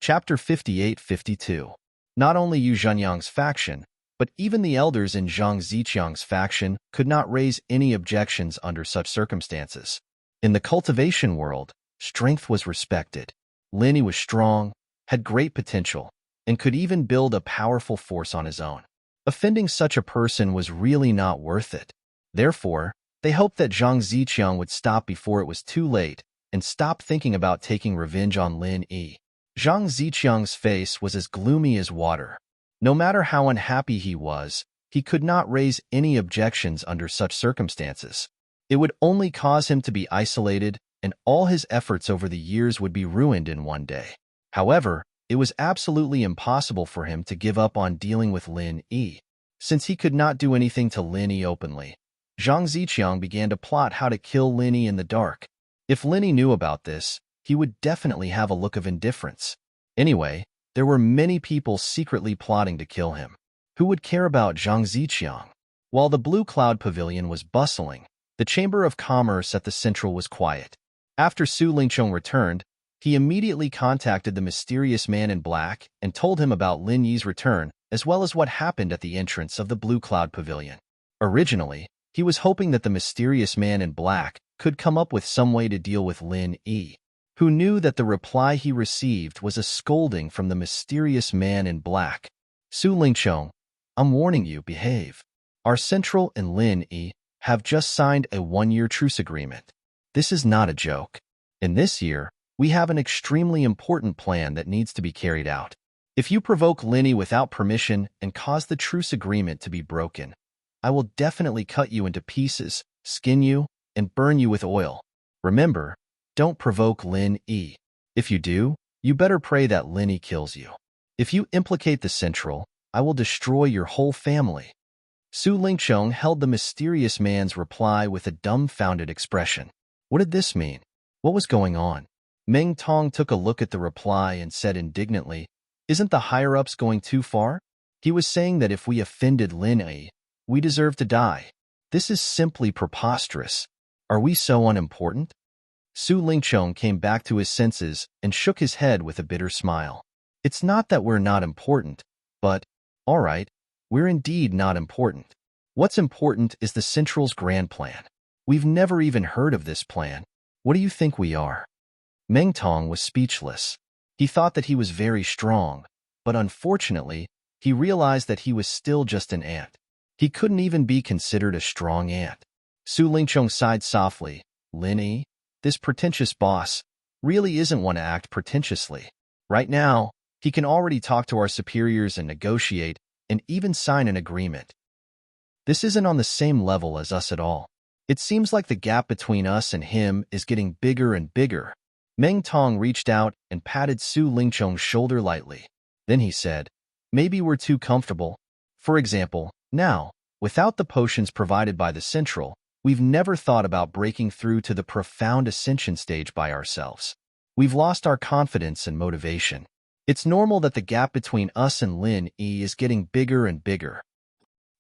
Chapter 58-52. Not only Yu Zhenyang's faction, but even the elders in Zhang Ziqiang's faction could not raise any objections under such circumstances. In the cultivation world, strength was respected. Lin Yi was strong, had great potential, and could even build a powerful force on his own. Offending such a person was really not worth it. Therefore, they hoped that Zhang Ziqiang would stop before it was too late and stop thinking about taking revenge on Lin Yi. Zhang Ziqiang's face was as gloomy as water. No matter how unhappy he was, he could not raise any objections under such circumstances. It would only cause him to be isolated, and all his efforts over the years would be ruined in one day. However, it was absolutely impossible for him to give up on dealing with Lin Yi. Since he could not do anything to Lin Yi openly, Zhang Ziqiang began to plot how to kill Lin Yi in the dark. If Lin Yi knew about this, he would definitely have a look of indifference. Anyway, there were many people secretly plotting to kill him. Who would care about Zhang Ziqiang? While the Blue Cloud Pavilion was bustling, the Chamber of Commerce at the Central was quiet. After Su Lingqiong returned, he immediately contacted the mysterious man in black and told him about Lin Yi's return, as well as what happened at the entrance of the Blue Cloud Pavilion. Originally, he was hoping that the mysterious man in black could come up with some way to deal with Lin Yi, who knew that the reply he received was a scolding from the mysterious man in black. Su Lingqiong, I'm warning you, behave. Our Central and Lin Yi have just signed a one-year truce agreement. This is not a joke. In this year, we have an extremely important plan that needs to be carried out. If you provoke Lin Yi without permission and cause the truce agreement to be broken, I will definitely cut you into pieces, skin you, and burn you with oil. Remember, don't provoke Lin Yi. If you do, you better pray that Lin Yi kills you. If you implicate the Central, I will destroy your whole family. Su Lingqiong held the mysterious man's reply with a dumbfounded expression. What did this mean? What was going on? Meng Tong took a look at the reply and said indignantly, Isn't the higher-ups going too far? He was saying that if we offended Lin Yi, we deserve to die. This is simply preposterous. Are we so unimportant? Su Lingqiong came back to his senses and shook his head with a bitter smile. It's not that we're not important, but, all right, we're indeed not important. What's important is the Central's grand plan. We've never even heard of this plan. What do you think we are? Meng Tong was speechless. He thought that he was very strong, but unfortunately, he realized that he was still just an ant. He couldn't even be considered a strong ant. Su Lingqiong sighed softly. Lin Yi, this pretentious boss, really isn't one to act pretentiously. Right now, he can already talk to our superiors and negotiate and even sign an agreement. This isn't on the same level as us at all. It seems like the gap between us and him is getting bigger and bigger. Meng Tong reached out and patted Su Lingqiong's shoulder lightly. Then he said, Maybe we're too comfortable. For example, now, without the potions provided by the Central, we've never thought about breaking through to the profound ascension stage by ourselves. We've lost our confidence and motivation. It's normal that the gap between us and Lin Yi is getting bigger and bigger.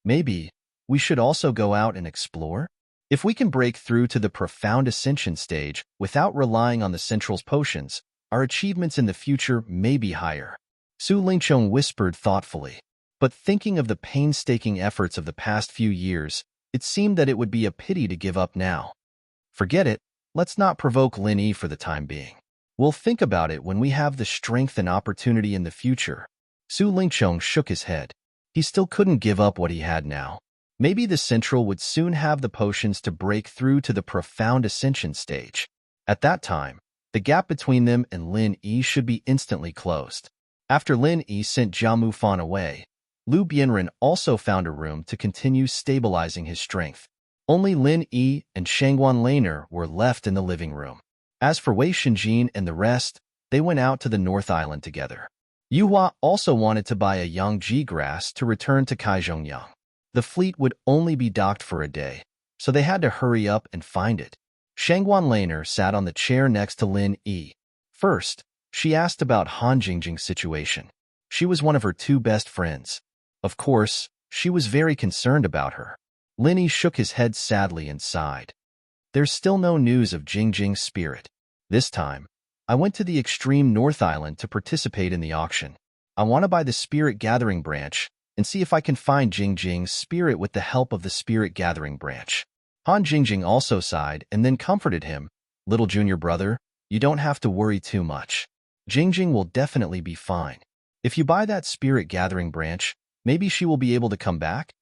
Maybe we should also go out and explore? If we can break through to the profound ascension stage without relying on the Central's potions, our achievements in the future may be higher. Su Lingqiong whispered thoughtfully. But thinking of the painstaking efforts of the past few years, it seemed that it would be a pity to give up now. Forget it, let's not provoke Lin Yi for the time being. We'll think about it when we have the strength and opportunity in the future. Su Lingqiong shook his head. He still couldn't give up what he had now. Maybe the Central would soon have the potions to break through to the profound ascension stage. At that time, the gap between them and Lin Yi should be instantly closed. After Lin Yi sent Jia Mufan away, Lu Bianren also found a room to continue stabilizing his strength. Only Lin Yi and Shangguan Laner were left in the living room. As for Wei Shenjin and the rest, they went out to the North Island together. Yuhua also wanted to buy a Yangji grass to return to Kaizhongyang. The fleet would only be docked for a day, so they had to hurry up and find it. Shangguan Laner sat on the chair next to Lin Yi. First, she asked about Han Jingjing's situation. She was one of her two best friends. Of course, she was very concerned about her. Lin Yi shook his head sadly and sighed. There's still no news of Jingjing's spirit. This time, I went to the extreme North Island to participate in the auction. I want to buy the Spirit Gathering branch and see if I can find Jingjing's spirit with the help of the Spirit Gathering branch. Han Jingjing also sighed and then comforted him. Little junior brother, you don't have to worry too much. Jingjing will definitely be fine. If you buy that Spirit Gathering branch, maybe she will be able to come back?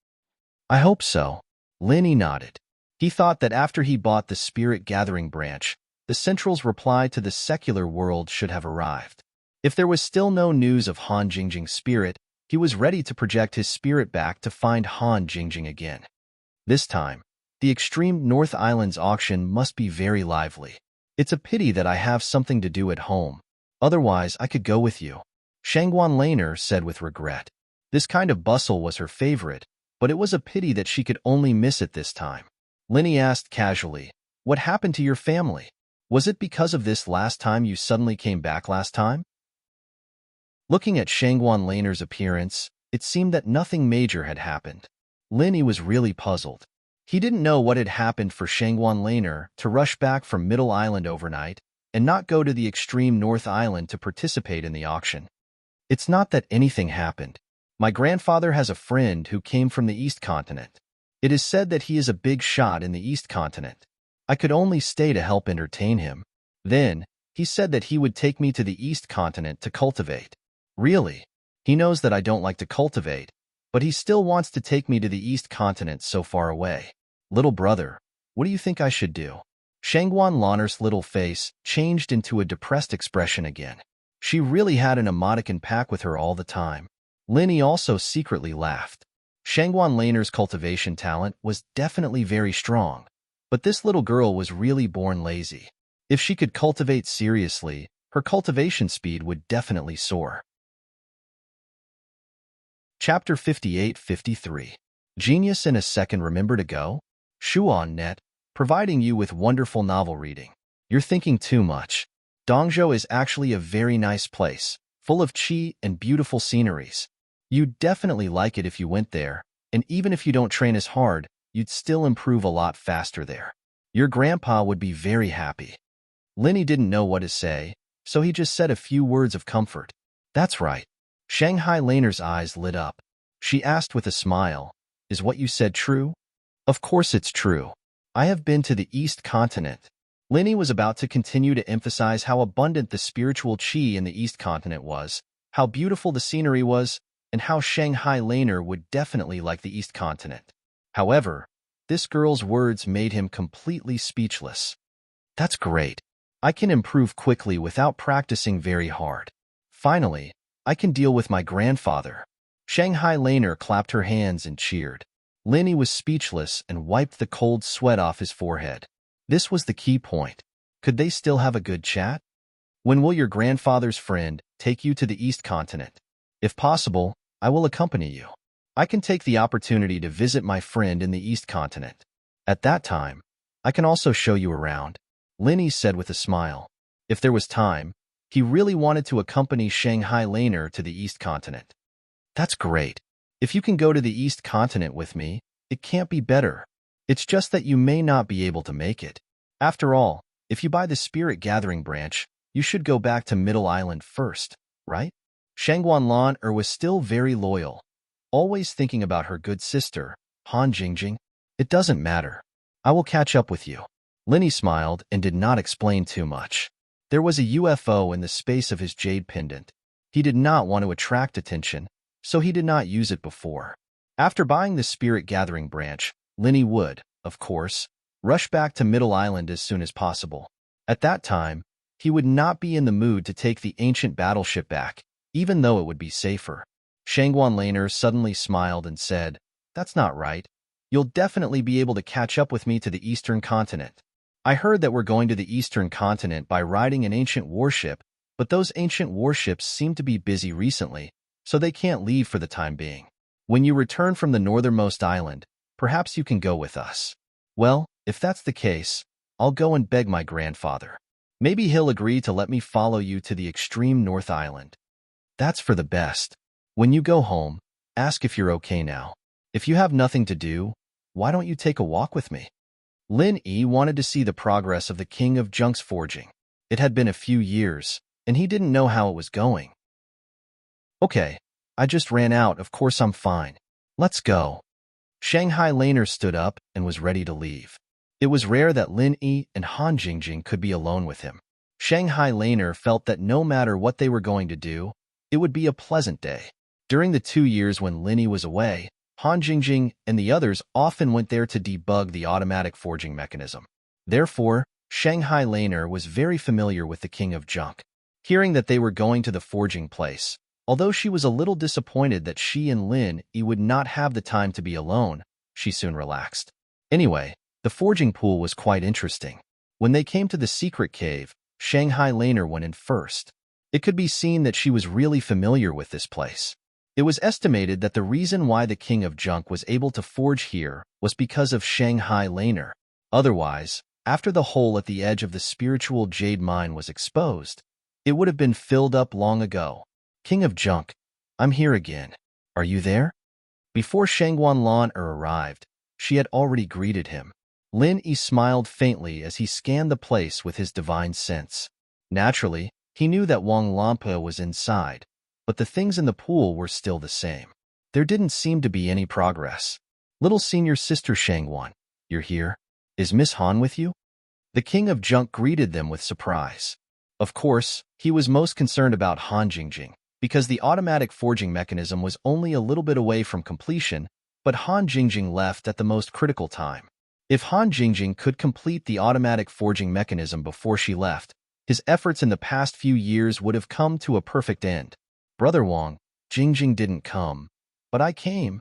I hope so. Linny nodded. He thought that after he bought the Spirit Gathering branch, the Central's reply to the secular world should have arrived. If there was still no news of Han Jingjing's spirit, he was ready to project his spirit back to find Han Jingjing again. This time, the extreme North Island's auction must be very lively. It's a pity that I have something to do at home. Otherwise, I could go with you. Shangguan Laner said with regret. This kind of bustle was her favorite, but it was a pity that she could only miss it this time. Linny asked casually, "What happened to your family? Was it because of this last time you suddenly came back last time?" Looking at Shangguan Laner's appearance, it seemed that nothing major had happened. Linny was really puzzled. He didn't know what had happened for Shangguan Laner to rush back from Middle Island overnight and not go to the extreme North Island to participate in the auction. It's not that anything happened. My grandfather has a friend who came from the East Continent. It is said that he is a big shot in the East Continent. I could only stay to help entertain him. Then, he said that he would take me to the East Continent to cultivate. Really? He knows that I don't like to cultivate, but he still wants to take me to the East Continent so far away. Little brother, what do you think I should do? Shangguan Laner's little face changed into a depressed expression again. She really had an emoticon pack with her all the time. Linny also secretly laughed. Shangguan Laner's cultivation talent was definitely very strong, but this little girl was really born lazy. If she could cultivate seriously, her cultivation speed would definitely soar. Chapter 58-53. Genius in a Second Remember to Go? Shuon.net, providing you with wonderful novel reading. You're thinking too much. Dongzhou is actually a very nice place, full of qi and beautiful sceneries. You'd definitely like it if you went there, and even if you don't train as hard, you'd still improve a lot faster there. Your grandpa would be very happy. Linny didn't know what to say, so he just said a few words of comfort. That's right. Shanghai Laner's eyes lit up. She asked with a smile, "Is what you said true?" Of course it's true. I have been to the East Continent. Linny was about to continue to emphasize how abundant the spiritual qi in the East Continent was, how beautiful the scenery was, and how Shanghai Laner would definitely like the East Continent. However, this girl's words made him completely speechless. That's great. I can improve quickly without practicing very hard. Finally, I can deal with my grandfather. Shanghai Laner clapped her hands and cheered. Linny was speechless and wiped the cold sweat off his forehead. This was the key point. Could they still have a good chat? When will your grandfather's friend take you to the East Continent? If possible, I will accompany you. I can take the opportunity to visit my friend in the East Continent. At that time, I can also show you around, Linny said with a smile. If there was time, he really wanted to accompany Shanghai Laner to the East Continent. That's great. If you can go to the East Continent with me, it can't be better. It's just that you may not be able to make it. After all, if you buy the Spirit Gathering branch, you should go back to Middle Island first, right? Shangguan Laner was still very loyal, always thinking about her good sister, Han Jingjing. It doesn't matter. I will catch up with you. Linny smiled and did not explain too much. There was a UFO in the space of his jade pendant. He did not want to attract attention, so he did not use it before. After buying the Spirit Gathering branch, Linny would, of course, rush back to Middle Island as soon as possible. At that time, he would not be in the mood to take the ancient battleship back, even though it would be safer. Shangguan Laner suddenly smiled and said, "That's not right. You'll definitely be able to catch up with me to the Eastern Continent. I heard that we're going to the Eastern Continent by riding an ancient warship, but those ancient warships seem to be busy recently, so they can't leave for the time being. When you return from the northernmost island, perhaps you can go with us." Well, if that's the case, I'll go and beg my grandfather. Maybe he'll agree to let me follow you to the extreme North Island. That's for the best. When you go home, ask if you're okay now. If you have nothing to do, why don't you take a walk with me? Lin Yi wanted to see the progress of the King of Junk's forging. It had been a few years, and he didn't know how it was going. Okay, I just ran out, of course I'm fine. Let's go. Shanghai Laner stood up and was ready to leave. It was rare that Lin Yi and Han Jingjing could be alone with him. Shanghai Laner felt that no matter what they were going to do, it would be a pleasant day. During the 2 years when Lin Yi was away, Han Jingjing and the others often went there to debug the automatic forging mechanism. Therefore, Shanghai Laner was very familiar with the King of Junk. Hearing that they were going to the forging place, although she was a little disappointed that she and Lin Yi would not have the time to be alone, she soon relaxed. Anyway, the forging pool was quite interesting. When they came to the secret cave, Shanghai Laner went in first. It could be seen that she was really familiar with this place. It was estimated that the reason why the King of Junk was able to forge here was because of Shanghai Laner. Otherwise, after the hole at the edge of the spiritual jade mine was exposed, it would have been filled up long ago. King of Junk, I'm here again. Are you there? Before Shangguan Lan arrived, she had already greeted him. Lin Yi smiled faintly as he scanned the place with his divine sense. Naturally, he knew that Wang Lampa was inside, but the things in the pool were still the same. There didn't seem to be any progress. Little senior sister Shangguan, you're here? Is Miss Han with you? The King of Junk greeted them with surprise. Of course, he was most concerned about Han Jingjing, because the automatic forging mechanism was only a little bit away from completion, but Han Jingjing left at the most critical time. If Han Jingjing could complete the automatic forging mechanism before she left, his efforts in the past few years would have come to a perfect end. Brother Wang, Jingjing didn't come, but I came.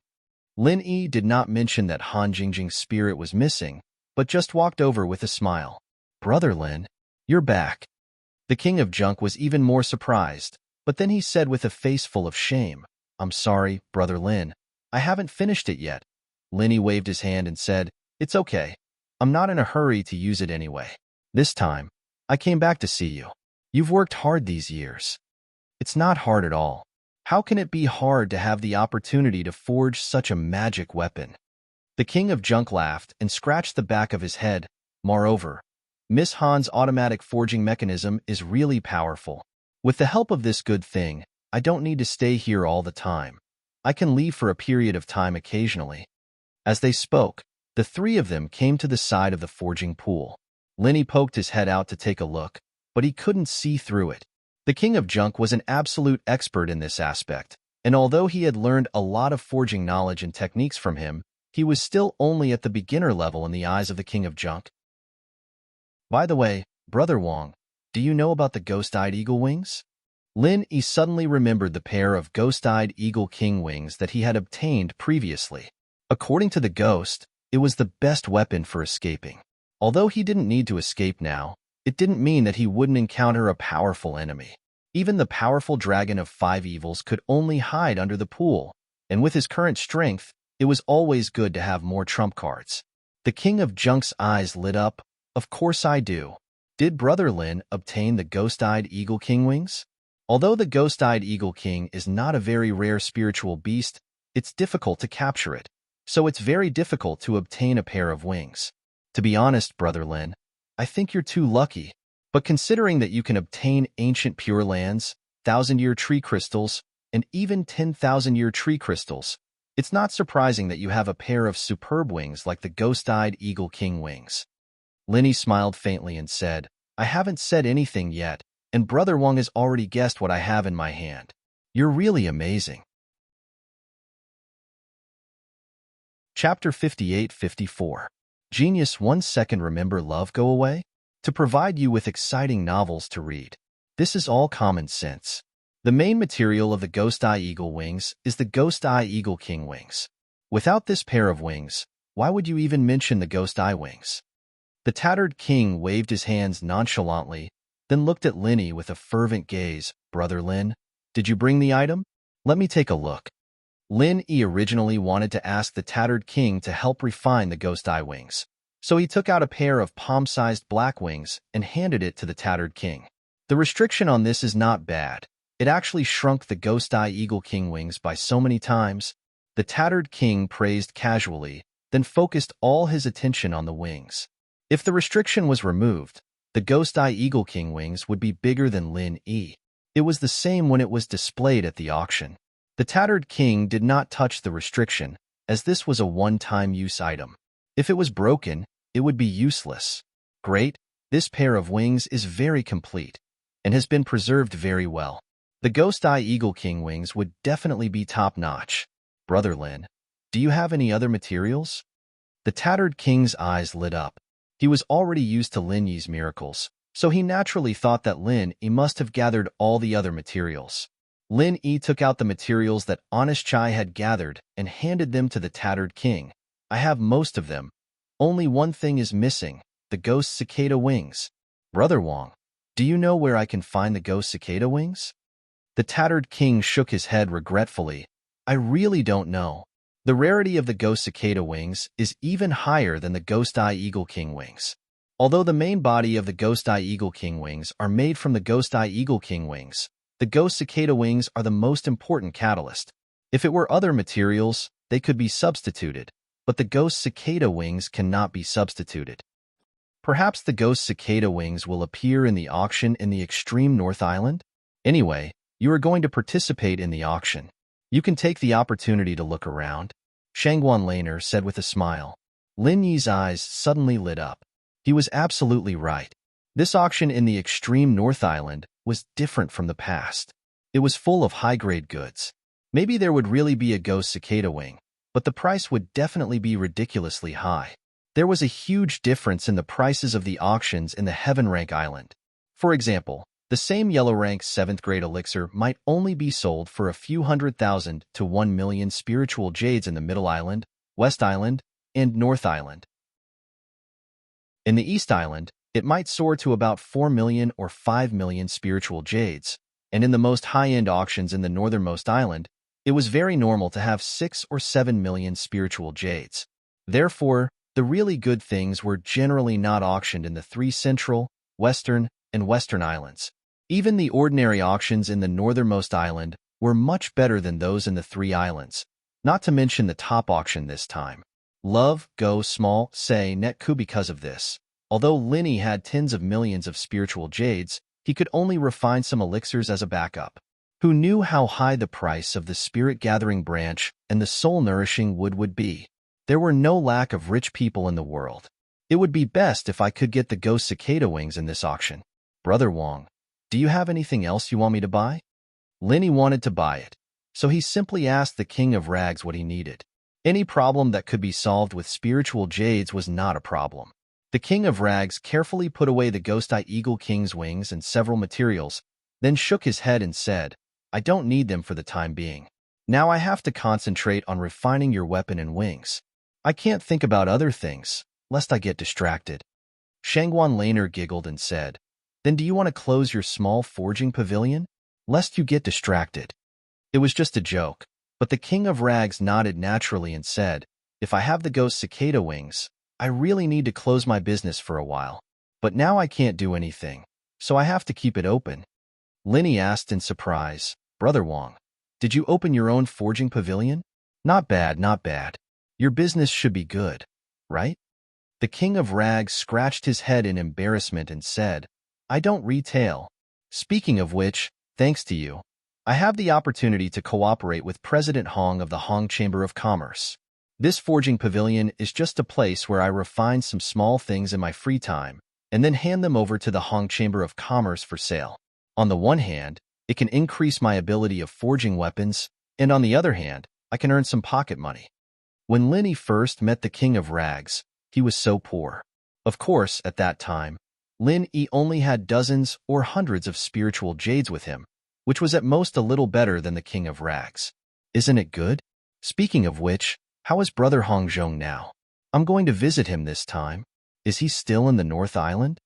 Lin Yi did not mention that Han Jingjing's spirit was missing, but just walked over with a smile. Brother Lin, you're back. The King of Junk was even more surprised, but then he said with a face full of shame, I'm sorry, Brother Lin. I haven't finished it yet. Lin Yi waved his hand and said, It's okay. I'm not in a hurry to use it anyway. This time, I came back to see you. You've worked hard these years. It's not hard at all. How can it be hard to have the opportunity to forge such a magic weapon? The King of Junk laughed and scratched the back of his head. Moreover, Miss Han's automatic forging mechanism is really powerful. With the help of this good thing, I don't need to stay here all the time. I can leave for a period of time occasionally. As they spoke, the three of them came to the side of the forging pool. Lin Yi poked his head out to take a look, but he couldn't see through it. The King of Junk was an absolute expert in this aspect, and although he had learned a lot of forging knowledge and techniques from him, he was still only at the beginner level in the eyes of the King of Junk. By the way, Brother Wang, do you know about the ghost-eyed eagle wings? Lin Yi suddenly remembered the pair of ghost-eyed eagle king wings that he had obtained previously. According to the ghost, it was the best weapon for escaping. Although he didn't need to escape now, it didn't mean that he wouldn't encounter a powerful enemy. Even the powerful dragon of 5 evils could only hide under the pool, and with his current strength, it was always good to have more trump cards. The King of Junk's eyes lit up. Of course I do. Did Brother Lin obtain the ghost-eyed eagle king wings? Although the ghost-eyed eagle king is not a very rare spiritual beast, it's difficult to capture it, so it's very difficult to obtain a pair of wings. To be honest, Brother Lin, I think you're too lucky. But considering that you can obtain ancient pure lands, 1,000-year tree crystals, and even 10,000-year tree crystals, it's not surprising that you have a pair of superb wings like the ghost-eyed eagle king wings. Lin Yi smiled faintly and said, I haven't said anything yet, and Brother Wang has already guessed what I have in my hand. You're really amazing. Chapter 58-54. Genius 1 second. Remember love go away? To provide you with exciting novels to read. This is all common sense. The main material of the Ghost Eye Eagle wings is the Ghost Eye Eagle King wings. Without this pair of wings, why would you even mention the Ghost Eye wings? The tattered king waved his hands nonchalantly, then looked at Lin Yi with a fervent gaze. Brother Lin, did you bring the item? Let me take a look. Lin Yi originally wanted to ask the tattered king to help refine the Ghost Eye wings, so he took out a pair of palm-sized black wings and handed it to the tattered king. The restriction on this is not bad. It actually shrunk the Ghost Eye Eagle King wings by so many times. The tattered king praised casually, then focused all his attention on the wings. If the restriction was removed, The Ghost Eye Eagle King wings would be bigger than Lin Yi. It was the same when it was displayed at the auction. The tattered king did not touch the restriction, as this was a one-time use item. If it was broken, it would be useless. Great, this pair of wings is very complete, and has been preserved very well. The Ghost Eye Eagle King wings would definitely be top-notch. Brother Lin, do you have any other materials? The tattered king's eyes lit up. He was already used to Lin Yi's miracles, so he naturally thought that Lin Yi must have gathered all the other materials. Lin Yi took out the materials that Honest Chai had gathered and handed them to the tattered king. I have most of them. Only one thing is missing, the ghost cicada wings. Brother Wang, do you know where I can find the ghost cicada wings? The tattered king shook his head regretfully. I really don't know. The rarity of the ghost cicada wings is even higher than the Ghost Eye Eagle King wings. Although the main body of the Ghost Eye Eagle King wings are made from the Ghost Eye Eagle King wings, the ghost cicada wings are the most important catalyst. If it were other materials, they could be substituted, but the ghost cicada wings cannot be substituted. Perhaps the ghost cicada wings will appear in the auction in the extreme North Island? Anyway, you are going to participate in the auction. You can take the opportunity to look around, Shangguan Laner said with a smile. Lin Yi's eyes suddenly lit up. He was absolutely right. This auction in the extreme North Island was different from the past. It was full of high-grade goods. Maybe there would really be a ghost cicada wing, but the price would definitely be ridiculously high. There was a huge difference in the prices of the auctions in the Heaven Rank Island. For example, the same yellow rank 7th grade elixir might only be sold for a few 100,000 to 1 million spiritual jades in the Middle Island, West Island, and North Island. In the East Island, it might soar to about 4 million or 5 million spiritual jades, and in the most high-end auctions in the northernmost island, it was very normal to have 6 or 7 million spiritual jades. Therefore, the really good things were generally not auctioned in the 3 central, western, and western islands. Even the ordinary auctions in the northernmost island were much better than those in the 3 islands, not to mention the top auction this time. Love, go small, say net coup because of this. Although Lin Yi had tens of millions of spiritual jades, he could only refine some elixirs as a backup. Who knew how high the price of the spirit-gathering branch and the soul-nourishing wood would be? There were no lack of rich people in the world. It would be best if I could get the ghost cicada wings in this auction. Brother Wang, do you have anything else you want me to buy? Lin Yi wanted to buy it, so he simply asked the King of Rags what he needed. Any problem that could be solved with spiritual jades was not a problem. The King of Rags carefully put away the Ghost Eye Eagle King's wings and several materials, then shook his head and said, I don't need them for the time being. Now I have to concentrate on refining your weapon and wings. I can't think about other things, lest I get distracted. Shangguan Laner giggled and said, Then do you want to close your small forging pavilion? Lest you get distracted. It was just a joke, but the King of Rags nodded naturally and said, If I have the ghost cicada wings, I really need to close my business for a while. But now I can't do anything, so I have to keep it open. Lin Yi asked in surprise, Brother Wang, did you open your own forging pavilion? Not bad, not bad. Your business should be good, right? The King of Rags scratched his head in embarrassment and said, I don't retail. Speaking of which, thanks to you, I have the opportunity to cooperate with President Hong of the Hong Chamber of Commerce. This forging pavilion is just a place where I refine some small things in my free time and then hand them over to the Hong Chamber of Commerce for sale. On the one hand, it can increase my ability of forging weapons, and on the other hand, I can earn some pocket money. When Lin Yi first met the King of Rags, he was so poor. Of course, at that time, Lin Yi only had dozens or hundreds of spiritual jades with him, which was at most a little better than the King of Rags. Isn't it good? Speaking of which, how is Brother Hong Zhong now? I'm going to visit him this time. Is he still in the North Island?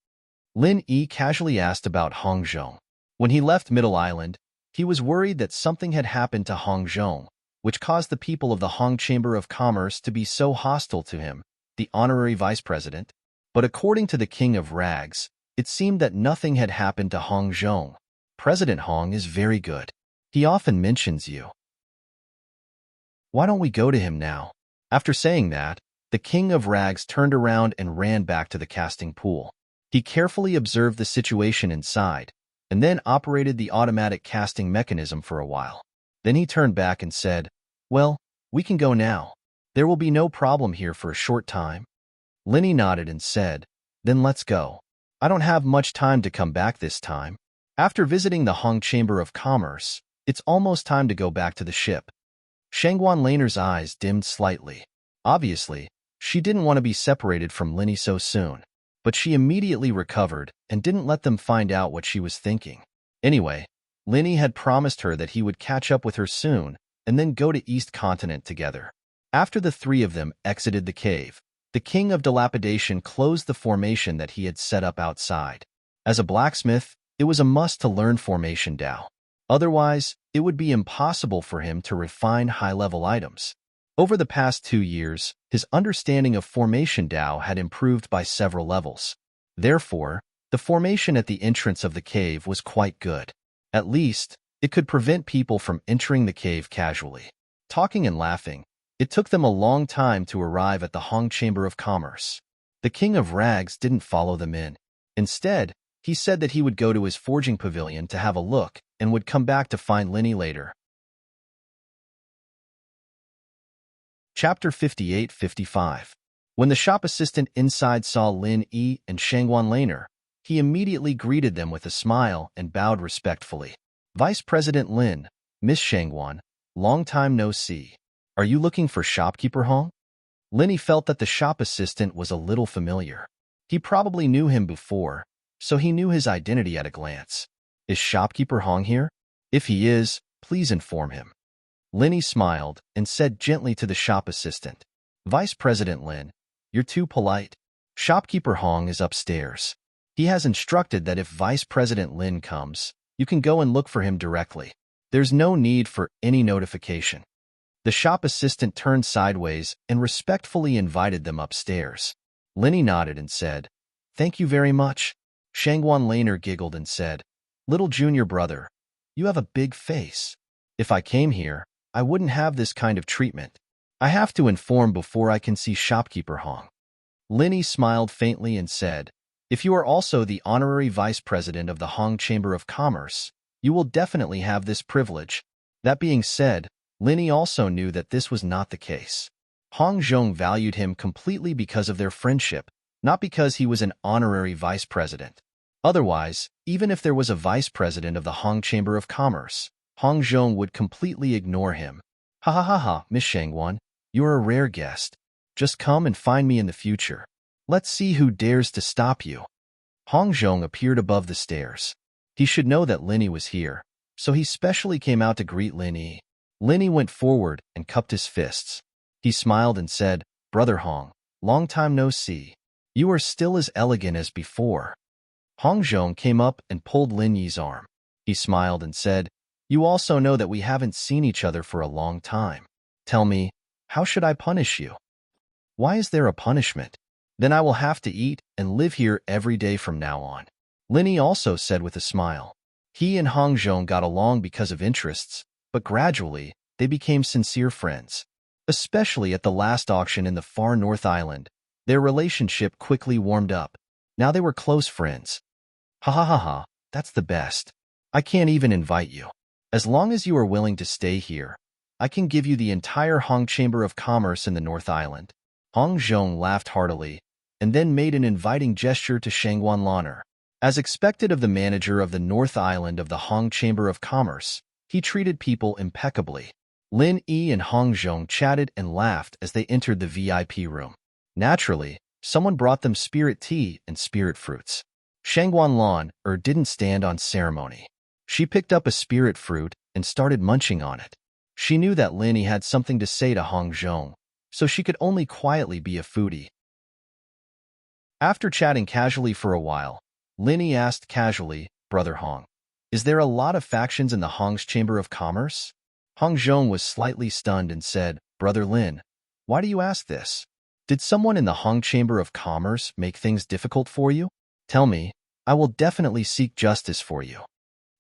Lin Yi casually asked about Hong Zhong. When he left Middle Island, he was worried that something had happened to Hong Zhong, which caused the people of the Hong Chamber of Commerce to be so hostile to him, the honorary vice president. But according to the King of Rags, it seemed that nothing had happened to Hong Zhong. President Hong is very good. He often mentions you. Why don't we go to him now? After saying that, the King of Rags turned around and ran back to the casting pool. He carefully observed the situation inside, and then operated the automatic casting mechanism for a while. Then he turned back and said, "Well, we can go now. There will be no problem here for a short time." Linny nodded and said, "Then let's go. I don't have much time to come back this time." After visiting the Hong Chamber of Commerce, it's almost time to go back to the ship. Shangguan Laner's eyes dimmed slightly. Obviously, she didn't want to be separated from Linny so soon, but she immediately recovered and didn't let them find out what she was thinking. Anyway, Linny had promised her that he would catch up with her soon and then go to East Continent together. After the three of them exited the cave, the King of Dilapidation closed the formation that he had set up outside. As a blacksmith, it was a must to learn Formation Dao. Otherwise, it would be impossible for him to refine high-level items. Over the past 2 years, his understanding of Formation Dao had improved by several levels. Therefore, the formation at the entrance of the cave was quite good. At least, it could prevent people from entering the cave casually. Talking and laughing, it took them a long time to arrive at the Hong Chamber of Commerce. The King of Rags didn't follow them in. Instead, he said that he would go to his forging pavilion to have a look and would come back to find Linny later. Chapter 58-55. When the shop assistant inside saw Lin Yi and Shangguan Laner, he immediately greeted them with a smile and bowed respectfully. "Vice President Lin, Miss Shangguan, long time no see. Are you looking for shopkeeper Hong?" Linny felt that the shop assistant was a little familiar. He probably knew him before, so he knew his identity at a glance. "Is shopkeeper Hong here? If he is, please inform him." Linny smiled and said gently to the shop assistant, "Vice President Lin, you're too polite. Shopkeeper Hong is upstairs. He has instructed that if Vice President Lin comes, you can go and look for him directly. There's no need for any notification." The shop assistant turned sideways and respectfully invited them upstairs. Linny nodded and said, "Thank you very much." Shangguan Laner giggled and said, "Little junior brother, you have a big face. If I came here, I wouldn't have this kind of treatment. I have to inform before I can see shopkeeper Hong." Linny smiled faintly and said, "If you are also the honorary vice president of the Hong Chamber of Commerce, you will definitely have this privilege." That being said, Linny also knew that this was not the case. Hong Zhong valued him completely because of their friendship, not because he was an honorary vice president. Otherwise, even if there was a vice president of the Hong Chamber of Commerce, Hong Zhong would completely ignore him. "Ha ha ha ha, Miss Shangguan, you're a rare guest. Just come and find me in the future. Let's see who dares to stop you." Hong Zhong appeared above the stairs. He should know that Linny was here, so he specially came out to greet Linny. Linny went forward and cupped his fists. He smiled and said, "Brother Hong, long time no see. You are still as elegant as before." Hong Zhong came up and pulled Lin Yi's arm. He smiled and said, "You also know that we haven't seen each other for a long time. Tell me, how should I punish you?" "Why is there a punishment? Then I will have to eat and live here every day from now on," Linny also said with a smile. He and Hong Zhong got along because of interests, but gradually, they became sincere friends. Especially at the last auction in the far North Island, their relationship quickly warmed up. Now they were close friends. "Ha ha ha ha, that's the best. I can't even invite you. As long as you are willing to stay here, I can give you the entire Hong Chamber of Commerce in the North Island." Hong Zhong laughed heartily, and then made an inviting gesture to Shangguan Laner. As expected of the manager of the North Island of the Hong Chamber of Commerce, he treated people impeccably. Lin Yi and Hong Zhong chatted and laughed as they entered the VIP room. Naturally, someone brought them spirit tea and spirit fruits. Shangguan Laner didn't stand on ceremony. She picked up a spirit fruit and started munching on it. She knew that Linny had something to say to Hong Zhong, so she could only quietly be a foodie. After chatting casually for a while, Linny asked casually, "Brother Hong, is there a lot of factions in the Hong's Chamber of Commerce?" Hong Zhong was slightly stunned and said, "Brother Lin, why do you ask this? Did someone in the Hong Chamber of Commerce make things difficult for you? Tell me, I will definitely seek justice for you."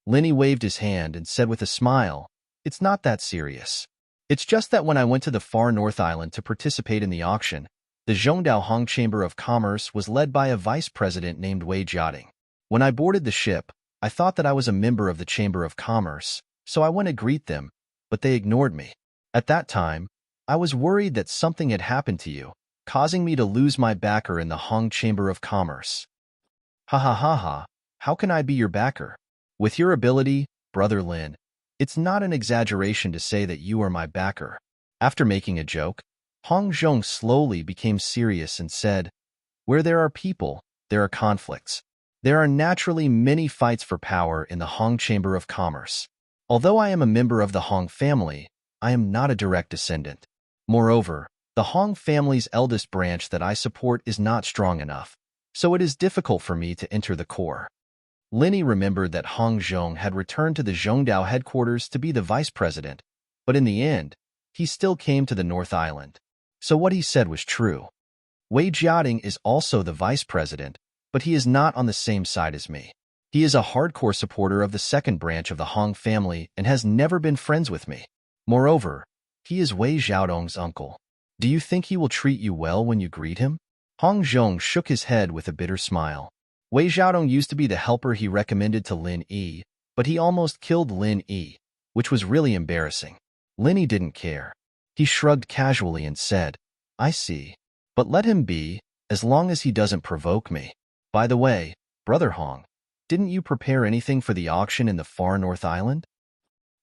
Linny waved his hand and said with a smile, "It's not that serious. It's just that when I went to the far North Island to participate in the auction, The Zhongdao Hong Chamber of Commerce was led by a vice president named Wei Jiating. When I boarded the ship, I thought that I was a member of the Chamber of Commerce, so I went to greet them, but they ignored me. At that time, I was worried that something had happened to you, causing me to lose my backer in the Hong Chamber of Commerce. Ha ha ha ha, how can I be your backer? With your ability, Brother Lin, it's not an exaggeration to say that you are my backer. After making a joke, Hong Zhong slowly became serious and said, where there are people, there are conflicts. There are naturally many fights for power in the Hong Chamber of Commerce. Although I am a member of the Hong family, I am not a direct descendant. Moreover, the Hong family's eldest branch that I support is not strong enough, so it is difficult for me to enter the core. Linny remembered that Hong Zhong had returned to the Zhongdao headquarters to be the vice president, but in the end, he still came to the North Island. So what he said was true. Wei Jiating is also the vice president, but he is not on the same side as me. He is a hardcore supporter of the second branch of the Hong family and has never been friends with me. Moreover, he is Wei Xiaodong's uncle. Do you think he will treat you well when you greet him? Hong Zhong shook his head with a bitter smile. Wei Xiaodong used to be the helper he recommended to Lin Yi, but he almost killed Lin Yi, which was really embarrassing. Lin Yi didn't care. He shrugged casually and said, I see. But let him be, as long as he doesn't provoke me. By the way, Brother Hong, didn't you prepare anything for the auction in the far North Island?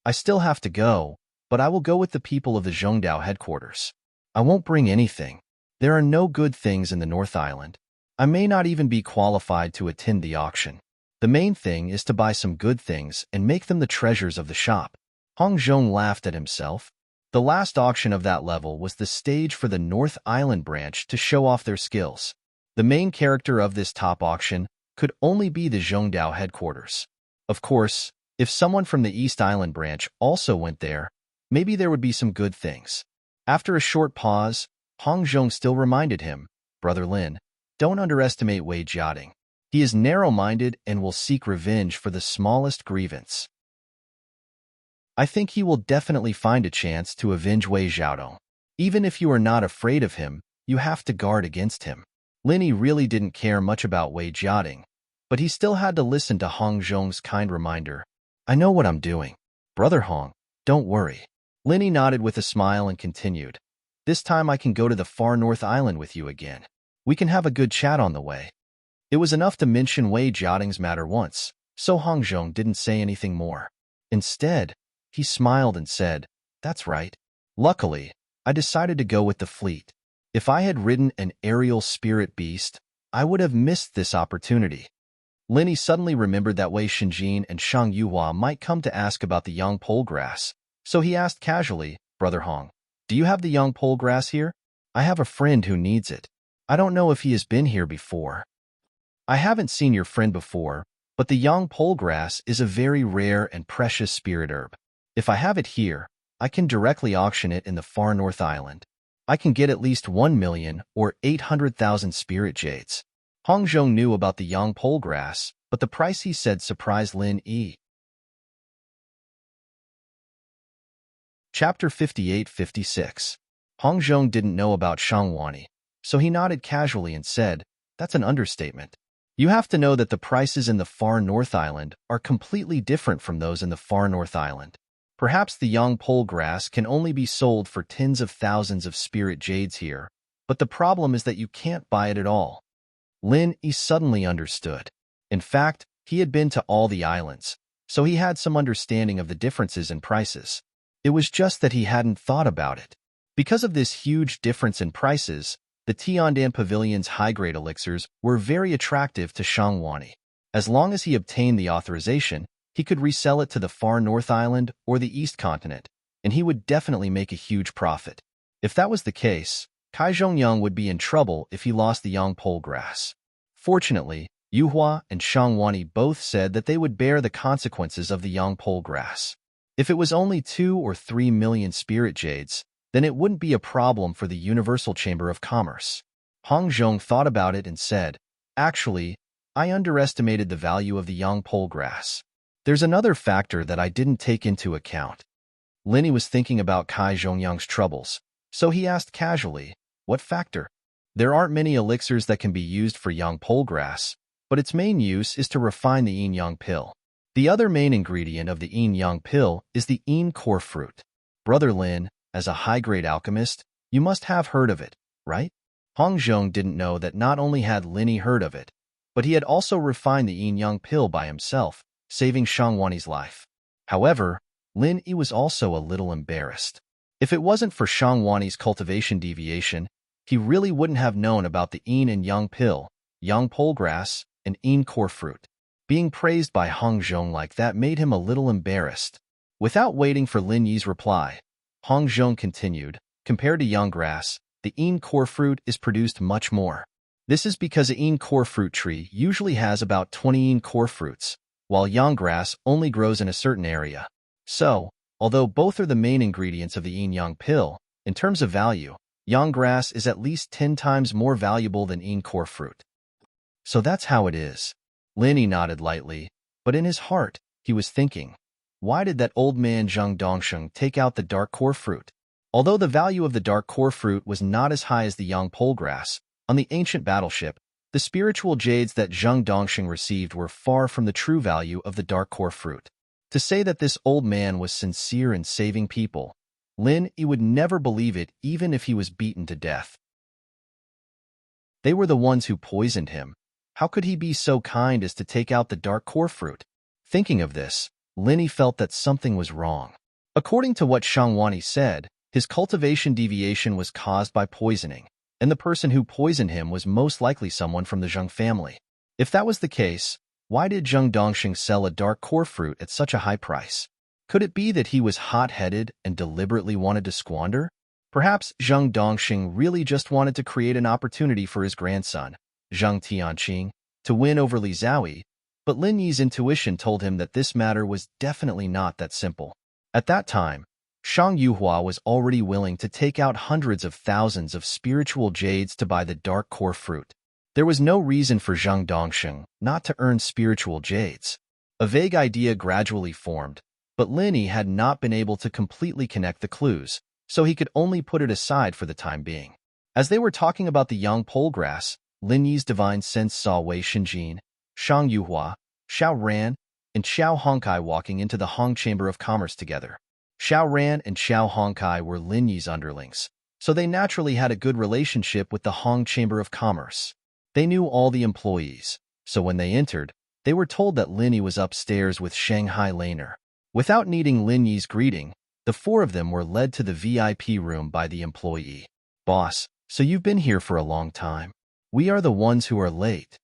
I still have to go, but I will go with the people of the Zhongdao headquarters. I won't bring anything. There are no good things in the North Island. I may not even be qualified to attend the auction. The main thing is to buy some good things and make them the treasures of the shop. Hong Zhong laughed at himself. The last auction of that level was the stage for the North Island branch to show off their skills. The main character of this top auction could only be the Zhongdao headquarters. Of course, if someone from the East Island branch also went there, maybe there would be some good things. After a short pause, Hong Zhong still reminded him, Brother Lin, don't underestimate Wei Jiating. He is narrow-minded and will seek revenge for the smallest grievance. I think he will definitely find a chance to avenge Wei Xiaodong. Even if you are not afraid of him, you have to guard against him. Linny really didn't care much about Wei Jiating, but he still had to listen to Hong Zhong's kind reminder. I know what I'm doing. Brother Hong, don't worry. Linny nodded with a smile and continued. This time I can go to the far North Island with you again. We can have a good chat on the way. It was enough to mention Wei Jiating's matter once, so Hong Zhong didn't say anything more. Instead, he smiled and said, That's right. Luckily, I decided to go with the fleet. If I had ridden an aerial spirit beast, I would have missed this opportunity. Linny suddenly remembered that Wei Shinjin and Shang Yuhua might come to ask about the young pole grass, so he asked casually, Brother Hong, do you have the young pole grass here? I have a friend who needs it. I don't know if he has been here before. I haven't seen your friend before, but the young pole grass is a very rare and precious spirit herb. If I have it here, I can directly auction it in the far North Island. I can get at least 1 million or 800,000 spirit jades. Hong Zhong knew about the young pole grass, but the price he said surprised Lin Yi. Chapter 58-56. Hong Zhong didn't know about Shangwani, so he nodded casually and said, That's an understatement. You have to know that the prices in the far North Island are completely different from those in the far North Island. Perhaps the young pole grass can only be sold for tens of thousands of spirit jades here, but the problem is that you can't buy it at all. Lin Yi suddenly understood. In fact, he had been to all the islands, so he had some understanding of the differences in prices. It was just that he hadn't thought about it. Because of this huge difference in prices, the Tiandan Pavilion's high-grade elixirs were very attractive to Shangwani. As long as he obtained the authorization, he could resell it to the far North Island or the East Continent, and he would definitely make a huge profit. If that was the case, Kai Zhongyang would be in trouble if he lost the young pole grass. Fortunately, Yuhua and Shangwani both said that they would bear the consequences of the young pole grass. If it was only 2 or 3 million spirit jades, then it wouldn't be a problem for the Universal Chamber of Commerce. Hong Zhong thought about it and said, Actually, I underestimated the value of the young pole grass. There's another factor that I didn't take into account. Linny was thinking about Kai Zhongyang's troubles, so he asked casually, What factor? There aren't many elixirs that can be used for young pole grass, but its main use is to refine the yin yang pill. The other main ingredient of the yin yang pill is the yin core fruit. Brother Lin, as a high-grade alchemist, you must have heard of it, right? Hong Zhong didn't know that not only had Linny heard of it, but he had also refined the yin yang pill by himself, saving Shang Wani's life. However, Lin Yi was also a little embarrassed. If it wasn't for Shang Wani's cultivation deviation, he really wouldn't have known about the yin and yang pill, yang pole grass, and yin core fruit. Being praised by Hong Zhong like that made him a little embarrassed. Without waiting for Lin Yi's reply, Hong Zhong continued, compared to yang grass, the yin core fruit is produced much more. This is because a yin core fruit tree usually has about 20 yin core fruits, while yang grass only grows in a certain area. So, although both are the main ingredients of the yin-yang pill, in terms of value, yang grass is at least 10 times more valuable than yin core fruit. So that's how it is. Linny nodded lightly, but in his heart, he was thinking, why did that old man Zhang Dongsheng take out the dark core fruit? Although the value of the dark core fruit was not as high as the yang pole grass, on the ancient battleship, the spiritual jades that Zhang Dongsheng received were far from the true value of the dark core fruit. To say that this old man was sincere in saving people, Lin Yi would never believe it even if he was beaten to death. They were the ones who poisoned him. How could he be so kind as to take out the dark core fruit? Thinking of this, Lin Yi felt that something was wrong. According to what Shang Wani said, his cultivation deviation was caused by poisoning, and the person who poisoned him was most likely someone from the Zheng family. If that was the case, why did Zhang Dongxing sell a dark core fruit at such a high price? Could it be that he was hot-headed and deliberately wanted to squander? Perhaps Zhang Dongxing really just wanted to create an opportunity for his grandson, Zhang Tianqing, to win over Li Zhaoyi, but Lin Yi's intuition told him that this matter was definitely not that simple. At that time, Shang Yuhua was already willing to take out hundreds of thousands of spiritual jades to buy the dark core fruit. There was no reason for Zhang Dongxing not to earn spiritual jades. A vague idea gradually formed, but Lin Yi had not been able to completely connect the clues, so he could only put it aside for the time being. As they were talking about the yang pole grass, Lin Yi's divine sense saw Wei Shenjin, Shang Yuhua, Xiao Ran, and Xiao Hongkai walking into the Hong Chamber of Commerce together. Xiao Ran and Xiao Hongkai were Lin Yi's underlings, so they naturally had a good relationship with the Hong Chamber of Commerce. They knew all the employees, so when they entered, they were told that Lin Yi was upstairs with Shanghai Laner. Without needing Lin Yi's greeting, the four of them were led to the VIP room by the employee. "Boss, so you've been here for a long time. We are the ones who are late."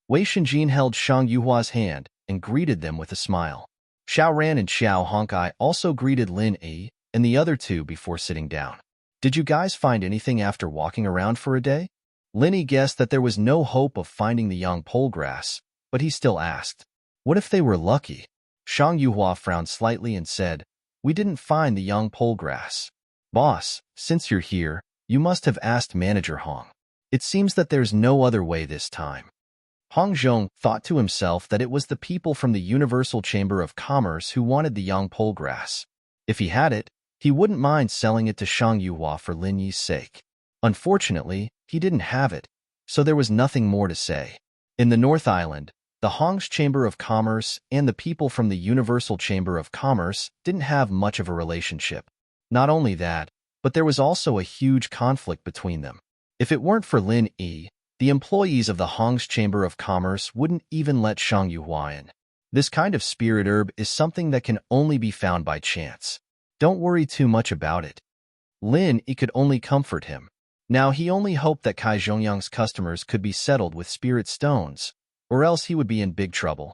Wei Shenjin held Shang Yuhua's hand and greeted them with a smile. Xiao Ran and Xiao Hongkai also greeted Lin Yi and the other two before sitting down. "Did you guys find anything after walking around for a day?" Lin Yi guessed that there was no hope of finding the young pole grass, but he still asked, "What if they were lucky?" Shang Yuhua frowned slightly and said, "We didn't find the young pole grass. Boss, since you're here, you must have asked Manager Hong. It seems that there's no other way this time." Hong Zhong thought to himself that it was the people from the Universal Chamber of Commerce who wanted the young pole grass. If he had it, he wouldn't mind selling it to Shang Yuhua for Lin Yi's sake. Unfortunately, he didn't have it, so there was nothing more to say. In the North Island, the Hong's Chamber of Commerce and the people from the Universal Chamber of Commerce didn't have much of a relationship. Not only that, but there was also a huge conflict between them. If it weren't for Lin Yi, the employees of the Hong's Chamber of Commerce wouldn't even let Shang Yuhua in. This kind of spirit herb is something that can only be found by chance. Don't worry too much about it. Lin Yi could only comfort him. Now he only hoped that Kai Zhongyang's customers could be settled with spirit stones, or else he would be in big trouble.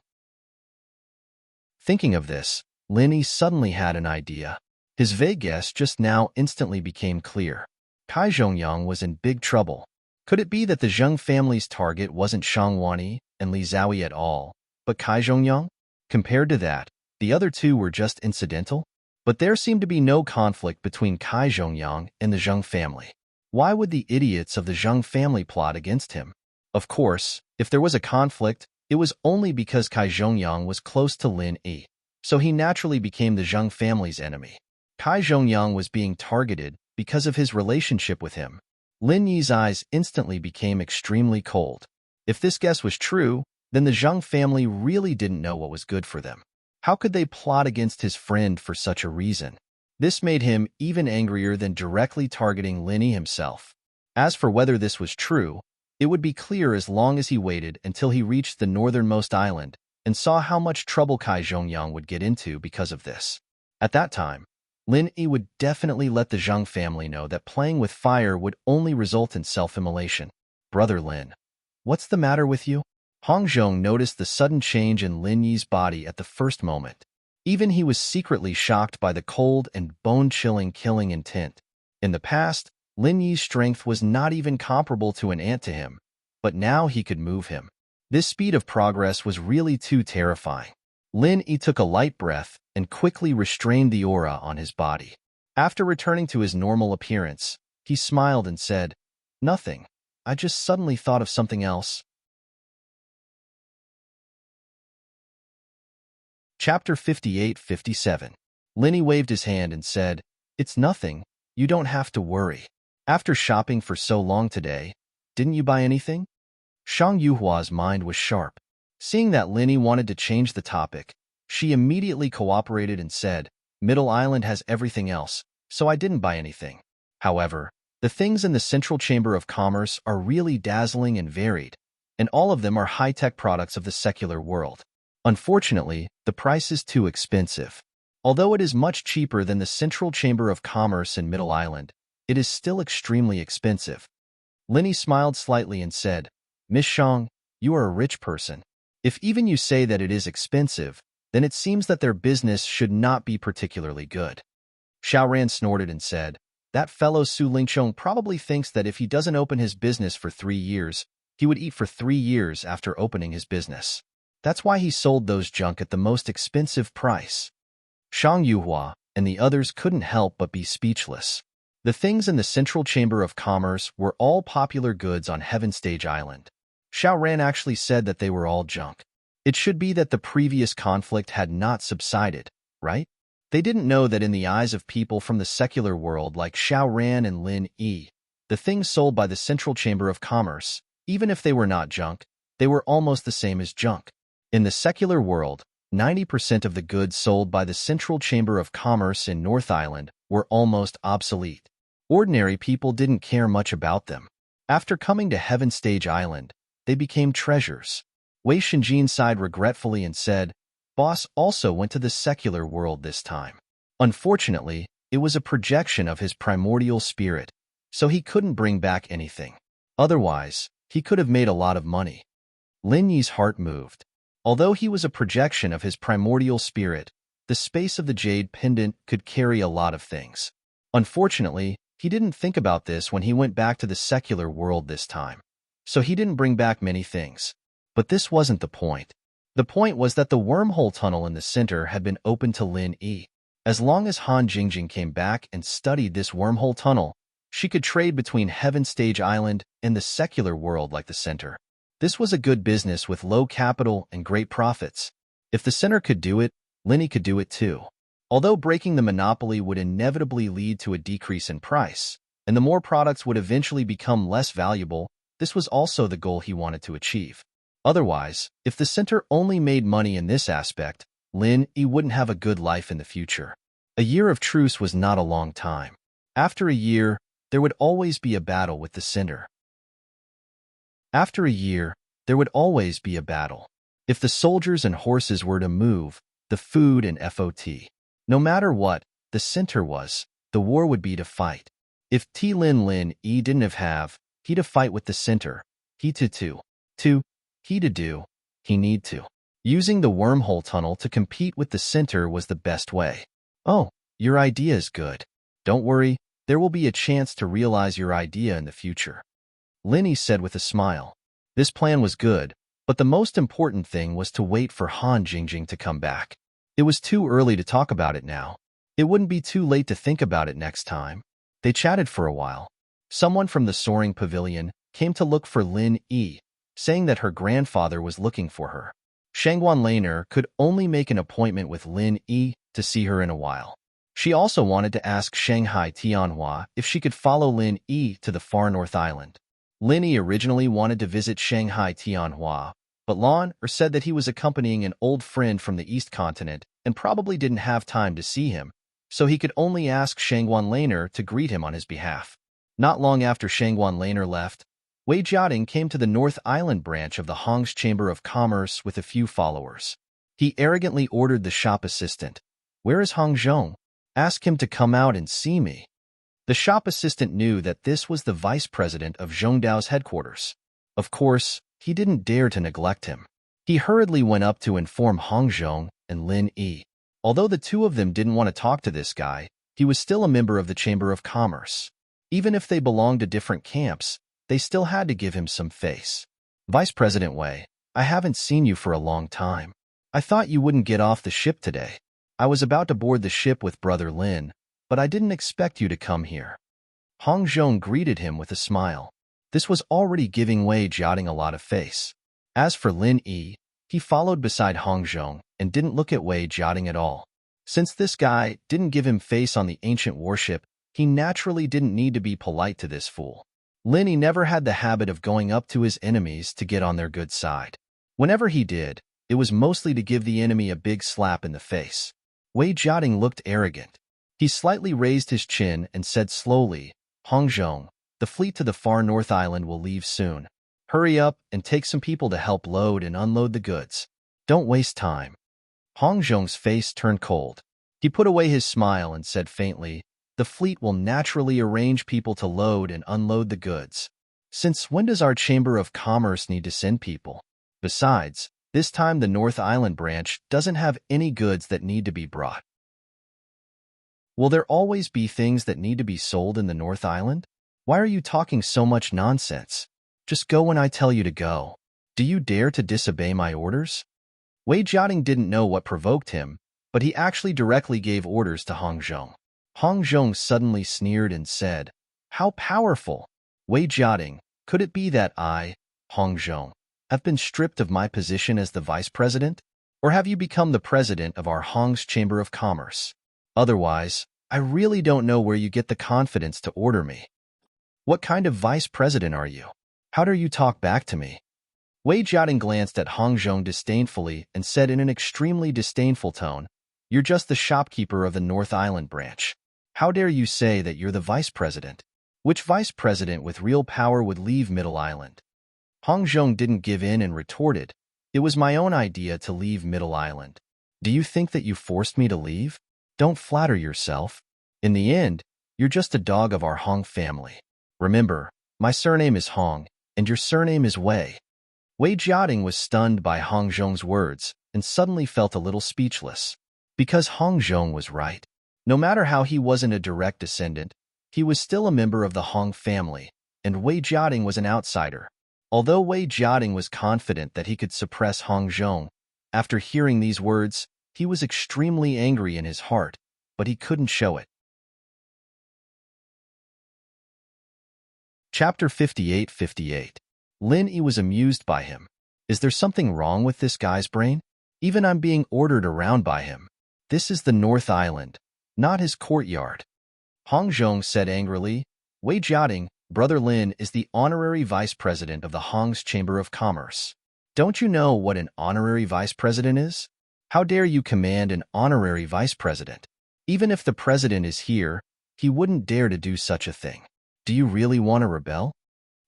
Thinking of this, Lin Yi suddenly had an idea. His vague guess just now instantly became clear. Kai Zhongyang was in big trouble. Could it be that the Zheng family's target wasn't Shang Wani and Li Zhaoyi at all, but Kai Zhongyang? Compared to that, the other two were just incidental? But there seemed to be no conflict between Kai Zhongyang and the Zheng family. Why would the idiots of the Zheng family plot against him? Of course, if there was a conflict, it was only because Kai Zhongyang was close to Lin Yi, so he naturally became the Zheng family's enemy. Kai Zhongyang was being targeted because of his relationship with him, Lin Yi's eyes instantly became extremely cold. If this guess was true, then the Zheng family really didn't know what was good for them. How could they plot against his friend for such a reason? This made him even angrier than directly targeting Lin Yi himself. As for whether this was true, it would be clear as long as he waited until he reached the northernmost island and saw how much trouble Kai Zhongyang would get into because of this. At that time, Lin Yi would definitely let the Zheng family know that playing with fire would only result in self-immolation. Brother Lin, what's the matter with you? Hong Zhong noticed the sudden change in Lin Yi's body at the first moment. Even he was secretly shocked by the cold and bone-chilling killing intent. In the past, Lin Yi's strength was not even comparable to an ant to him, but now he could move him. This speed of progress was really too terrifying. Lin Yi took a light breath and quickly restrained the aura on his body. After returning to his normal appearance, he smiled and said, "Nothing. I just suddenly thought of something else." Chapter 58-57. Lin Yi waved his hand and said, "It's nothing. You don't have to worry. After shopping for so long today, didn't you buy anything?" Shang Yuhua's mind was sharp. Seeing that Lin Yi wanted to change the topic, she immediately cooperated and said, "Middle Island has everything else, so I didn't buy anything. However, the things in the Central Chamber of Commerce are really dazzling and varied, and all of them are high-tech products of the secular world. Unfortunately, the price is too expensive. Although it is much cheaper than the Central Chamber of Commerce in Middle Island, it is still extremely expensive." Lin Yi smiled slightly and said, "Miss Shang, you are a rich person. If even you say that it is expensive, then it seems that their business should not be particularly good." Xiao Ran snorted and said, "That fellow Su Lingchong probably thinks that if he doesn't open his business for 3 years, he would eat for 3 years after opening his business. That's why he sold those junk at the most expensive price." Shang Yuhua and the others couldn't help but be speechless. The things in the Central Chamber of Commerce were all popular goods on Heaven Stage Island. Xiao Ran actually said that they were all junk. It should be that the previous conflict had not subsided, right? They didn't know that in the eyes of people from the secular world like Xiao Ran and Lin Yi, the things sold by the Central Chamber of Commerce, even if they were not junk, they were almost the same as junk. In the secular world, 90% of the goods sold by the Central Chamber of Commerce in North Island were almost obsolete. Ordinary people didn't care much about them. After coming to Heaven Stage Island, they became treasures. Wei Shinjin sighed regretfully and said, "Boss also went to the secular world this time. Unfortunately, it was a projection of his primordial spirit, so he couldn't bring back anything. Otherwise, he could have made a lot of money." Lin Yi's heart moved. Although he was a projection of his primordial spirit, the space of the jade pendant could carry a lot of things. Unfortunately, he didn't think about this when he went back to the secular world this time, so he didn't bring back many things. But this wasn't the point. The point was that the wormhole tunnel in the center had been opened to Lin Yi. As long as Han Jingjing came back and studied this wormhole tunnel, she could trade between Heaven Stage Island and the secular world like the center. This was a good business with low capital and great profits. If the center could do it, Lin Yi could do it too. Although breaking the monopoly would inevitably lead to a decrease in price, and the more products would eventually become less valuable, this was also the goal he wanted to achieve. Otherwise, if the center only made money in this aspect, Lin Yi wouldn't have a good life in the future. A year of truce was not a long time. After a year, there would always be a battle with the center. After a year, there would always be a battle. If the soldiers and horses were to move, the food and FOT. No matter what the center was, the war would be to fight. If Lin Yi didn't have, he to fight with the center. He to do, he need to. Using the wormhole tunnel to compete with the center was the best way. "Oh, your idea is good. Don't worry, there will be a chance to realize your idea in the future," Lin Yi said with a smile. This plan was good, but the most important thing was to wait for Han Jingjing to come back. It was too early to talk about it now. It wouldn't be too late to think about it next time. They chatted for a while. Someone from the soaring pavilion came to look for Lin Yi, saying that her grandfather was looking for her. Shangguan Laner could only make an appointment with Lin Yi to see her in a while. She also wanted to ask Shanghai Tianhua if she could follow Lin Yi to the far north island. Lin Yi originally wanted to visit Shanghai Tianhua, but Lan said that he was accompanying an old friend from the East Continent and probably didn't have time to see him, so he could only ask Shangguan Laner to greet him on his behalf. Not long after Shangguan Laner left, Wei Jiating came to the North Island branch of the Hong's Chamber of Commerce with a few followers. He arrogantly ordered the shop assistant, "Where is Hong Zhong? Ask him to come out and see me." The shop assistant knew that this was the vice president of Zhongdao's headquarters. Of course, he didn't dare to neglect him. He hurriedly went up to inform Hong Zhong and Lin Yi. Although the two of them didn't want to talk to this guy, he was still a member of the Chamber of Commerce. Even if they belonged to different camps, they still had to give him some face. "Vice President Wei, I haven't seen you for a long time. I thought you wouldn't get off the ship today. I was about to board the ship with Brother Lin, but I didn't expect you to come here." Hong Zhong greeted him with a smile. This was already giving Wei Jiating a lot of face. As for Lin Yi, he followed beside Hong Zhong and didn't look at Wei Jiating at all. Since this guy didn't give him face on the ancient warship, he naturally didn't need to be polite to this fool. Lin Yi never had the habit of going up to his enemies to get on their good side. Whenever he did, it was mostly to give the enemy a big slap in the face. Wei Jiating looked arrogant. He slightly raised his chin and said slowly, "Hong Zhong, the fleet to the far north island will leave soon. Hurry up and take some people to help load and unload the goods. Don't waste time." Hong Zhong's face turned cold. He put away his smile and said faintly, "The fleet will naturally arrange people to load and unload the goods. Since when does our Chamber of Commerce need to send people? Besides, this time the North Island branch doesn't have any goods that need to be brought." "Will there always be things that need to be sold in the North Island? Why are you talking so much nonsense? Just go when I tell you to go. Do you dare to disobey my orders?" Wei Jiating didn't know what provoked him, but he actually directly gave orders to Hong Zhong. Hong Zhong suddenly sneered and said, "How powerful! Wei Jiating, could it be that I, Hong Zhong, have been stripped of my position as the vice president? Or have you become the president of our Hong's Chamber of Commerce? Otherwise, I really don't know where you get the confidence to order me. What kind of vice president are you? How dare you talk back to me?" Wei Jiating glanced at Hong Zhong disdainfully and said in an extremely disdainful tone, "You're just the shopkeeper of the North Island branch. How dare you say that you're the vice president? Which vice president with real power would leave Middle Island?" Hong Zhong didn't give in and retorted, "It was my own idea to leave Middle Island. Do you think that you forced me to leave? Don't flatter yourself. In the end, you're just a dog of our Hong family. Remember, my surname is Hong, and your surname is Wei." Wei Jiating was stunned by Hong Zhong's words and suddenly felt a little speechless. Because Hong Zhong was right. No matter how he wasn't a direct descendant, he was still a member of the Hong family, and Wei Jiating was an outsider. Although Wei Jiating was confident that he could suppress Hong Zhong, after hearing these words, he was extremely angry in his heart, but he couldn't show it. Chapter 58:58. Lin Yi was amused by him. "Is there something wrong with this guy's brain? Even I'm being ordered around by him. This is the North Island, not his courtyard." Hong Zhong said angrily, "Wei Jiating, Brother Lin is the honorary vice president of the Hong's Chamber of Commerce. Don't you know what an honorary vice president is? How dare you command an honorary vice president? Even if the president is here, he wouldn't dare to do such a thing. Do you really want to rebel?"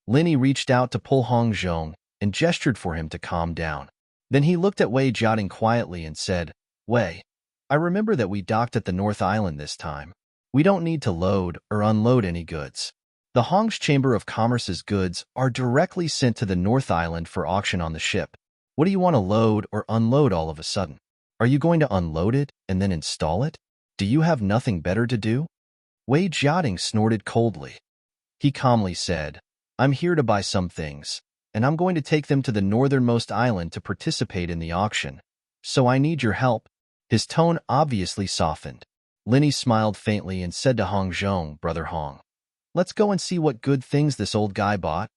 Lin Yi reached out to pull Hong Zhong and gestured for him to calm down. Then he looked at Wei Jiating quietly and said, "Wei, I remember that we docked at the North Island this time. We don't need to load or unload any goods. The Hong's Chamber of Commerce's goods are directly sent to the North Island for auction on the ship. What do you want to load or unload all of a sudden? Are you going to unload it and then install it? Do you have nothing better to do?" Wei Jiating snorted coldly. He calmly said, "I'm here to buy some things, and I'm going to take them to the northernmost island to participate in the auction. So I need your help." His tone obviously softened. Lin Yi smiled faintly and said to Hong Zhong, "Brother Hong, let's go and see what good things this old guy bought."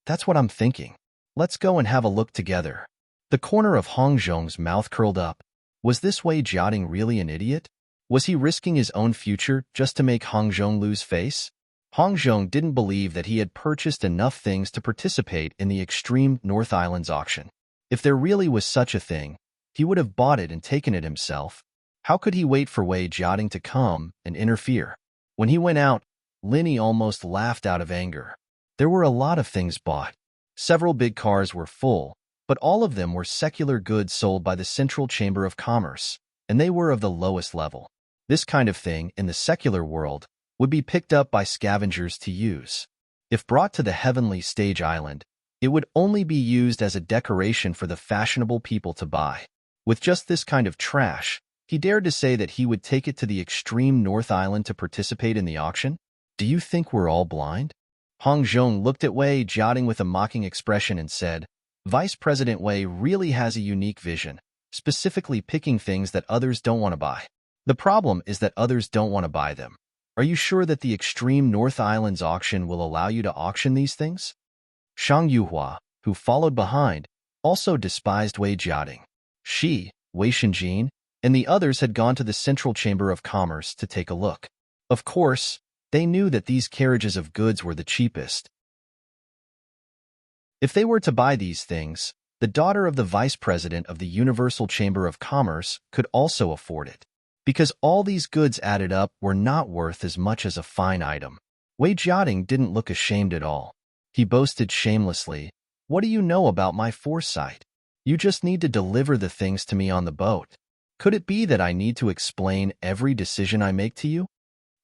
"That's what I'm thinking. Let's go and have a look together." The corner of Hong Zhong's mouth curled up. Was this Wei Jiating really an idiot? Was he risking his own future just to make Hong Zhong lose face? Hong Zhong didn't believe that he had purchased enough things to participate in the extreme North Islands auction. If there really was such a thing, he would have bought it and taken it himself. How could he wait for Wei Jiating to come and interfere? When he went out, Linny almost laughed out of anger. There were a lot of things bought. Several big cars were full, but all of them were secular goods sold by the Central Chamber of Commerce, and they were of the lowest level. This kind of thing, in the secular world, would be picked up by scavengers to use. If brought to the heavenly stage island, it would only be used as a decoration for the fashionable people to buy. With just this kind of trash, he dared to say that he would take it to the extreme North Island to participate in the auction? Do you think we're all blind? Hong Zhong looked at Wei Jiating with a mocking expression and said, Vice President Wei really has a unique vision, specifically picking things that others don't want to buy. The problem is that others don't want to buy them. Are you sure that the extreme North Islands auction will allow you to auction these things? Shang Yuhua, who followed behind, also despised Wei Jiating. She, Wei Shenjin, and the others had gone to the Central Chamber of Commerce to take a look. Of course, they knew that these carriages of goods were the cheapest. If they were to buy these things, the daughter of the vice president of the Universal Chamber of Commerce could also afford it. Because all these goods added up were not worth as much as a fine item. Wei Jiating didn't look ashamed at all. He boasted shamelessly, What do you know about my foresight? You just need to deliver the things to me on the boat. Could it be that I need to explain every decision I make to you?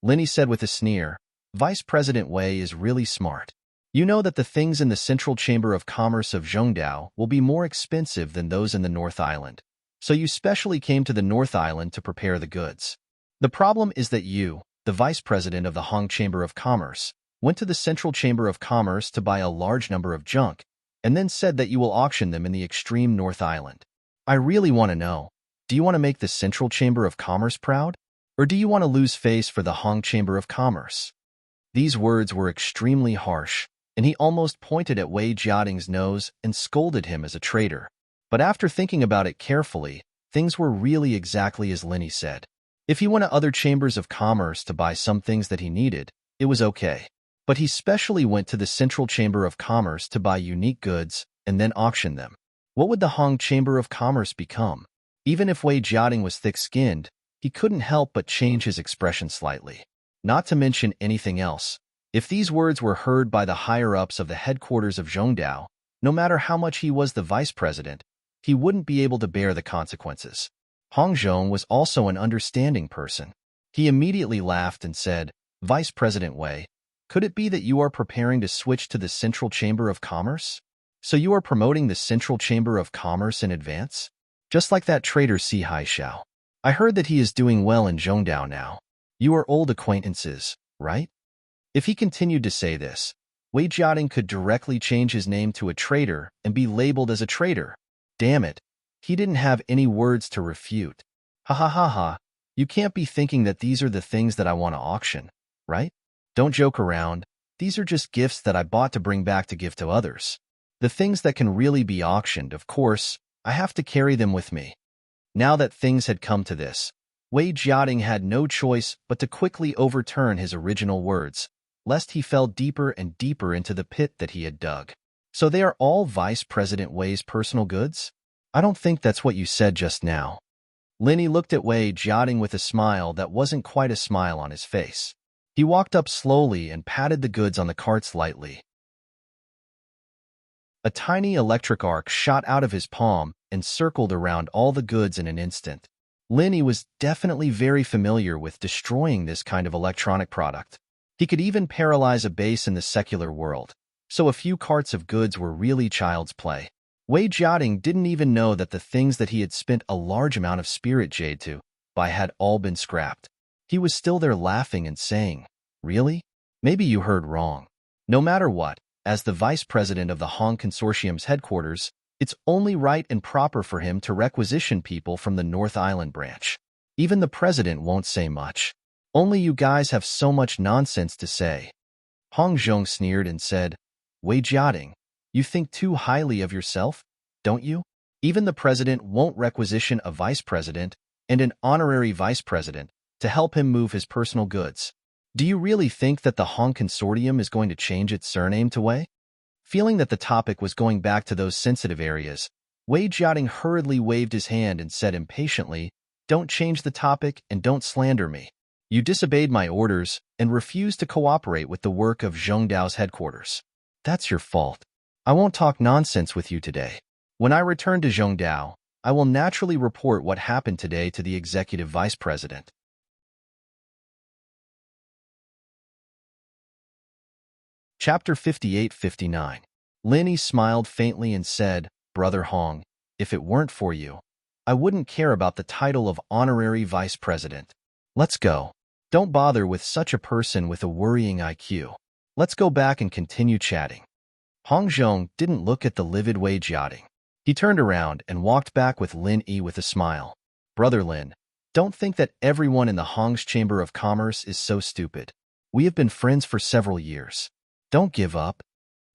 Linny said with a sneer, Vice President Wei is really smart. You know that the things in the Central Chamber of Commerce of Zhongdao will be more expensive than those in the North Island. So you specially came to the North Island to prepare the goods. The problem is that you, the Vice President of the Hong Chamber of Commerce, went to the Central Chamber of Commerce to buy a large number of junk, and then said that you will auction them in the extreme North Island. I really want to know, do you want to make the Central Chamber of Commerce proud? Or do you want to lose face for the Hong Chamber of Commerce? These words were extremely harsh, and he almost pointed at Wei Jiating's nose and scolded him as a traitor. But after thinking about it carefully, things were really exactly as Linny said. If he went to other chambers of commerce to buy some things that he needed, it was okay. But he specially went to the Central Chamber of Commerce to buy unique goods and then auction them. What would the Hong Chamber of Commerce become? Even if Wei Jiating was thick-skinned, he couldn't help but change his expression slightly. Not to mention anything else. If these words were heard by the higher-ups of the headquarters of Zhongdao, no matter how much he was the vice president, he wouldn't be able to bear the consequences. Hong Zhong was also an understanding person. He immediately laughed and said, Vice President Wei, could it be that you are preparing to switch to the Central Chamber of Commerce? So you are promoting the Central Chamber of Commerce in advance? Just like that traitor Si Haixiao. I heard that he is doing well in Zhongdao now. You are old acquaintances, right? If he continued to say this, Wei Jiating could directly change his name to a traitor and be labeled as a traitor. Damn it, he didn't have any words to refute. Ha ha ha ha, you can't be thinking that these are the things that I want to auction, right? Don't joke around, these are just gifts that I bought to bring back to give to others. The things that can really be auctioned, of course, I have to carry them with me. Now that things had come to this, Wei Jiating had no choice but to quickly overturn his original words, lest he fell deeper and deeper into the pit that he had dug. So they are all Vice President Wei's personal goods? I don't think that's what you said just now. Linny looked at Wei Jiating with a smile that wasn't quite a smile on his face. He walked up slowly and patted the goods on the carts lightly. A tiny electric arc shot out of his palm and circled around all the goods in an instant. Linny was definitely very familiar with destroying this kind of electronic product. He could even paralyze a base in the secular world, so a few carts of goods were really child's play. Wei Jiating didn't even know that the things that he had spent a large amount of spirit jade to buy had all been scrapped. He was still there laughing and saying, Really? Maybe you heard wrong. No matter what, as the vice president of the Hong Consortium's headquarters, it's only right and proper for him to requisition people from the North Island branch. Even the president won't say much. Only you guys have so much nonsense to say. Hong Zhong sneered and said, Wei Jiating, you think too highly of yourself, don't you? Even the president won't requisition a vice president and an honorary vice president, to help him move his personal goods. Do you really think that the Hong Consortium is going to change its surname to Wei? Feeling that the topic was going back to those sensitive areas, Wei Jiating hurriedly waved his hand and said impatiently, "Don't change the topic and don't slander me. You disobeyed my orders and refused to cooperate with the work of Zhongdao's headquarters. That's your fault. I won't talk nonsense with you today. When I return to Zhongdao, I will naturally report what happened today to the executive vice president." Chapter 58-59. Linny smiled faintly and said, "Brother Hong, if it weren't for you, I wouldn't care about the title of honorary vice president. Let's go. Don't bother with such a person with a worrying IQ. Let's go back and continue chatting." Hong Zhong didn't look at the livid Wei Jiating. He turned around and walked back with Lin Yi with a smile. "Brother Lin, don't think that everyone in the Hong's Chamber of Commerce is so stupid. We have been friends for several years. Don't give up."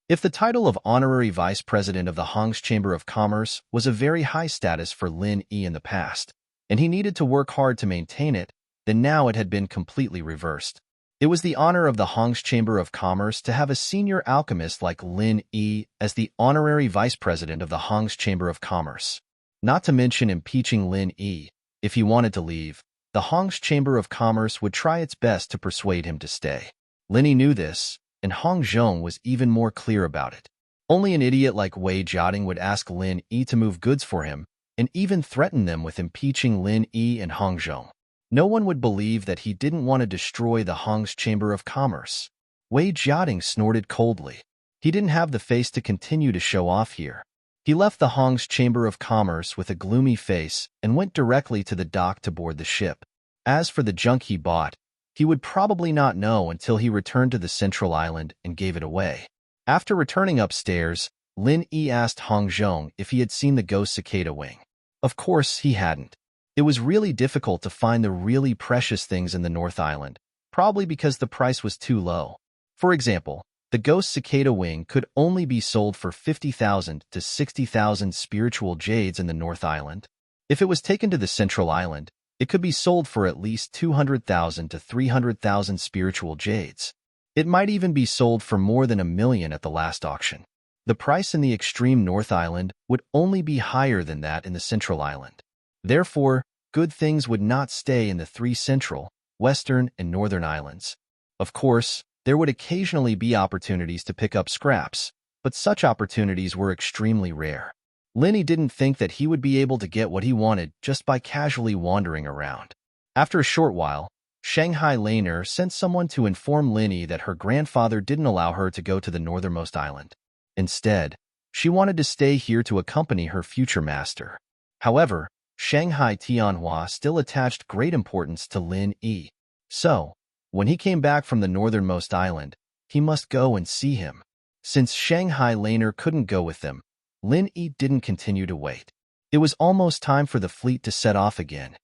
If the title of honorary vice president of the Hong's Chamber of Commerce was a very high status for Lin Yi in the past, and he needed to work hard to maintain it, then now it had been completely reversed. It was the honor of the Hong's Chamber of Commerce to have a senior alchemist like Lin Yi as the honorary vice president of the Hong's Chamber of Commerce. Not to mention impeaching Lin Yi, if he wanted to leave, the Hong's Chamber of Commerce would try its best to persuade him to stay. Lin Yi knew this, and Hong Zhong was even more clear about it. Only an idiot like Wei Jiating would ask Lin Yi to move goods for him, and even threaten them with impeaching Lin Yi and Hong Zhong. No one would believe that he didn't want to destroy the Hong's Chamber of Commerce. Wei Jiating snorted coldly. He didn't have the face to continue to show off here. He left the Hong's Chamber of Commerce with a gloomy face and went directly to the dock to board the ship. As for the junk he bought, he would probably not know until he returned to the central island and gave it away. After returning upstairs, Lin Yi asked Hong Zhong if he had seen the ghost cicada wing. Of course, he hadn't. It was really difficult to find the really precious things in the North Island, probably because the price was too low. For example, the ghost cicada wing could only be sold for 50,000 to 60,000 spiritual jades in the North Island. If it was taken to the Central Island, it could be sold for at least 200,000 to 300,000 spiritual jades. It might even be sold for more than $1 million at the last auction. The price in the extreme North Island would only be higher than that in the Central Island. Therefore, good things would not stay in the 3 Central, Western, and Northern Islands. Of course, there would occasionally be opportunities to pick up scraps, but such opportunities were extremely rare. Linny didn't think that he would be able to get what he wanted just by casually wandering around. After a short while, Shanghai Laner sent someone to inform Linny that her grandfather didn't allow her to go to the northernmost island. Instead, she wanted to stay here to accompany her future master. However, Shanghai Tianhua still attached great importance to Lin Yi. So, when he came back from the northernmost island, he must go and see him. Since Shanghai Laner couldn't go with them, Lin Yi didn't continue to wait. It was almost time for the fleet to set off again.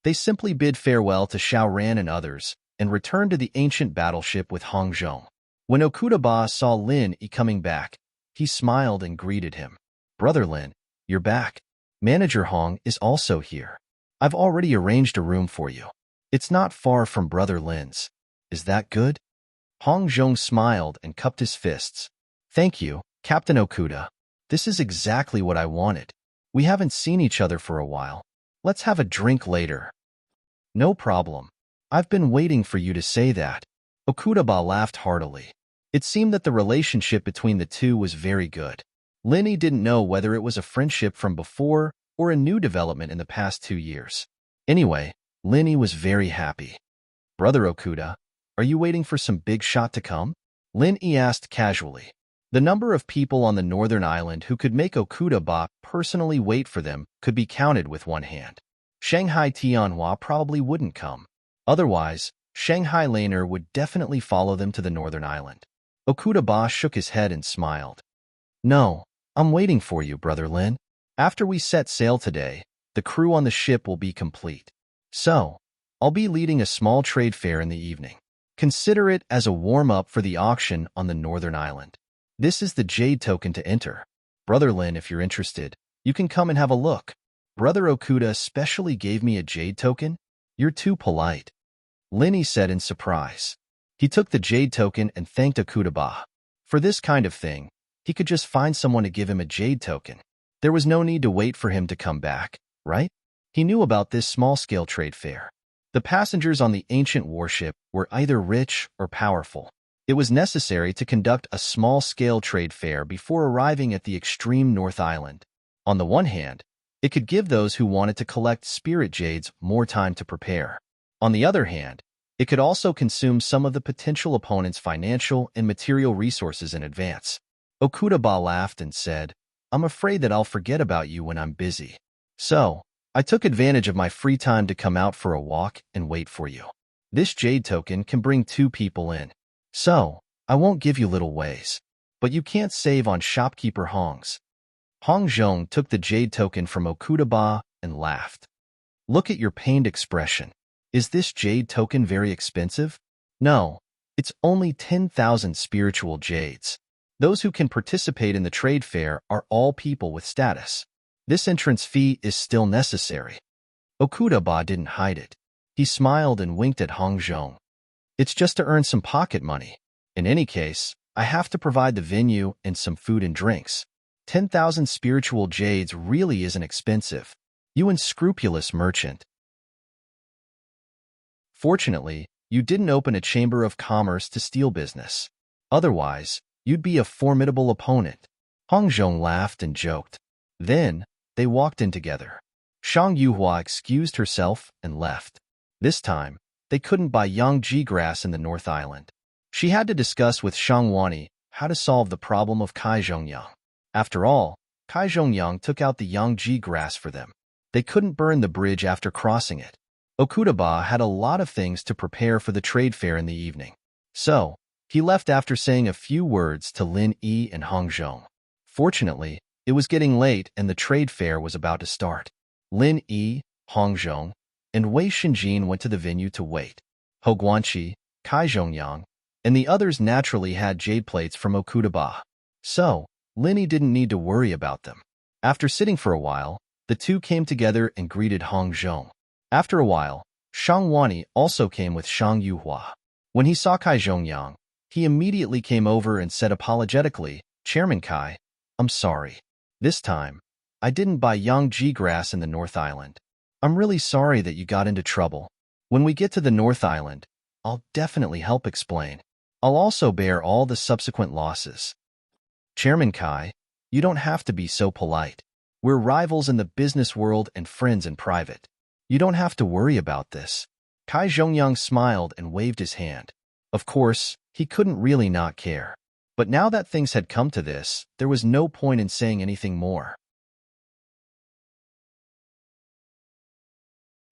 They simply bid farewell to Xiao Ran and others, and returned to the ancient battleship with Hong Zhong. When Okudaba saw Lin Yi coming back, he smiled and greeted him. "Brother Lin, you're back. Manager Hong is also here. I've already arranged a room for you. It's not far from Brother Lin's. Is that good?" Hong Zhong smiled and cupped his fists. "Thank you, Captain Okuda. This is exactly what I wanted. We haven't seen each other for a while. Let's have a drink later." "No problem. I've been waiting for you to say that." Okudaba laughed heartily. It seemed that the relationship between the two was very good. Linny didn't know whether it was a friendship from before or a new development in the past 2 years. Anyway, Linny was very happy. "Brother Okuda, are you waiting for some big shot to come?" Linny asked casually. The number of people on the northern island who could make Okudaba personally wait for them could be counted with one hand. Shanghai Tianhua probably wouldn't come. Otherwise, Shanghai Laner would definitely follow them to the northern island. Okudaba shook his head and smiled. "No, I'm waiting for you, Brother Lin. After we set sail today, the crew on the ship will be complete. So, I'll be leading a small trade fair in the evening. Consider it as a warm-up for the auction on the northern island. This is the jade token to enter. Brother Lin, if you're interested, you can come and have a look. Brother Okuda specially gave me a jade token?" You're too polite, Linny said in surprise. He took the jade token and thanked Okudaba. For this kind of thing, he could just find someone to give him a jade token. There was no need to wait for him to come back, right? He knew about this small-scale trade fair. The passengers on the ancient warship were either rich or powerful. It was necessary to conduct a small-scale trade fair before arriving at the extreme North Island. On the one hand, it could give those who wanted to collect spirit jades more time to prepare. On the other hand, it could also consume some of the potential opponent's financial and material resources in advance. Okudaba laughed and said, I'm afraid that I'll forget about you when I'm busy. So, I took advantage of my free time to come out for a walk and wait for you. This jade token can bring 2 people in. So, I won't give you little ways. But you can't save on shopkeeper Hong's. Hong Zhong took the jade token from Okudaba and laughed. Look at your pained expression. Is this jade token very expensive? No, it's only 10,000 spiritual jades. Those who can participate in the trade fair are all people with status. This entrance fee is still necessary. Okudaba didn't hide it. He smiled and winked at Hong Zhong. It's just to earn some pocket money. In any case, I have to provide the venue and some food and drinks. 10,000 spiritual jades really isn't expensive. You unscrupulous merchant. Fortunately, you didn't open a chamber of commerce to steal business. Otherwise, you'd be a formidable opponent. Hong Zhong laughed and joked. Then, they walked in together. Shang Yuhua excused herself and left. This time, they couldn't buy Yangji grass in the North Island. She had to discuss with Shang Wani how to solve the problem of Kai Zhongyang. After all, Kai Zhongyang took out the Yangji grass for them. They couldn't burn the bridge after crossing it. Okudaba had a lot of things to prepare for the trade fair in the evening. So, he left after saying a few words to Lin Yi and Hong Zhong. Fortunately, it was getting late and the trade fair was about to start. Lin Yi, Hong Zhong, and Wei Xinjin went to the venue to wait. Ho Guanqi, Kai Zhongyang, and the others naturally had jade plates from Okudaba. So, Lin Yi didn't need to worry about them. After sitting for a while, the two came together and greeted Hong Zhong. After a while, Shang Wani also came with Shang Yuhua. When he saw Kai Zhongyang, he immediately came over and said apologetically, Chairman Kai, I'm sorry. This time, I didn't buy Yangji grass in the North Island. I'm really sorry that you got into trouble. When we get to the North Island, I'll definitely help explain. I'll also bear all the subsequent losses. Chairman Kai, you don't have to be so polite. We're rivals in the business world and friends in private. You don't have to worry about this. Kai Zhongyang smiled and waved his hand. Of course, he couldn't really not care. But now that things had come to this, there was no point in saying anything more.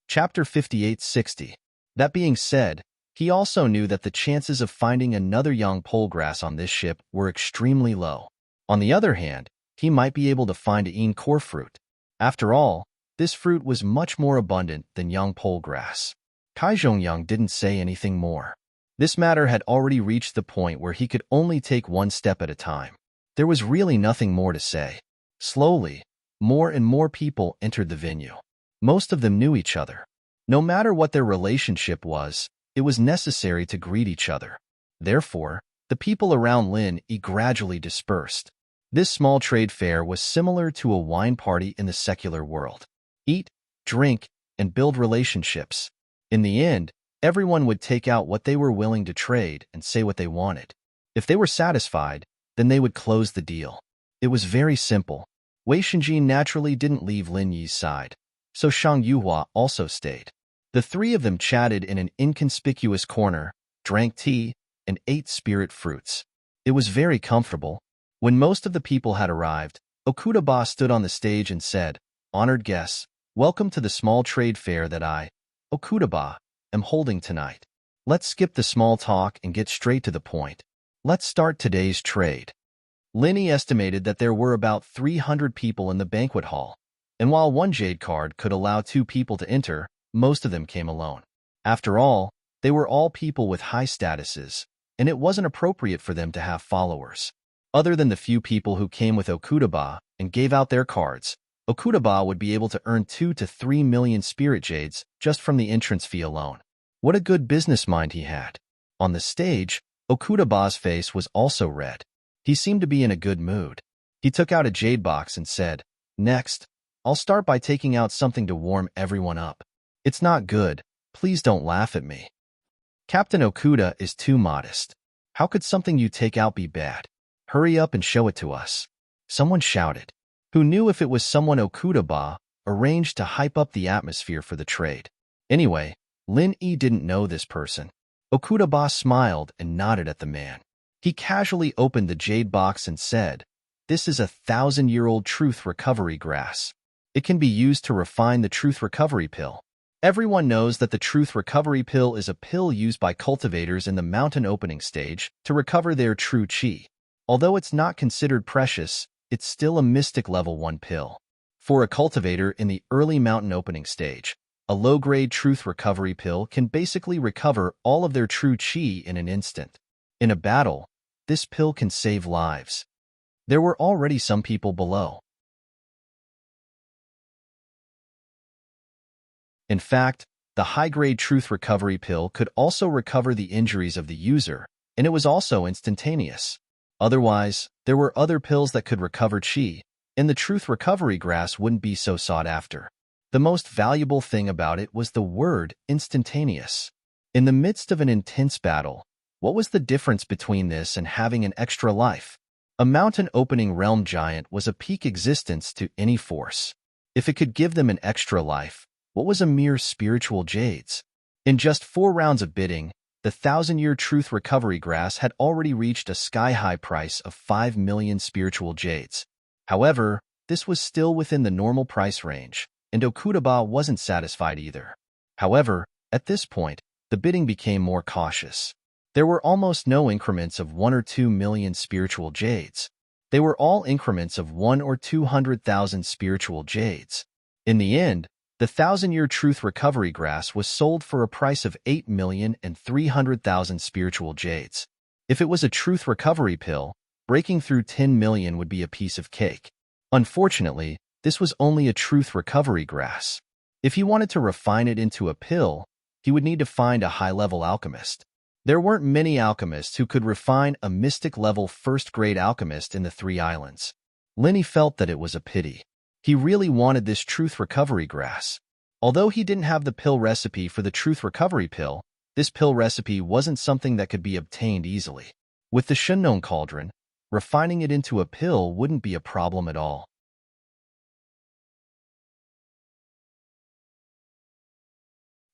Chapter 5860. That being said, he also knew that the chances of finding another young polegrass on this ship were extremely low. On the other hand, he might be able to find a core fruit. After all, this fruit was much more abundant than young polegrass. Kai Zhongyang didn't say anything more. This matter had already reached the point where he could only take one step at a time. There was really nothing more to say. Slowly, more and more people entered the venue. Most of them knew each other. No matter what their relationship was, it was necessary to greet each other. Therefore, the people around Lin Yi gradually dispersed. This small trade fair was similar to a wine party in the secular world. Eat, drink, and build relationships. In the end, everyone would take out what they were willing to trade and say what they wanted. If they were satisfied, then they would close the deal. It was very simple. Wei Xinjin naturally didn't leave Lin Yi's side, so Shang Yuhua also stayed. The three of them chatted in an inconspicuous corner, drank tea, and ate spirit fruits. It was very comfortable. When most of the people had arrived, Okudaba stood on the stage and said, Honored guests, welcome to the small trade fair that I, Okudaba, am holding tonight. Let's skip the small talk and get straight to the point. Let's start today's trade. Lin Yi estimated that there were about 300 people in the banquet hall, and while one jade card could allow 2 people to enter, most of them came alone. After all, they were all people with high statuses, and it wasn't appropriate for them to have followers. Other than the few people who came with Okudaba and gave out their cards, Okudaba would be able to earn 2 to 3 million spirit jades just from the entrance fee alone. What a good business mind he had. On the stage, Okudaba's face was also red. He seemed to be in a good mood. He took out a jade box and said, "Next, I'll start by taking out something to warm everyone up. It's not good. Please don't laugh at me. Captain Okuda is too modest. How could something you take out be bad? Hurry up and show it to us." Someone shouted. Who knew if it was someone Okudaba arranged to hype up the atmosphere for the trade? Anyway, Lin Yi didn't know this person. Okudaba smiled and nodded at the man. He casually opened the jade box and said, "This is a 1,000-year-old truth recovery grass. It can be used to refine the truth recovery pill." Everyone knows that the truth recovery pill is a pill used by cultivators in the mountain opening stage to recover their true chi. Although it's not considered precious, it's still a mystic level 1 pill. For a cultivator in the early mountain opening stage, a low-grade truth recovery pill can basically recover all of their true chi in an instant. In a battle, this pill can save lives. There were already some people below. In fact, the high-grade truth recovery pill could also recover the injuries of the user, and it was also instantaneous. Otherwise, there were other pills that could recover chi, and the truth recovery grass wouldn't be so sought after. The most valuable thing about it was the word instantaneous. In the midst of an intense battle, what was the difference between this and having an extra life? A mountain opening realm giant was a peak existence to any force. If it could give them an extra life, what was a mere spiritual jades? In just 4 rounds of bidding, the 1,000-year truth recovery grass had already reached a sky-high price of 5 million spiritual jades. However, this was still within the normal price range, and Okudaba wasn't satisfied either. However, at this point, the bidding became more cautious. There were almost no increments of 1 or 2 million spiritual jades. They were all increments of 1 or 200,000 spiritual jades. In the end, the 1,000-year truth recovery grass was sold for a price of 8,300,000 spiritual jades. If it was a truth recovery pill, breaking through 10 million would be a piece of cake. Unfortunately, this was only a truth recovery grass. If he wanted to refine it into a pill, he would need to find a high-level alchemist. There weren't many alchemists who could refine a mystic-level first-grade alchemist in the 3 islands. Lenny felt that it was a pity. He really wanted this truth recovery grass. Although he didn't have the pill recipe for the truth recovery pill, this pill recipe wasn't something that could be obtained easily. With the Shunnong cauldron, refining it into a pill wouldn't be a problem at all.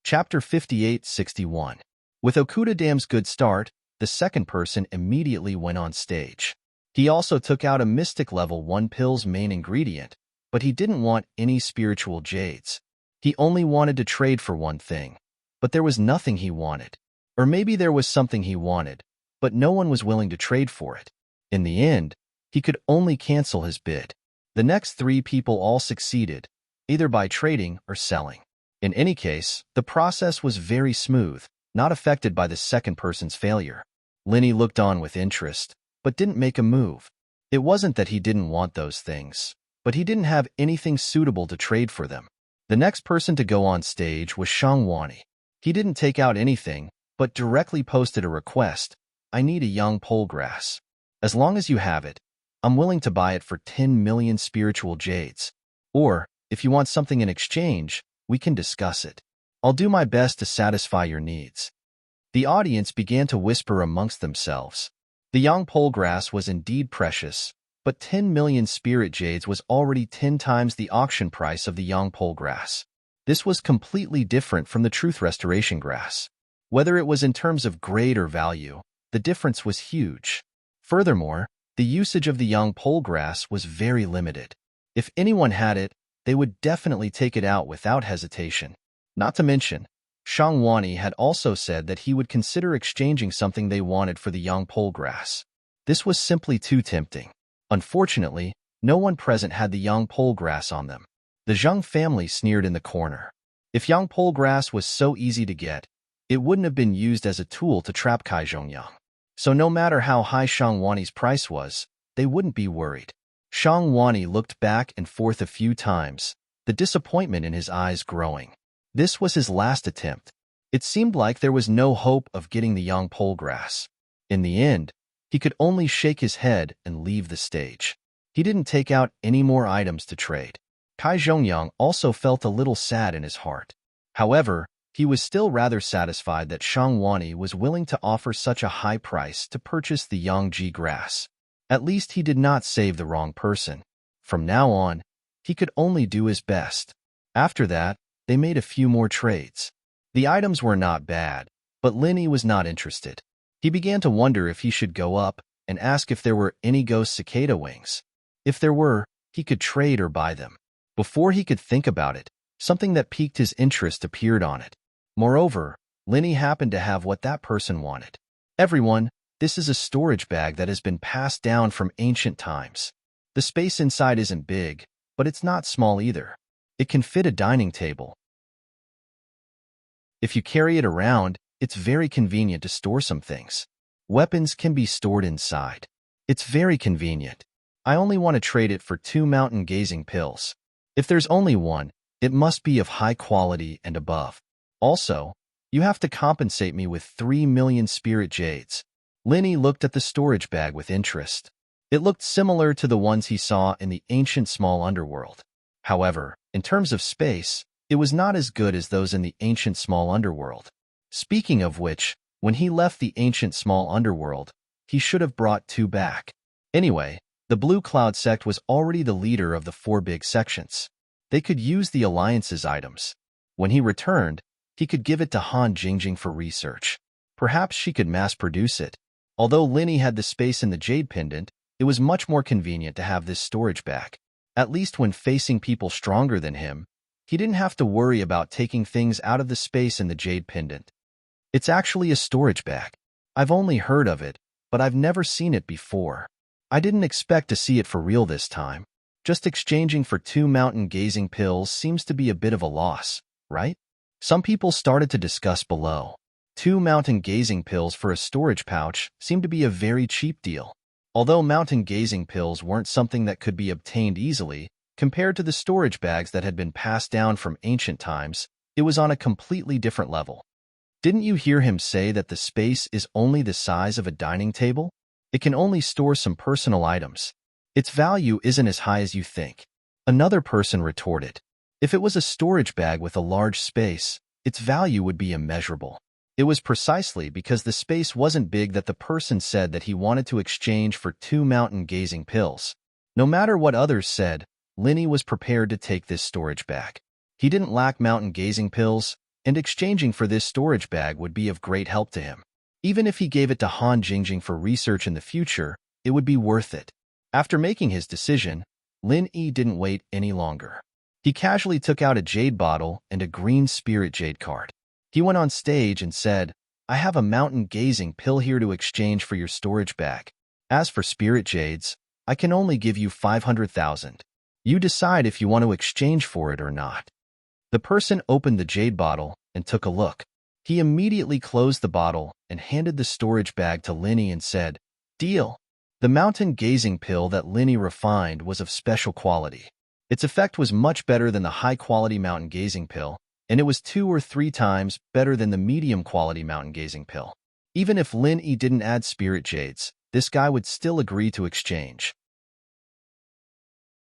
Chapter 58-61. With Okuda Dam's good start, the second person immediately went on stage. He also took out a mystic level 1 pill's main ingredient, but he didn't want any spiritual jades. He only wanted to trade for one thing, but there was nothing he wanted. Or maybe there was something he wanted, but no one was willing to trade for it. In the end, he could only cancel his bid. The next 3 people all succeeded, either by trading or selling. In any case, the process was very smooth, not affected by the second person's failure. Lenny looked on with interest, but didn't make a move. It wasn't that he didn't want those things, but he didn't have anything suitable to trade for them. The next person to go on stage was Shangwani. He didn't take out anything, but directly posted a request. "I need a young pole grass. As long as you have it, I'm willing to buy it for 10 million spiritual jades. Or, if you want something in exchange, we can discuss it. I'll do my best to satisfy your needs." The audience began to whisper amongst themselves. The young pole grass was indeed precious, but 10 million spirit jades was already 10 times the auction price of the young pole grass. This was completely different from the truth restoration grass. Whether it was in terms of grade or value, the difference was huge. Furthermore, the usage of the young pole grass was very limited. If anyone had it, they would definitely take it out without hesitation. Not to mention, Shangwani had also said that he would consider exchanging something they wanted for the young pole grass. This was simply too tempting. Unfortunately, no one present had the young pole grass on them. The Zheng family sneered in the corner. If young pole grass was so easy to get, it wouldn't have been used as a tool to trap Kai Zhongyang. So no matter how high Shangwani's price was, they wouldn't be worried. Shang Wani looked back and forth a few times, the disappointment in his eyes growing. This was his last attempt. It seemed like there was no hope of getting the young pole grass. In the end, he could only shake his head and leave the stage. He didn't take out any more items to trade. Kai Zhongyang also felt a little sad in his heart. However, he was still rather satisfied that Shang Wani was willing to offer such a high price to purchase the Yangji grass. At least he did not save the wrong person. From now on, he could only do his best. After that, they made a few more trades. The items were not bad, but Linny was not interested. He began to wonder if he should go up and ask if there were any ghost cicada wings. If there were, he could trade or buy them. Before he could think about it, something that piqued his interest appeared on it. Moreover, Linny happened to have what that person wanted. Everyone, this is a storage bag that has been passed down from ancient times. The space inside isn't big, but it's not small either. It can fit a dining table. If you carry it around, it's very convenient to store some things. Weapons can be stored inside. It's very convenient. I only want to trade it for 2 mountain gazing pills. If there's only one, it must be of high quality and above. Also, you have to compensate me with 3 million spirit jades. Linny looked at the storage bag with interest. It looked similar to the ones he saw in the ancient small underworld. However, in terms of space, it was not as good as those in the ancient small underworld. Speaking of which, when he left the ancient small underworld, he should have brought 2 back. Anyway, the Blue Cloud sect was already the leader of the 4 big sections. They could use the Alliance's items. When he returned, he could give it to Han Jingjing for research. Perhaps she could mass-produce it. Although Linny had the space in the Jade Pendant, it was much more convenient to have this storage bag. At least when facing people stronger than him, he didn't have to worry about taking things out of the space in the Jade Pendant. It's actually a storage bag. I've only heard of it, but I've never seen it before. I didn't expect to see it for real this time. Just exchanging for 2 mountain gazing pills seems to be a bit of a loss, right? Some people started to discuss below. 2 mountain gazing pills for a storage pouch seemed to be a very cheap deal. Although mountain gazing pills weren't something that could be obtained easily, compared to the storage bags that had been passed down from ancient times, it was on a completely different level. Didn't you hear him say that the space is only the size of a dining table? It can only store some personal items. Its value isn't as high as you think. Another person retorted. If it was a storage bag with a large space, its value would be immeasurable. It was precisely because the space wasn't big that the person said that he wanted to exchange for 2 mountain gazing pills. No matter what others said, Linny was prepared to take this storage bag. He didn't lack mountain gazing pills, and exchanging for this storage bag would be of great help to him. Even if he gave it to Han Jingjing for research in the future, it would be worth it. After making his decision, Lin Yi didn't wait any longer. He casually took out a jade bottle and a green spirit jade card. He went on stage and said, "I have a mountain gazing pill here to exchange for your storage bag. As for spirit jades, I can only give you 500,000. You decide if you want to exchange for it or not." The person opened the jade bottle and took a look. He immediately closed the bottle and handed the storage bag to Linny and said, "Deal." The mountain gazing pill that Linny refined was of special quality. Its effect was much better than the high-quality mountain gazing pill, and it was 2 or 3 times better than the medium-quality mountain gazing pill. Even if Lin Yi didn't add spirit jades, this guy would still agree to exchange.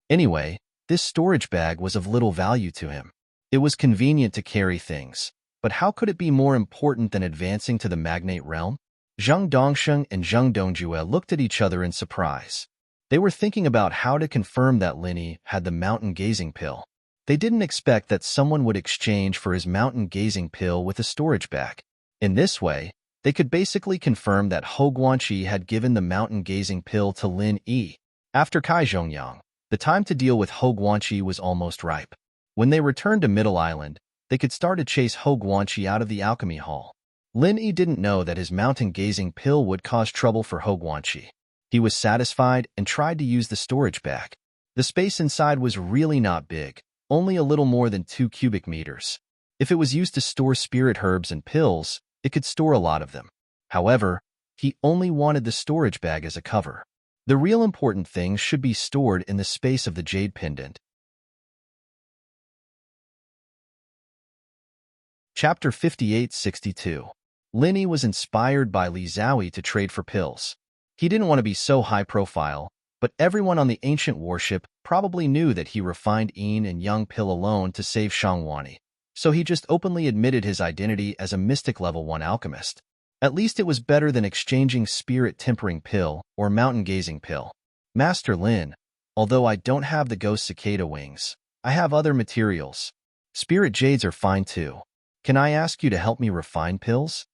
Anyway, this storage bag was of little value to him. It was convenient to carry things, but how could it be more important than advancing to the magnate realm? Zhang Dongsheng and Zheng Dongjue looked at each other in surprise. They were thinking about how to confirm that Linny had the mountain gazing pill. They didn't expect that someone would exchange for his mountain gazing pill with a storage bag. In this way, they could basically confirm that Hou Guanqi had given the mountain gazing pill to Lin Yi. After Kai Zhongyang, the time to deal with Hou Guanqi was almost ripe. When they returned to Middle Island, they could start to chase Hou Guanqi out of the alchemy hall. Lin Yi didn't know that his mountain gazing pill would cause trouble for Hou Guanqi. He was satisfied and tried to use the storage bag. The space inside was really not big, only a little more than 2 cubic meters. If it was used to store spirit herbs and pills, it could store a lot of them. However, he only wanted the storage bag as a cover. The real important things should be stored in the space of the jade pendant. Chapter 5862. Linny was inspired by Li Zhaoyi to trade for pills. He didn't want to be so high-profile, but everyone on the ancient warship probably knew that he refined yin and yang pill alone to save Shangwani, so he just openly admitted his identity as a mystic level 1 alchemist. At least it was better than exchanging spirit-tempering pill or mountain-gazing pill. Master Lin, although I don't have the ghost cicada wings, I have other materials. Spirit jades are fine too. Can I ask you to help me refine pills?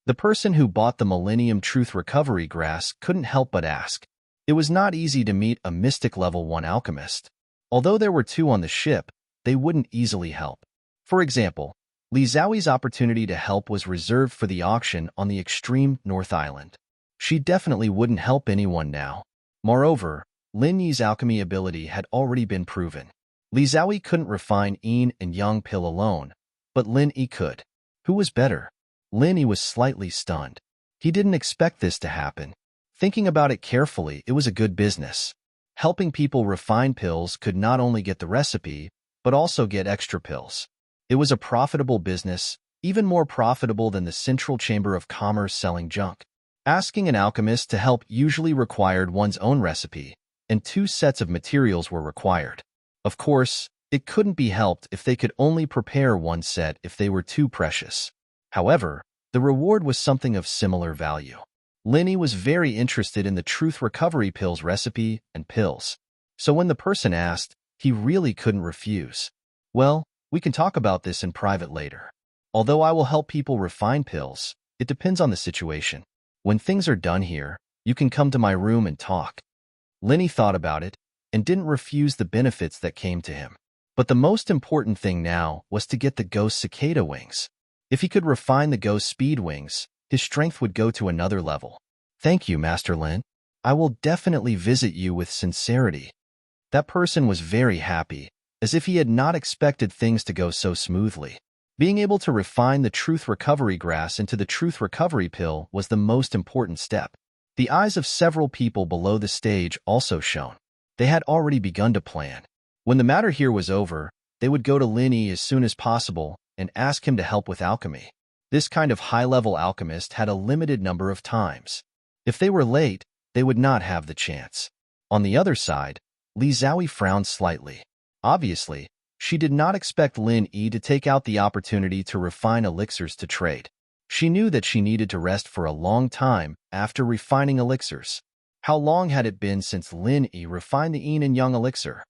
The person who bought the Millennium Truth Recovery Grass couldn't help but ask. It was not easy to meet a mystic level 1 alchemist. Although there were 2 on the ship, they wouldn't easily help. For example, Li Zhaoyi's opportunity to help was reserved for the auction on the extreme North Island. She definitely wouldn't help anyone now. Moreover, Lin Yi's alchemy ability had already been proven. Li Zhaoyi couldn't refine yin and yang pill alone, but Lin Yi could. Who was better? Lin Yi was slightly stunned. He didn't expect this to happen. Thinking about it carefully, it was a good business. Helping people refine pills could not only get the recipe, but also get extra pills. It was a profitable business, even more profitable than the Central Chamber of Commerce selling junk. Asking an alchemist to help usually required one's own recipe, and 2 sets of materials were required. Of course, it couldn't be helped if they could only prepare 1 set if they were too precious. However, the reward was something of similar value. Linny was very interested in the Truth Recovery Pills recipe and pills. So when the person asked, he really couldn't refuse. Well, we can talk about this in private later. Although I will help people refine pills, it depends on the situation. When things are done here, you can come to my room and talk. Linny thought about it and didn't refuse the benefits that came to him. But the most important thing now was to get the ghost cicada wings. If he could refine the ghost speed wings, his strength would go to another level. Thank you, Master Lin. I will definitely visit you with sincerity. That person was very happy, as if he had not expected things to go so smoothly. Being able to refine the Truth Recovery Grass into the Truth Recovery Pill was the most important step. The eyes of several people below the stage also shone. They had already begun to plan. When the matter here was over, they would go to Linny as soon as possible and ask him to help with alchemy. This kind of high-level alchemist had a limited number of times. If they were late, they would not have the chance. On the other side, Li Zhaoyi frowned slightly. Obviously, she did not expect Lin Yi to take out the opportunity to refine elixirs to trade. She knew that she needed to rest for a long time after refining elixirs. How long had it been since Lin Yi refined the yin and yang elixir?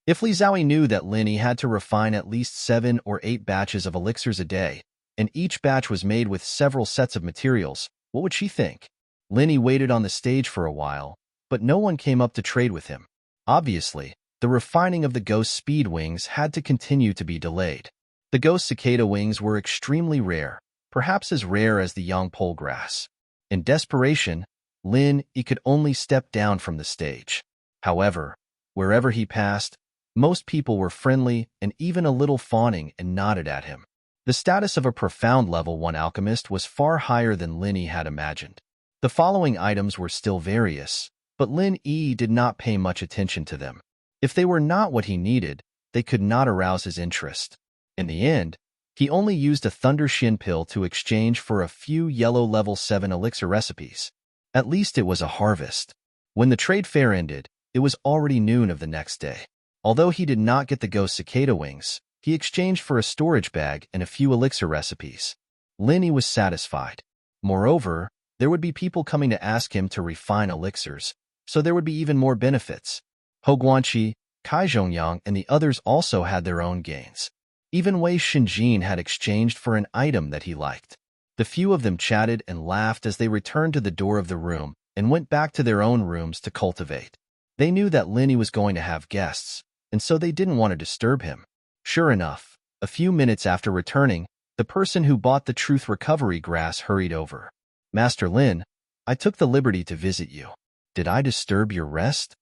If Li Zhaoyi knew that Lin Yi had to refine at least 7 or 8 batches of elixirs a day, and each batch was made with several sets of materials, what would she think? Lin Yi waited on the stage for a while, but no one came up to trade with him. Obviously, the refining of the ghost speed wings had to continue to be delayed. The ghost cicada wings were extremely rare, perhaps as rare as the yang pole grass. In desperation, Lin Yi could only step down from the stage. However, wherever he passed, most people were friendly and even a little fawning and nodded at him. The status of a profound level 1 alchemist was far higher than Lin Yi had imagined. The following items were still various, but Lin Yi did not pay much attention to them. If they were not what he needed, they could not arouse his interest. In the end, he only used a Thunder Shin pill to exchange for a few yellow level 7 elixir recipes. At least it was a harvest. When the trade fair ended, it was already noon of the next day. Although he did not get the ghost cicada wings, he exchanged for a storage bag and a few elixir recipes. Lin Yi was satisfied. Moreover, there would be people coming to ask him to refine elixirs, so there would be even more benefits. Ho Guanqi, Kai Zhongyang, and the others also had their own gains. Even Wei Xinjin had exchanged for an item that he liked. The few of them chatted and laughed as they returned to the door of the room and went back to their own rooms to cultivate. They knew that Lin Yi was going to have guests, and so they didn't want to disturb him. Sure enough, a few minutes after returning, the person who bought the Truth Recovery Grass hurried over. Master Lin, I took the liberty to visit you. Did I disturb your rest?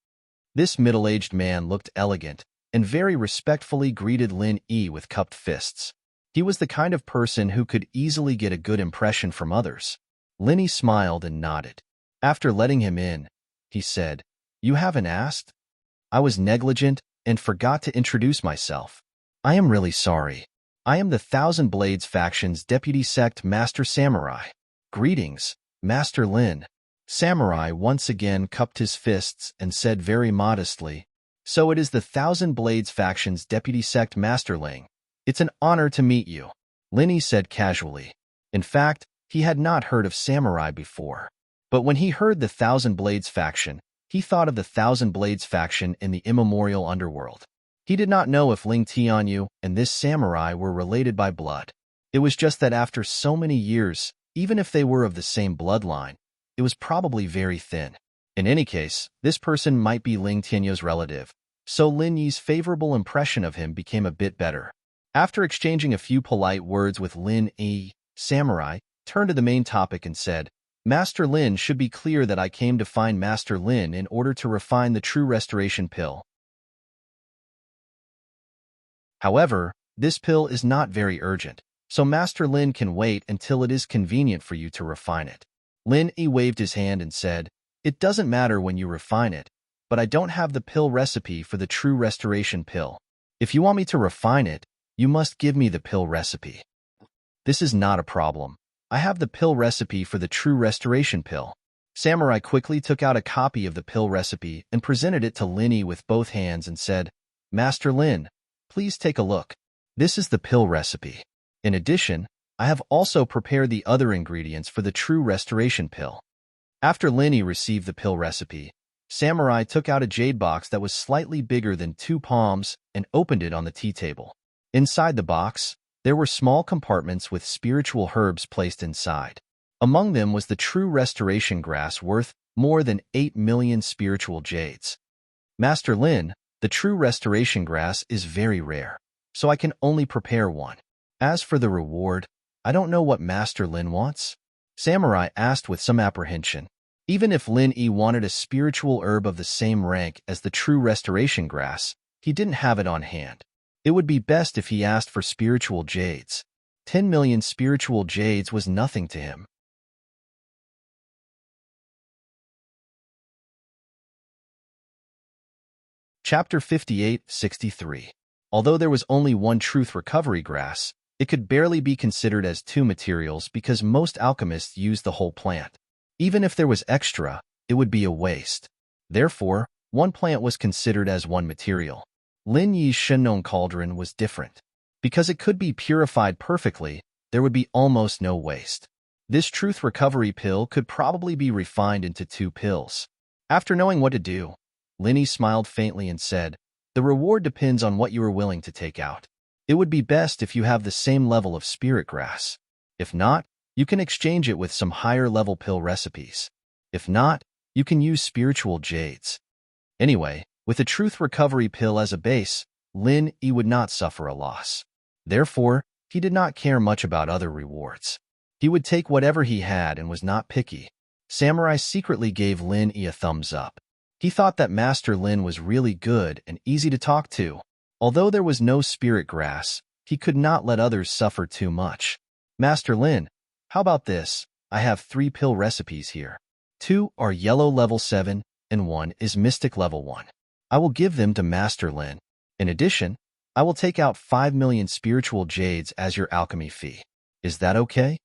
This middle-aged man looked elegant and very respectfully greeted Lin Yi with cupped fists. He was the kind of person who could easily get a good impression from others. Lin Yi smiled and nodded. After letting him in, he said, "You haven't asked? I was negligent and forgot to introduce myself. I am really sorry. I am the Thousand Blades faction's deputy sect Master Samurai. Greetings, Master Lin." Samurai once again cupped his fists and said very modestly, "So it is the Thousand Blades faction's deputy sect Master Ling. It's an honor to meet you," Linny said casually. In fact, he had not heard of Samurai before. But when he heard the Thousand Blades faction, he thought of the Thousand Blades faction in the immemorial underworld. He did not know if Ling Tianyu and this samurai were related by blood. It was just that after so many years, even if they were of the same bloodline, it was probably very thin. In any case, this person might be Ling Tianyu's relative, so Lin Yi's favorable impression of him became a bit better. After exchanging a few polite words with Lin Yi, Samurai turned to the main topic and said, "Master Lin should be clear that I came to find Master Lin in order to refine the true restoration pill. However, this pill is not very urgent, so Master Lin can wait until it is convenient for you to refine it." Lin Yi waved his hand and said, "It doesn't matter when you refine it, but I don't have the pill recipe for the true restoration pill. If you want me to refine it, you must give me the pill recipe." "This is not a problem. I have the pill recipe for the true restoration pill." Samurai quickly took out a copy of the pill recipe and presented it to Lin Yi with both hands and said, "Master Lin, please take a look. This is the pill recipe. In addition, I have also prepared the other ingredients for the true restoration pill." After Lin Yi received the pill recipe, Samurai took out a jade box that was slightly bigger than 2 palms and opened it on the tea table. Inside the box, there were small compartments with spiritual herbs placed inside. Among them was the true restoration grass worth more than 8 million spiritual jades. "Master Lin, the true restoration grass is very rare, so I can only prepare one. As for the reward, I don't know what Master Lin wants?" Samurai asked with some apprehension. Even if Lin Yi wanted a spiritual herb of the same rank as the true restoration grass, he didn't have it on hand. It would be best if he asked for spiritual jades. 10 million spiritual jades was nothing to him. Chapter 58-63. Although there was only one truth recovery grass, it could barely be considered as 2 materials because most alchemists used the whole plant. Even if there was extra, it would be a waste. Therefore, one plant was considered as 1 material. Lin Yi's Shenong cauldron was different. Because it could be purified perfectly, there would be almost no waste. This truth recovery pill could probably be refined into 2 pills. After knowing what to do, Lin Yi smiled faintly and said, "The reward depends on what you are willing to take out. It would be best if you have the same level of spirit grass. If not, you can exchange it with some higher-level pill recipes. If not, you can use spiritual jades." Anyway, with the truth recovery pill as a base, Lin Yi would not suffer a loss. Therefore, he did not care much about other rewards. He would take whatever he had and was not picky. Samurai secretly gave Lin Yi a thumbs up. He thought that Master Lin was really good and easy to talk to. Although there was no spirit grass, he could not let others suffer too much. "Master Lin, how about this? I have 3 pill recipes here. 2 are yellow level 7 and 1 is mystic level 1. I will give them to Master Lin. In addition, I will take out 5 million spiritual jades as your alchemy fee. Is that okay?"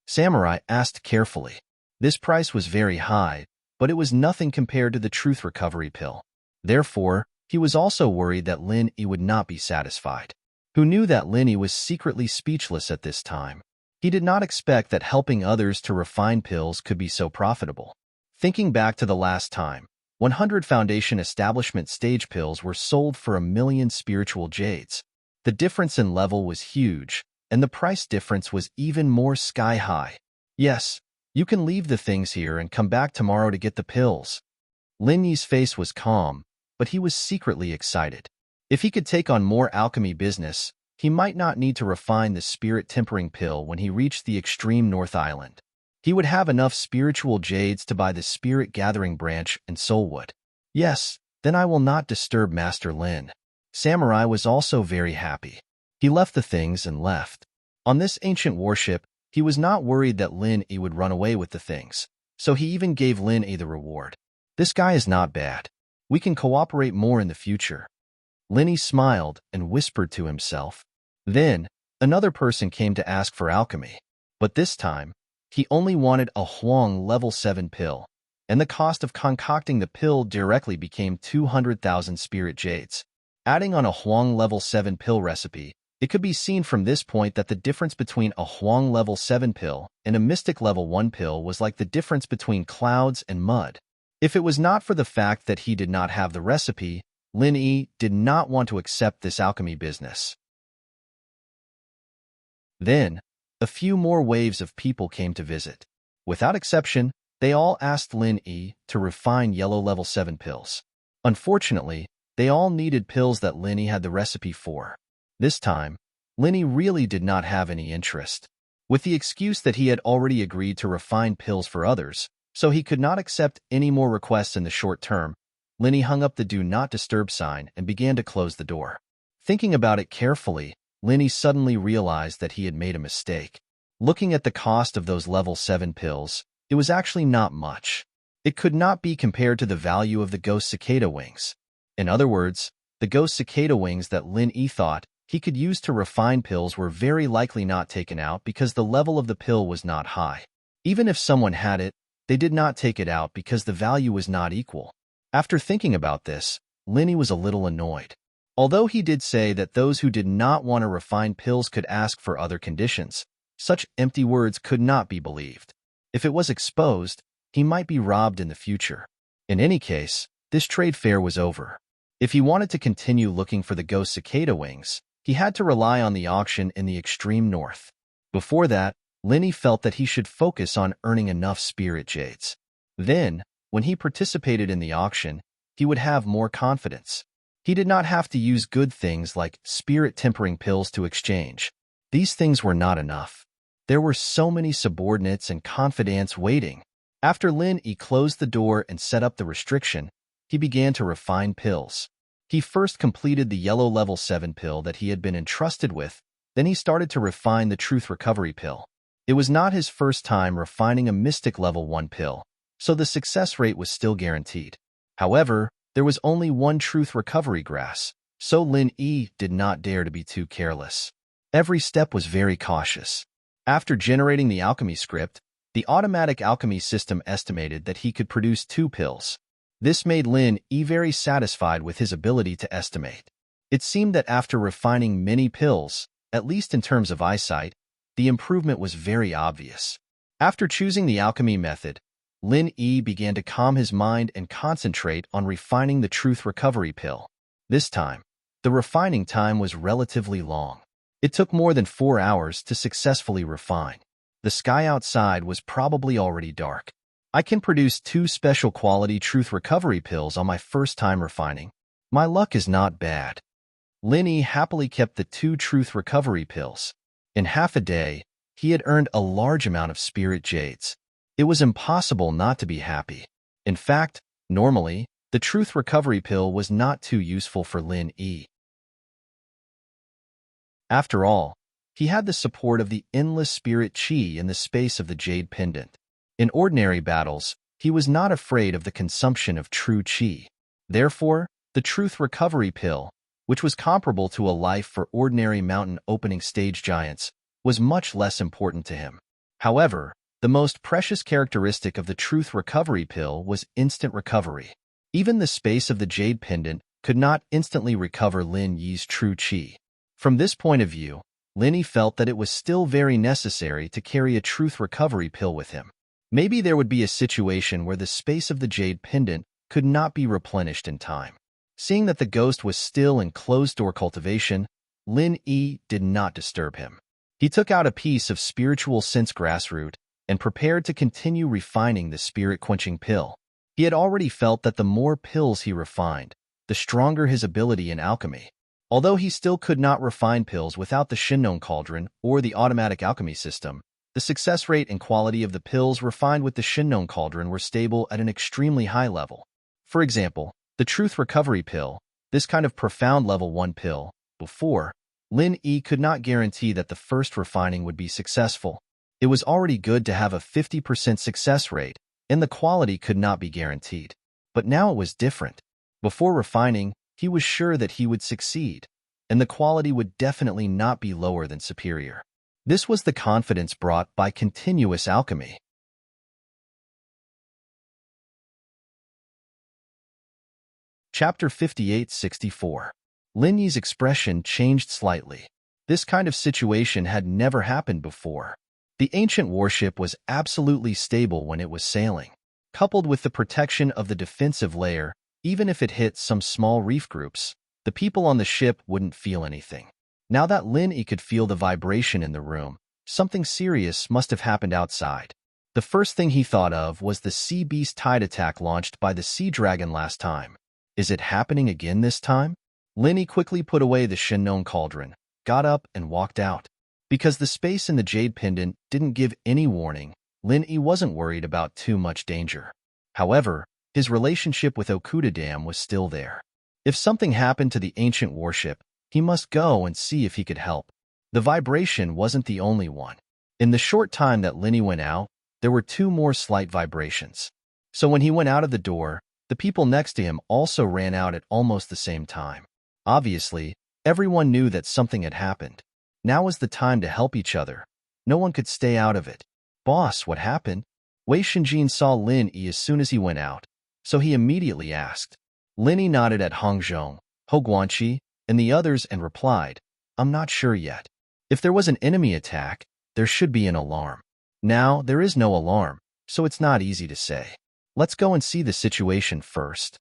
Samurai asked carefully. This price was very high, but it was nothing compared to the truth recovery pill. Therefore, he was also worried that Lin Yi would not be satisfied. Who knew that Lin Yi was secretly speechless at this time? He did not expect that helping others to refine pills could be so profitable. Thinking back to the last time, 100 Foundation Establishment stage pills were sold for 1 million spiritual jades. The difference in level was huge, and the price difference was even more sky-high. "Yes, you can leave the things here and come back tomorrow to get the pills." Lin Yi's face was calm, but he was secretly excited. If he could take on more alchemy business, he might not need to refine the spirit-tempering pill when he reached the extreme North Island. He would have enough spiritual jades to buy the spirit-gathering branch and soulwood. "Yes, then I will not disturb Master Lin." Samurai was also very happy. He left the things and left. On this ancient warship, he was not worried that Lin Yi would run away with the things, so he even gave Lin E the reward. This guy is not bad. We can cooperate more in the future. Lin E smiled and whispered to himself. Then, another person came to ask for alchemy, but this time, he only wanted a Huang level 7 pill, and the cost of concocting the pill directly became 200,000 spirit jades. Adding on a Huang level 7 pill recipe, it could be seen from this point that the difference between a Huang level 7 pill and a mystic level 1 pill was like the difference between clouds and mud. If it was not for the fact that he did not have the recipe, Lin E did not want to accept this alchemy business. Then, a few more waves of people came to visit. Without exception, they all asked Lin E to refine yellow level 7 pills. Unfortunately, they all needed pills that Lin E had the recipe for. This time, Lin E really did not have any interest. With the excuse that he had already agreed to refine pills for others, so he could not accept any more requests in the short term, Lin E hung up the Do Not Disturb sign and began to close the door. Thinking about it carefully, Lin E suddenly realized that he had made a mistake. Looking at the cost of those level 7 pills, it was actually not much. It could not be compared to the value of the ghost cicada wings. In other words, the ghost cicada wings that Lin E thought he could use to refine pills were very likely not taken out because the level of the pill was not high. Even if someone had it, they did not take it out because the value was not equal. After thinking about this, Lin E was a little annoyed. Although he did say that those who did not want to refine pills could ask for other conditions, such empty words could not be believed. If it was exposed, he might be robbed in the future. In any case, this trade fair was over. If he wanted to continue looking for the ghost cicada wings, he had to rely on the auction in the extreme north. Before that, Lin E felt that he should focus on earning enough spirit jades. Then, when he participated in the auction, he would have more confidence. He did not have to use good things like spirit tempering pills to exchange. These things were not enough. There were so many subordinates and confidants waiting. After Lin E closed the door and set up the restriction, he began to refine pills. He first completed the yellow level 7 pill that he had been entrusted with, then he started to refine the truth recovery pill. It was not his first time refining a mystic level 1 pill, so the success rate was still guaranteed. However, there was only one truth recovery grass, so Lin E did not dare to be too careless. Every step was very cautious. After generating the alchemy script, the automatic alchemy system estimated that he could produce 2 pills. This made Lin E very satisfied with his ability to estimate. It seemed that after refining many pills, at least in terms of eyesight, the improvement was very obvious. After choosing the alchemy method, Lin E began to calm his mind and concentrate on refining the truth recovery pill. This time, the refining time was relatively long. It took more than 4 hours to successfully refine. The sky outside was probably already dark. I can produce 2 special quality truth recovery pills on my first time refining. My luck is not bad. Lin E happily kept the 2 truth recovery pills. In half a day, he had earned a large amount of spirit jades. It was impossible not to be happy. In fact, normally, the truth recovery pill was not too useful for Lin E. After all, he had the support of the endless spirit chi in the space of the jade pendant. In ordinary battles, he was not afraid of the consumption of true chi. Therefore, the truth recovery pill, which was comparable to a life for ordinary mountain opening stage giants, was much less important to him. However, the most precious characteristic of the truth recovery pill was instant recovery. Even the space of the jade pendant could not instantly recover Lin Yi's true chi. From this point of view, Lin Yi felt that it was still very necessary to carry a truth recovery pill with him. Maybe there would be a situation where the space of the jade pendant could not be replenished in time. Seeing that the ghost was still in closed-door cultivation, Lin Yi did not disturb him. He took out a piece of spiritual sense grassroot and prepared to continue refining the spirit-quenching pill. He had already felt that the more pills he refined, the stronger his ability in alchemy. Although he still could not refine pills without the Shinnon Cauldron or the automatic alchemy system, the success rate and quality of the pills refined with the Shinnon Cauldron were stable at an extremely high level. For example, the Truth Recovery Pill, this kind of profound level 1 pill, before, Lin Yi could not guarantee that the first refining would be successful. It was already good to have a 50% success rate, and the quality could not be guaranteed. But now it was different. Before refining, he was sure that he would succeed, and the quality would definitely not be lower than superior. This was the confidence brought by continuous alchemy. Chapter 58-64. Lin Yi's expression changed slightly. This kind of situation had never happened before. The ancient warship was absolutely stable when it was sailing. Coupled with the protection of the defensive layer, even if it hit some small reef groups, the people on the ship wouldn't feel anything. Now that Lin Yi could feel the vibration in the room, something serious must have happened outside. The first thing he thought of was the sea beast tide attack launched by the sea dragon last time. Is it happening again this time? Lin Yi quickly put away the Shennon cauldron, got up and walked out. Because the space in the jade pendant didn't give any warning, Lin Yi wasn't worried about too much danger. However, his relationship with Okuda Dam was still there. If something happened to the ancient warship, he must go and see if he could help. The vibration wasn't the only one. In the short time that Lin Yi went out, there were two more slight vibrations. So when he went out of the door, the people next to him also ran out at almost the same time. Obviously, everyone knew that something had happened. Now was the time to help each other. No one could stay out of it. Boss, what happened? Wei Shenjin saw Lin Yi as soon as he went out, so he immediately asked. Lin Yi nodded at Hong Zhong, Hou Guanqi, and the others and replied, I'm not sure yet. If there was an enemy attack, there should be an alarm. Now, there is no alarm, so it's not easy to say. Let's go and see the situation first.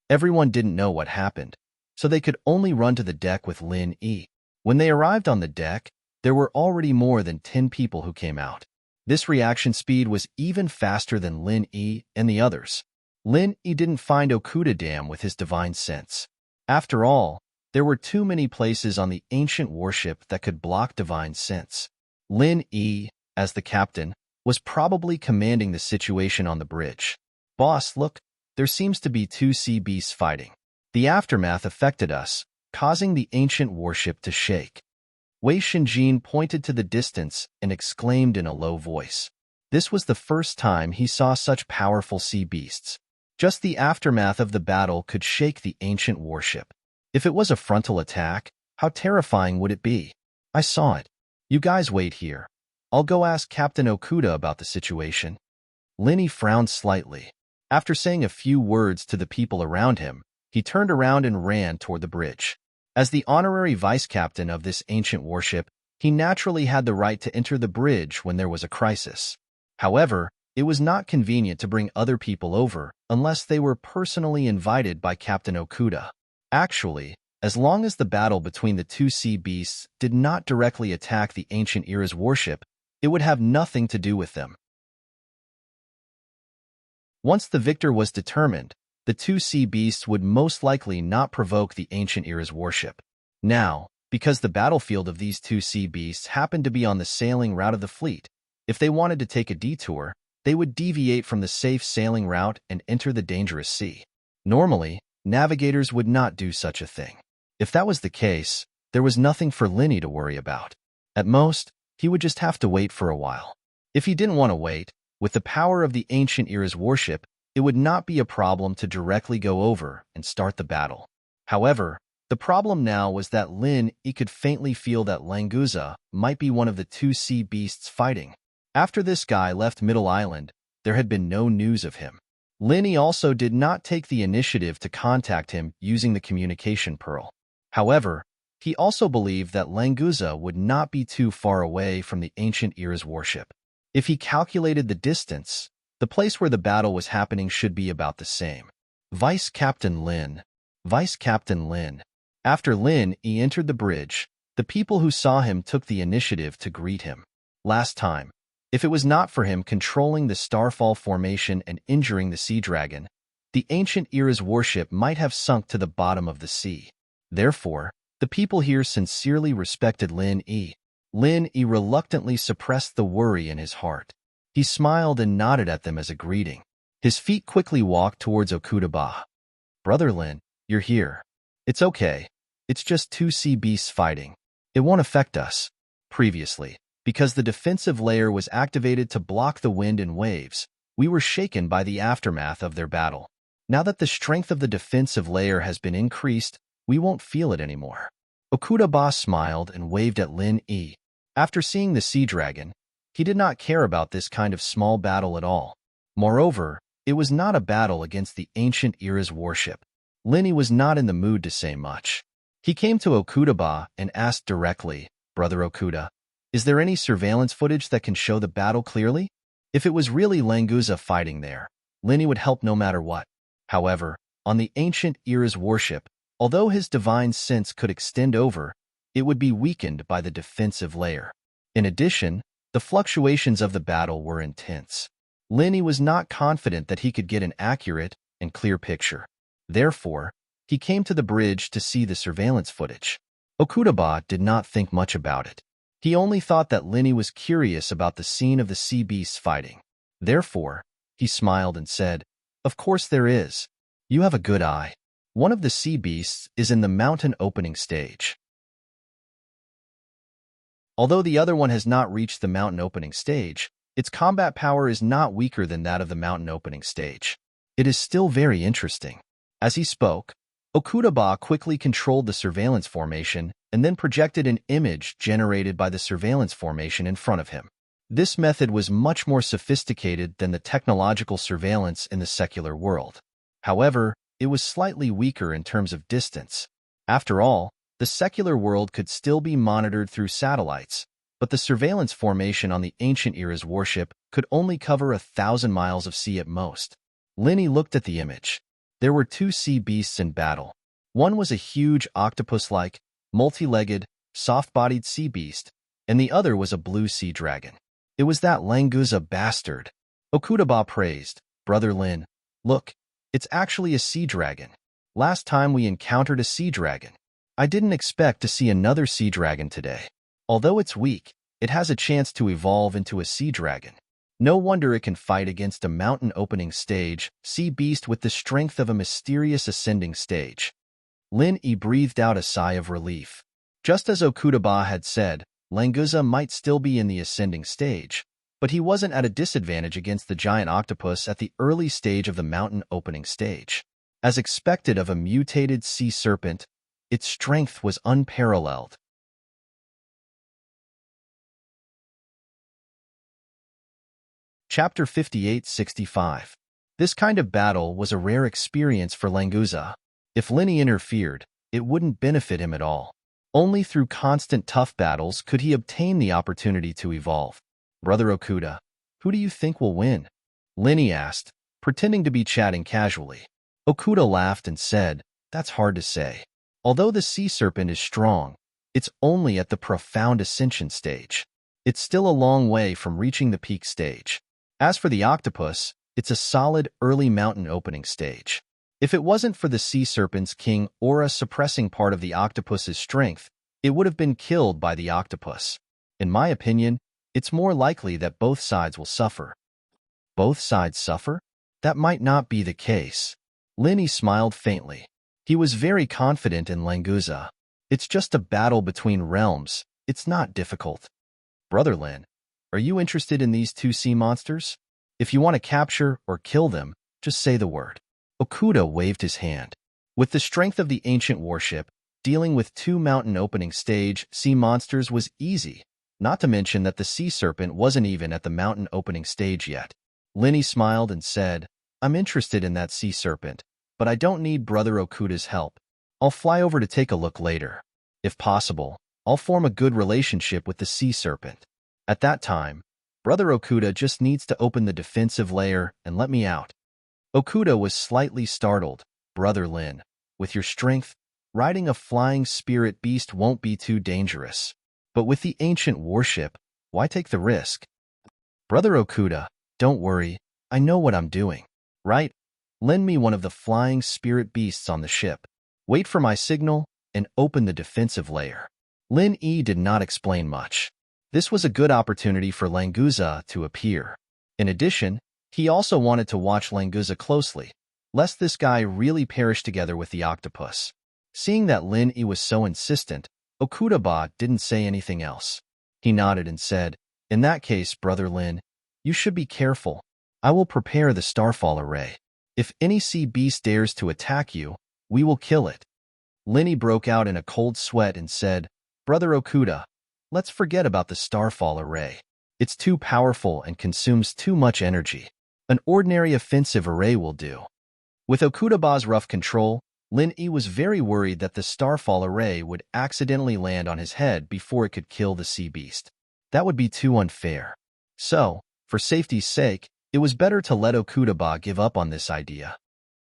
Everyone didn't know what happened, so they could only run to the deck with Lin Yi. When they arrived on the deck, there were already more than 10 people who came out. This reaction speed was even faster than Lin Yi and the others. Lin Yi didn't find Okuda Dam with his divine sense. After all, there were too many places on the ancient warship that could block divine sense. Lin Yi, as the captain, was probably commanding the situation on the bridge. Boss, look, there seems to be two sea beasts fighting. The aftermath affected us, causing the ancient warship to shake. Wei Shenjin pointed to the distance and exclaimed in a low voice. This was the first time he saw such powerful sea beasts. Just the aftermath of the battle could shake the ancient warship. If it was a frontal attack, how terrifying would it be? I saw it. You guys wait here. I'll go ask Captain Okuda about the situation. Lin Yi frowned slightly. After saying a few words to the people around him, he turned around and ran toward the bridge. As the honorary vice-captain of this ancient warship, he naturally had the right to enter the bridge when there was a crisis. However, it was not convenient to bring other people over unless they were personally invited by Captain Okuda. Actually, as long as the battle between the two sea beasts did not directly attack the ancient era's warship, it would have nothing to do with them. Once the victor was determined, the two sea beasts would most likely not provoke the ancient era's warship. Now, because the battlefield of these two sea beasts happened to be on the sailing route of the fleet, if they wanted to take a detour, they would deviate from the safe sailing route and enter the dangerous sea. Normally, navigators would not do such a thing. If that was the case, there was nothing for Lin Yi to worry about. At most, he would just have to wait for a while. If he didn't want to wait, with the power of the ancient era's warship, it would not be a problem to directly go over and start the battle. However, the problem now was that Lin Yi could faintly feel that Languza might be one of the two sea beasts fighting. After this guy left Middle Island, there had been no news of him. Lin Yi also did not take the initiative to contact him using the communication pearl. However, he also believed that Languza would not be too far away from the ancient era's warship. If he calculated the distance, the place where the battle was happening should be about the same. Vice Captain Lin. Vice Captain Lin. After Lin Yi entered the bridge, the people who saw him took the initiative to greet him. Last time, if it was not for him controlling the Starfall formation and injuring the Sea Dragon, the ancient era's warship might have sunk to the bottom of the sea. Therefore, the people here sincerely respected Lin Yi. Lin Yi reluctantly suppressed the worry in his heart. He smiled and nodded at them as a greeting. His feet quickly walked towards Okudaba. Brother Lin, you're here. It's okay. It's just two sea beasts fighting. It won't affect us. Previously, because the defensive layer was activated to block the wind and waves, We were shaken by the aftermath of their battle. Now that the strength of the defensive layer has been increased, we won't feel it anymore. Okuda smiled and waved at Lin Yi. After seeing the sea dragon, he did not care about this kind of small battle at all. Moreover, it was not a battle against the ancient era's warship. Lin Yi was not in the mood to say much. He came to Okuda and asked directly, "Brother Okuda, is there any surveillance footage that can show the battle clearly?" If it was really Languza fighting there, Lin Yi would help no matter what. However, on the ancient era's warship, although his divine sense could extend over, it would be weakened by the defensive layer. In addition, the fluctuations of the battle were intense. Lin Yi was not confident that he could get an accurate and clear picture. Therefore, he came to the bridge to see the surveillance footage. Okuda did not think much about it. He only thought that Lin Yi was curious about the scene of the sea beasts fighting. Therefore, he smiled and said, "Of course there is. You have a good eye. One of the sea beasts is in the mountain opening stage. Although the other one has not reached the mountain opening stage, its combat power is not weaker than that of the mountain opening stage. It is still very interesting." As he spoke, Okuda quickly controlled the surveillance formation and then projected an image generated by the surveillance formation in front of him. This method was much more sophisticated than the technological surveillance in the secular world. However, it was slightly weaker in terms of distance. After all, the secular world could still be monitored through satellites, but the surveillance formation on the ancient era's warship could only cover 1,000 miles of sea at most. Lin Yi looked at the image. There were two sea beasts in battle. One was a huge octopus-like, multi-legged, soft-bodied sea beast, and the other was a blue sea dragon. It was that Languza bastard. Okuda praised, "Brother Lin, look, it's actually a sea dragon. Last time we encountered a sea dragon. I didn't expect to see another sea dragon today. Although it's weak, it has a chance to evolve into a sea dragon. No wonder it can fight against a mountain opening stage, sea beast with the strength of a mysterious ascending stage." Lin Yi breathed out a sigh of relief. Just as Okuda had said, Languza might still be in the ascending stage, but he wasn't at a disadvantage against the giant octopus at the early stage of the mountain opening stage. As expected of a mutated sea serpent, its strength was unparalleled. Chapter 58-65. This kind of battle was a rare experience for Languza. If Lin Yi interfered, it wouldn't benefit him at all. Only through constant tough battles could he obtain the opportunity to evolve. "Brother Okuda, who do you think will win?" Lin Yi asked, pretending to be chatting casually. Okuda laughed and said, "That's hard to say. Although the sea serpent is strong, it's only at the profound ascension stage. It's still a long way from reaching the peak stage. As for the octopus, it's a solid early mountain opening stage. If it wasn't for the sea serpent's king aura suppressing part of the octopus's strength, it would have been killed by the octopus. In my opinion, it's more likely that both sides will suffer." "Both sides suffer?" That might not be the case. Lin Yi smiled faintly. He was very confident in Languza. "It's just a battle between realms. It's not difficult." "Brother Lin, are you interested in these two sea monsters? If you want to capture or kill them, just say the word." Okuda waved his hand. With the strength of the ancient warship, dealing with two mountain opening stage sea monsters was easy, not to mention that the sea serpent wasn't even at the mountain opening stage yet. Lin Yi smiled and said, "I'm interested in that sea serpent, but I don't need Brother Okuda's help. I'll fly over to take a look later. If possible, I'll form a good relationship with the sea serpent. At that time, Brother Okuda just needs to open the defensive layer and let me out." Okuda was slightly startled. "Brother Lin, with your strength, riding a flying spirit beast won't be too dangerous. But with the ancient warship, why take the risk?" "Brother Okuda, don't worry. I know what I'm doing. Right? Lend me one of the flying spirit beasts on the ship. Wait for my signal and open the defensive layer." Lin Yi did not explain much. This was a good opportunity for Languza to appear. In addition, he also wanted to watch Languza closely, lest this guy really perish together with the octopus. Seeing that Lin Yi was so insistent, Okuda didn't say anything else. He nodded and said, "In that case, Brother Lin, you should be careful. I will prepare the starfall array. If any sea beast dares to attack you, we will kill it. Linny broke out in a cold sweat and said, Brother Okuda, let's forget about the starfall array. It's too powerful and consumes too much energy. An ordinary offensive array will do. With Okudaba's rough control, Lin-Yi was very worried that the starfall array would accidentally land on his head before it could kill the sea beast. That would be too unfair. So, for safety's sake, it was better to let Okudaba give up on this idea.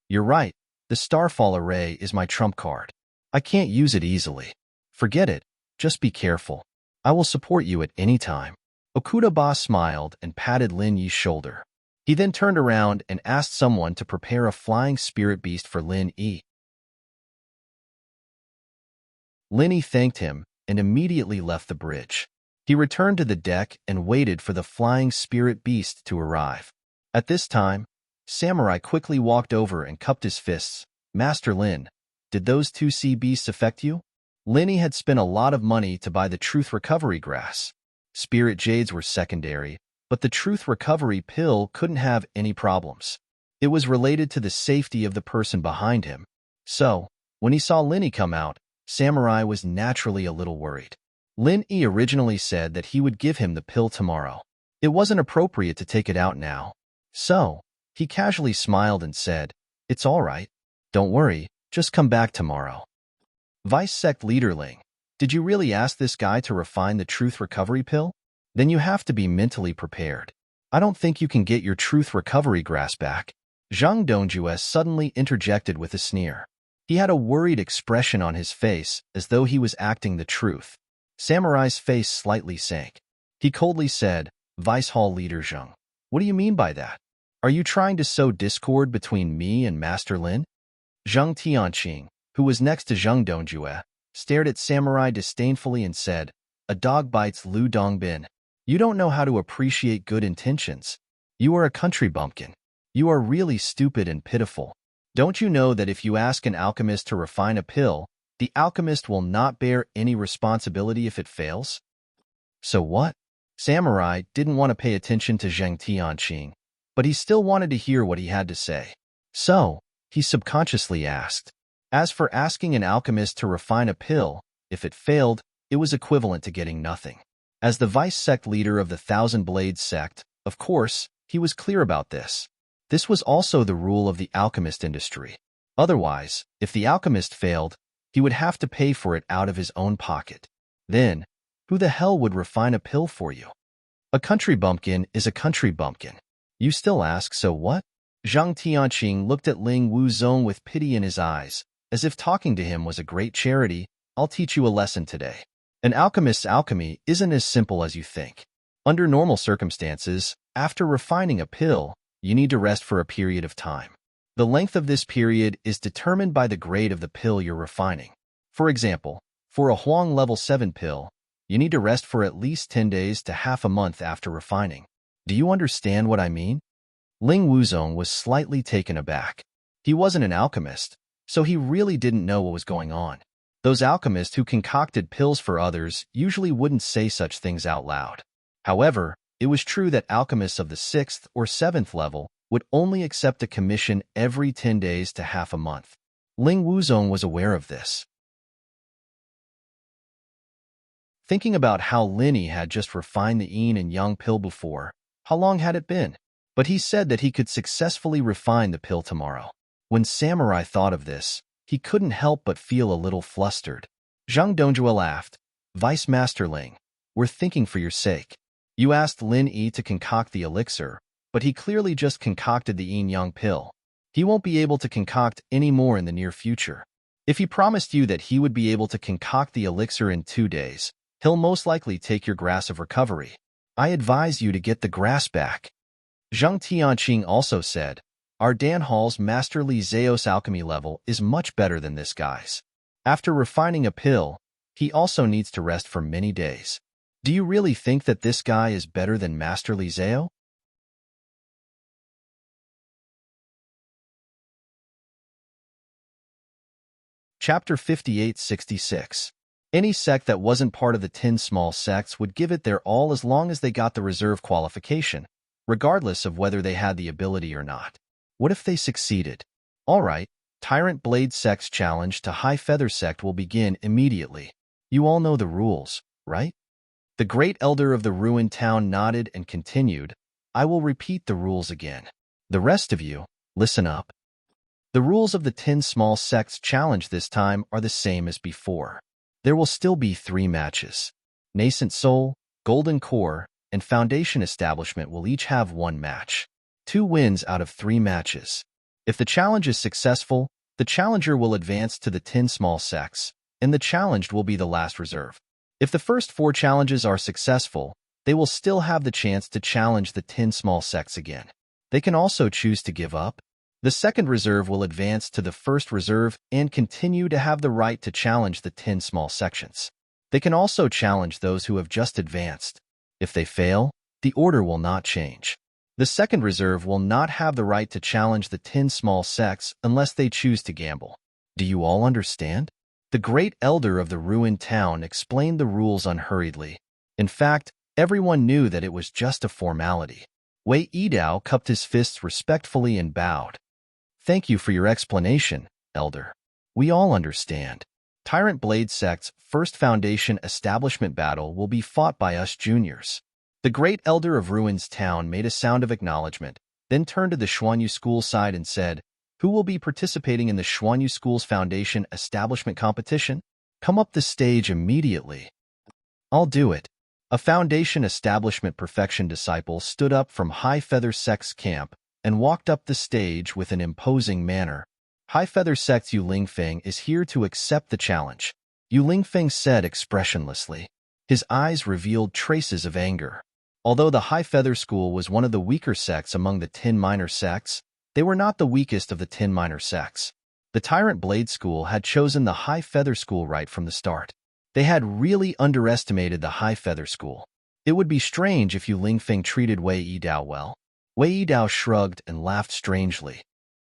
You're right, the starfall array is my trump card. I can't use it easily. Forget it, just be careful. I will support you at any time. Okudaba smiled and patted Lin-Yi's shoulder. He then turned around and asked someone to prepare a flying spirit beast for Lin-Yi. Lin-Yi thanked him and immediately left the bridge. He returned to the deck and waited for the flying spirit beast to arrive. At this time, Samurai quickly walked over and cupped his fists. Master Lin, did those two sea beasts affect you? Lin-Yi had spent a lot of money to buy the truth recovery grass. Spirit jades were secondary, but the truth recovery pill couldn't have any problems. It was related to the safety of the person behind him. So, when he saw Lin-Yi come out, Samurai was naturally a little worried. Lin-Yi originally said that he would give him the pill tomorrow. It wasn't appropriate to take it out now. So, he casually smiled and said, It's all right. Don't worry, just come back tomorrow. Vice Sect Leader Ling, did you really ask this guy to refine the truth recovery pill? Then you have to be mentally prepared. I don't think you can get your truth recovery grass back. Zhang Dongjue suddenly interjected with a sneer. He had a worried expression on his face as though he was acting the truth. Samurai's face slightly sank. He coldly said, Vice Hall Leader Zhang, what do you mean by that? Are you trying to sow discord between me and Master Lin? Zhang Tianqing, who was next to Zhang Dongjue, stared at Samurai disdainfully and said, A dog bites Lu Dongbin. You don't know how to appreciate good intentions. You are a country bumpkin. You are really stupid and pitiful. Don't you know that if you ask an alchemist to refine a pill, the alchemist will not bear any responsibility if it fails? So what? Samurai didn't want to pay attention to Zhang Tianqing, but he still wanted to hear what he had to say. So, he subconsciously asked. As for asking an alchemist to refine a pill, if it failed, it was equivalent to getting nothing. As the vice sect leader of the Thousand Blades sect, of course, he was clear about this. This was also the rule of the alchemist industry. Otherwise, if the alchemist failed, he would have to pay for it out of his own pocket. Then, who the hell would refine a pill for you? A country bumpkin is a country bumpkin. You still ask, so what? Zhang Tianqing looked at Ling Wuzong with pity in his eyes, as if talking to him was a great charity. I'll teach you a lesson today. An alchemist's alchemy isn't as simple as you think. Under normal circumstances, after refining a pill, you need to rest for a period of time. The length of this period is determined by the grade of the pill you're refining. For example, for a Huang level 7 pill, you need to rest for at least 10 days to half a month after refining. Do you understand what I mean? Ling Wuzong was slightly taken aback. He wasn't an alchemist, so he really didn't know what was going on. Those alchemists who concocted pills for others usually wouldn't say such things out loud. However, it was true that alchemists of the 6th or 7th level would only accept a commission every 10 days to half a month. Ling Wuzong was aware of this. Thinking about how Lin-Yi had just refined the yin and yang pill before, how long had it been? But he said that he could successfully refine the pill tomorrow. When Samurai thought of this, he couldn't help but feel a little flustered. Zhang Dongjue laughed. Vice Master Ling, we're thinking for your sake. You asked Lin-Yi to concoct the elixir, but he clearly just concocted the yin-yang pill. He won't be able to concoct any more in the near future. If he promised you that he would be able to concoct the elixir in 2 days, he'll most likely take your grass of recovery. I advise you to get the grass back. Zhang Tianqing also said, Our Dan Hall's Masterly Zeos alchemy level is much better than this guy's. After refining a pill, he also needs to rest for many days. Do you really think that this guy is better than Masterly Zeo? Chapter 5866. Any sect that wasn't part of the 10 small sects would give it their all as long as they got the reserve qualification. regardless of whether they had the ability or not. What if they succeeded? All right, Tyrant Blade Sect's challenge to High Feather Sect will begin immediately. You all know the rules, right? The Great Elder of the ruined town nodded and continued, I will repeat the rules again. The rest of you, listen up. The rules of the 10 Small Sects challenge this time are the same as before. There will still be 3 matches. Nascent Soul, Golden Core, and Foundation Establishment will each have 1 match. 2 wins out of 3 matches. If the challenge is successful, the challenger will advance to the 10 Small Sects, and the challenged will be the last reserve. If the first 4 challenges are successful, they will still have the chance to challenge the 10 Small Sects again. They can also choose to give up. The second reserve will advance to the first reserve and continue to have the right to challenge the 10 small sections. They can also challenge those who have just advanced. If they fail, the order will not change. The second reserve will not have the right to challenge the 10 small sects unless they choose to gamble. Do you all understand? The Great Elder of the ruined town explained the rules unhurriedly. In fact, everyone knew that it was just a formality. Wei Yidao cupped his fists respectfully and bowed. Thank you for your explanation, Elder. We all understand. Tyrant Blade Sect's first Foundation Establishment battle will be fought by us juniors. The Great Elder of Ruins Town made a sound of acknowledgement, then turned to the Xuanyu School side and said, Who will be participating in the Xuanyu School's Foundation Establishment competition? Come up the stage immediately. I'll do it. A Foundation Establishment Perfection disciple stood up from High Feather Sect's camp and walked up the stage with an imposing manner. High Feather Sect's Yu Lingfeng is here to accept the challenge, Yu Lingfeng said expressionlessly. His eyes revealed traces of anger. Although the High Feather School was one of the weaker sects among the 10 minor sects, they were not the weakest of the 10 minor sects. The Tyrant Blade School had chosen the High Feather School right from the start. They had really underestimated the High Feather School. It would be strange if Yu Lingfeng treated Wei Yidao well. Wei Yidao shrugged and laughed strangely.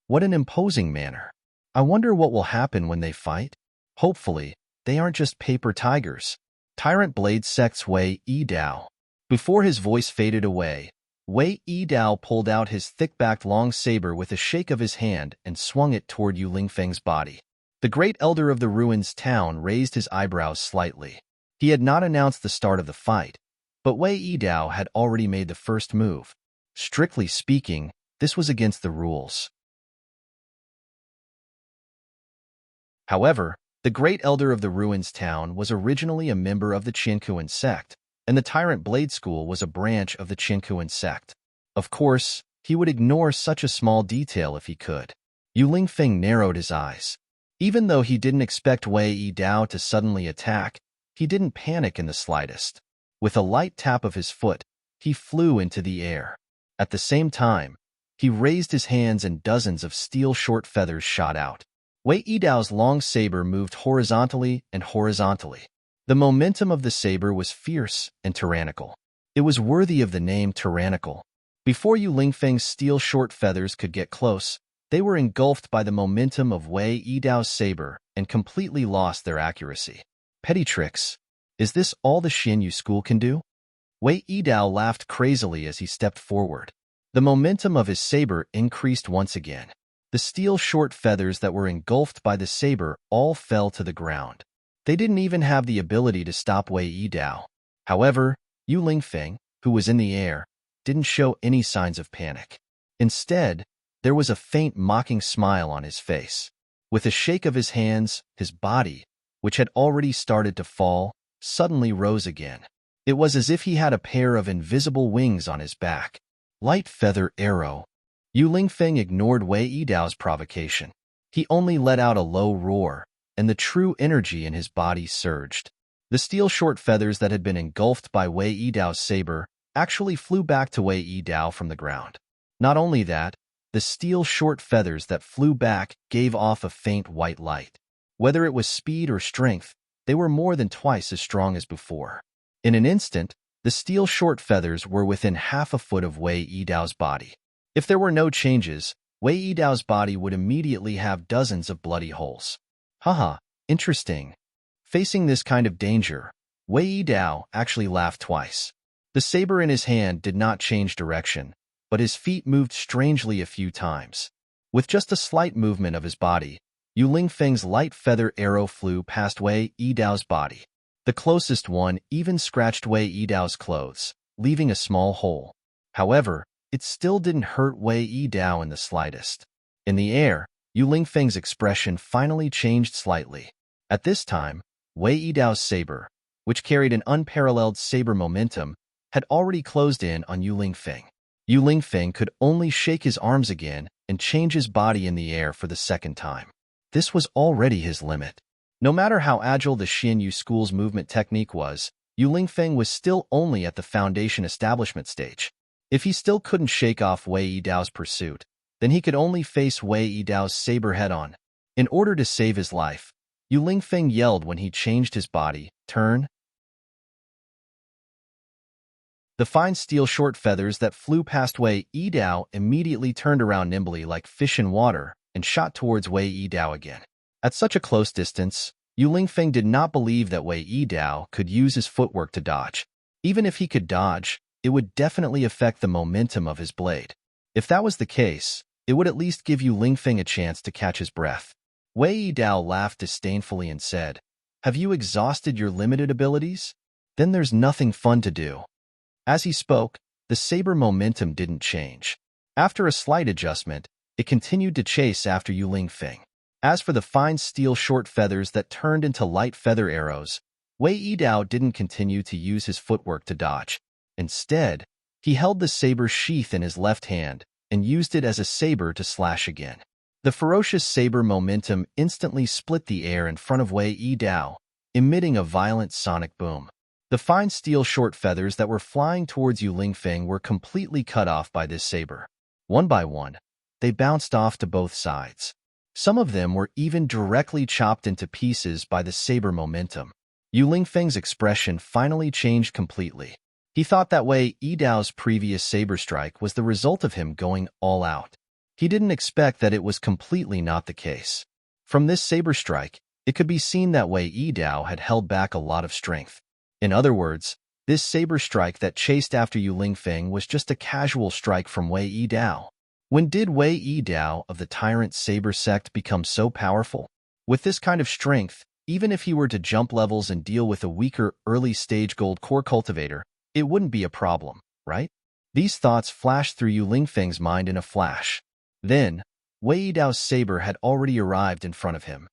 What an imposing manner. I wonder what will happen when they fight? Hopefully, they aren't just paper tigers. Tyrant Blade Sect's Wei Yidao. Before his voice faded away, Wei Yidao pulled out his thick-backed long saber with a shake of his hand and swung it toward Yu Lingfeng's body. The Great Elder of the Ruins Town raised his eyebrows slightly. He had not announced the start of the fight, but Wei Yidao had already made the first move. Strictly speaking, this was against the rules. However, the Great Elder of the Ruins Town was originally a member of the Qinkuan sect, and the Tyrant Blade School was a branch of the Qinkuan sect. Of course, he would ignore such a small detail if he could. Yu Lingfeng narrowed his eyes. Even though he didn't expect Wei Yidao to suddenly attack, he didn't panic in the slightest. With a light tap of his foot, he flew into the air. At the same time, he raised his hands and dozens of steel short feathers shot out. Wei Yidao's long saber moved horizontally and horizontally. The momentum of the saber was fierce and tyrannical. It was worthy of the name tyrannical. Before Yu Lingfeng's steel short feathers could get close, they were engulfed by the momentum of Wei Yidao's saber and completely lost their accuracy. Petty tricks. Is this all the Xianyu School can do? Wei Yidao laughed crazily as he stepped forward. The momentum of his saber increased once again. The steel short feathers that were engulfed by the saber all fell to the ground. They didn't even have the ability to stop Wei Yidao. However, Yu Lingfeng, who was in the air, didn't show any signs of panic. Instead, there was a faint mocking smile on his face. With a shake of his hands, his body, which had already started to fall, suddenly rose again. It was as if he had a pair of invisible wings on his back. Light feather arrow. Yu Lingfeng ignored Wei Yidao's provocation. He only let out a low roar, and the true energy in his body surged. The steel short feathers that had been engulfed by Wei Yidao's saber actually flew back to Wei Yidao from the ground. Not only that, the steel short feathers that flew back gave off a faint white light. Whether it was speed or strength, they were more than twice as strong as before. In an instant, the steel short feathers were within half a foot of Wei Yidao's body. If there were no changes, Wei Yidao's body would immediately have dozens of bloody holes. Haha, interesting. Facing this kind of danger, Wei Yidao actually laughed twice. The saber in his hand did not change direction, but his feet moved strangely a few times. With just a slight movement of his body, Yu Lingfeng's light feather arrow flew past Wei Yidao's body. The closest one even scratched Wei Yidao's clothes, leaving a small hole. However, it still didn't hurt Wei Yidao in the slightest. In the air, Yu Lingfeng's expression finally changed slightly. At this time, Wei Yidao's saber, which carried an unparalleled saber momentum, had already closed in on Yu Lingfeng. Yu Lingfeng could only shake his arms again and change his body in the air for the second time. This was already his limit. No matter how agile the Xianyu school's movement technique was, Yu Lingfeng was still only at the foundation establishment stage. If he still couldn't shake off Wei Yidao's pursuit, then he could only face Wei Yidao's saber head-on. In order to save his life, Yu Lingfeng yelled when he changed his body, "Turn!" The fine steel short feathers that flew past Wei Yidao immediately turned around nimbly like fish in water and shot towards Wei Yidao again. At such a close distance, Yu Lingfeng did not believe that Wei Yidao could use his footwork to dodge. Even if he could dodge, it would definitely affect the momentum of his blade. If that was the case, it would at least give Yu Lingfeng a chance to catch his breath. Wei Yidao laughed disdainfully and said, "Have you exhausted your limited abilities? Then there's nothing fun to do." As he spoke, the saber momentum didn't change. After a slight adjustment, it continued to chase after Yu Lingfeng. As for the fine steel short feathers that turned into light feather arrows, Wei Yidao didn't continue to use his footwork to dodge. Instead, he held the saber sheath in his left hand and used it as a saber to slash again. The ferocious saber momentum instantly split the air in front of Wei Yidao, emitting a violent sonic boom. The fine steel short feathers that were flying towards Yu Lingfeng were completely cut off by this saber. One by one, they bounced off to both sides. Some of them were even directly chopped into pieces by the saber momentum. Yu Lingfeng's expression finally changed completely. He thought that Wei Yidao's previous saber strike was the result of him going all out. He didn't expect that it was completely not the case. From this saber strike, it could be seen that Wei Yidao had held back a lot of strength. In other words, this saber strike that chased after Yu Lingfeng was just a casual strike from Wei Yidao. When did Wei Yidao of the Tyrant Saber sect become so powerful? With this kind of strength, even if he were to jump levels and deal with a weaker early-stage gold core cultivator, it wouldn't be a problem, right? These thoughts flashed through Yu Lingfeng's mind in a flash. Then, Wei Yidao's saber had already arrived in front of him.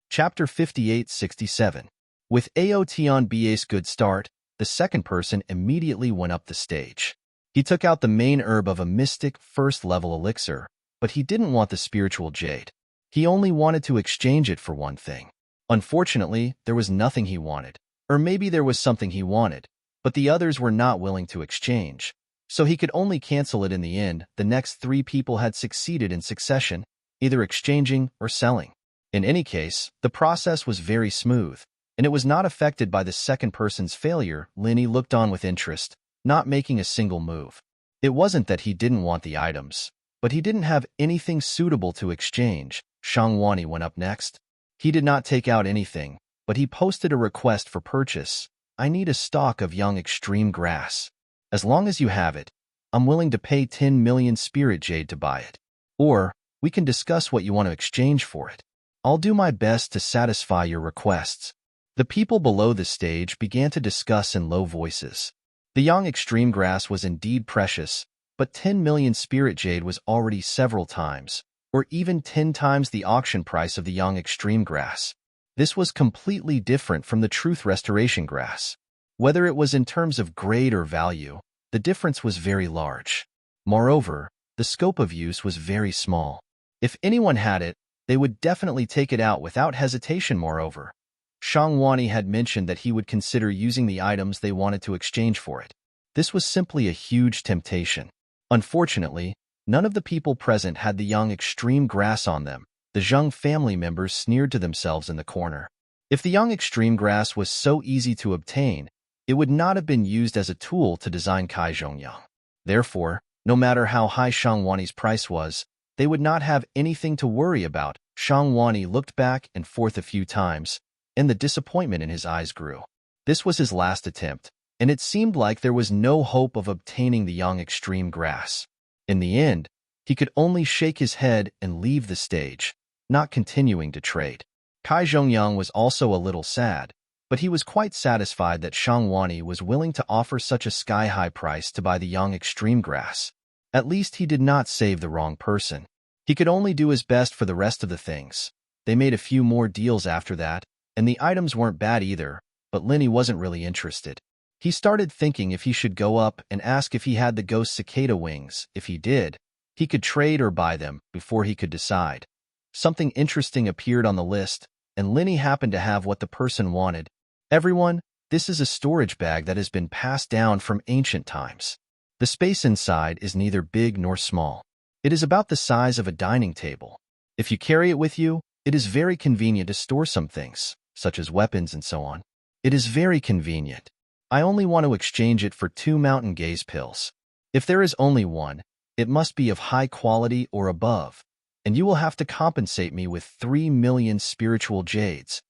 Chapter 58-67. With Aotion Ba's good start, the second person immediately went up the stage. He took out the main herb of a mystic first-level elixir, but he didn't want the spiritual jade. He only wanted to exchange it for one thing. Unfortunately, there was nothing he wanted. Or maybe there was something he wanted, but the others were not willing to exchange. So he could only cancel it in the end. The next three people had succeeded in succession, either exchanging or selling. In any case, the process was very smooth, and it was not affected by the second person's failure. Linny looked on with interest, not making a single move. It wasn't that he didn't want the items, but he didn't have anything suitable to exchange. Shangwani went up next. He did not take out anything, but he posted a request for purchase. "I need a stalk of young extreme grass. As long as you have it, I'm willing to pay 10 million spirit jade to buy it. Or, we can discuss what you want to exchange for it. I'll do my best to satisfy your requests." The people below the stage began to discuss in low voices. The young extreme grass was indeed precious, but 10 million spirit jade was already several times, or even 10 times the auction price of the young extreme grass. This was completely different from the truth restoration grass. Whether it was in terms of grade or value, the difference was very large. Moreover, the scope of use was very small. If anyone had it, they would definitely take it out without hesitation. Moreover, Shangwani had mentioned that he would consider using the items they wanted to exchange for it. This was simply a huge temptation. Unfortunately, none of the people present had the young extreme grass on them. The Zheng family members sneered to themselves in the corner. If the young extreme grass was so easy to obtain, it would not have been used as a tool to design Kai Zhongyang. Therefore, no matter how high Shangwani's price was, they would not have anything to worry about. Shangwani looked back and forth a few times, and the disappointment in his eyes grew. This was his last attempt, and it seemed like there was no hope of obtaining the young extreme grass. In the end, he could only shake his head and leave the stage, not continuing to trade. Kai Zhongyang was also a little sad, but he was quite satisfied that Shang Wani was willing to offer such a sky-high price to buy the young extreme grass. At least he did not save the wrong person. He could only do his best for the rest of the things. They made a few more deals after that, and the items weren't bad either, but Linny wasn't really interested. He started thinking if he should go up and ask if he had the ghost cicada wings. If he did, he could trade or buy them before he could decide. Something interesting appeared on the list, and Linny happened to have what the person wanted. Everyone, this is a storage bag that has been passed down from ancient times. The space inside is neither big nor small. It is about the size of a dining table. If you carry it with you, it is very convenient to store some things, such as weapons and so on. It is very convenient. I only want to exchange it for 2 mountain gaze pills. If there is only one, it must be of high quality or above, and you will have to compensate me with 3 million spiritual jades.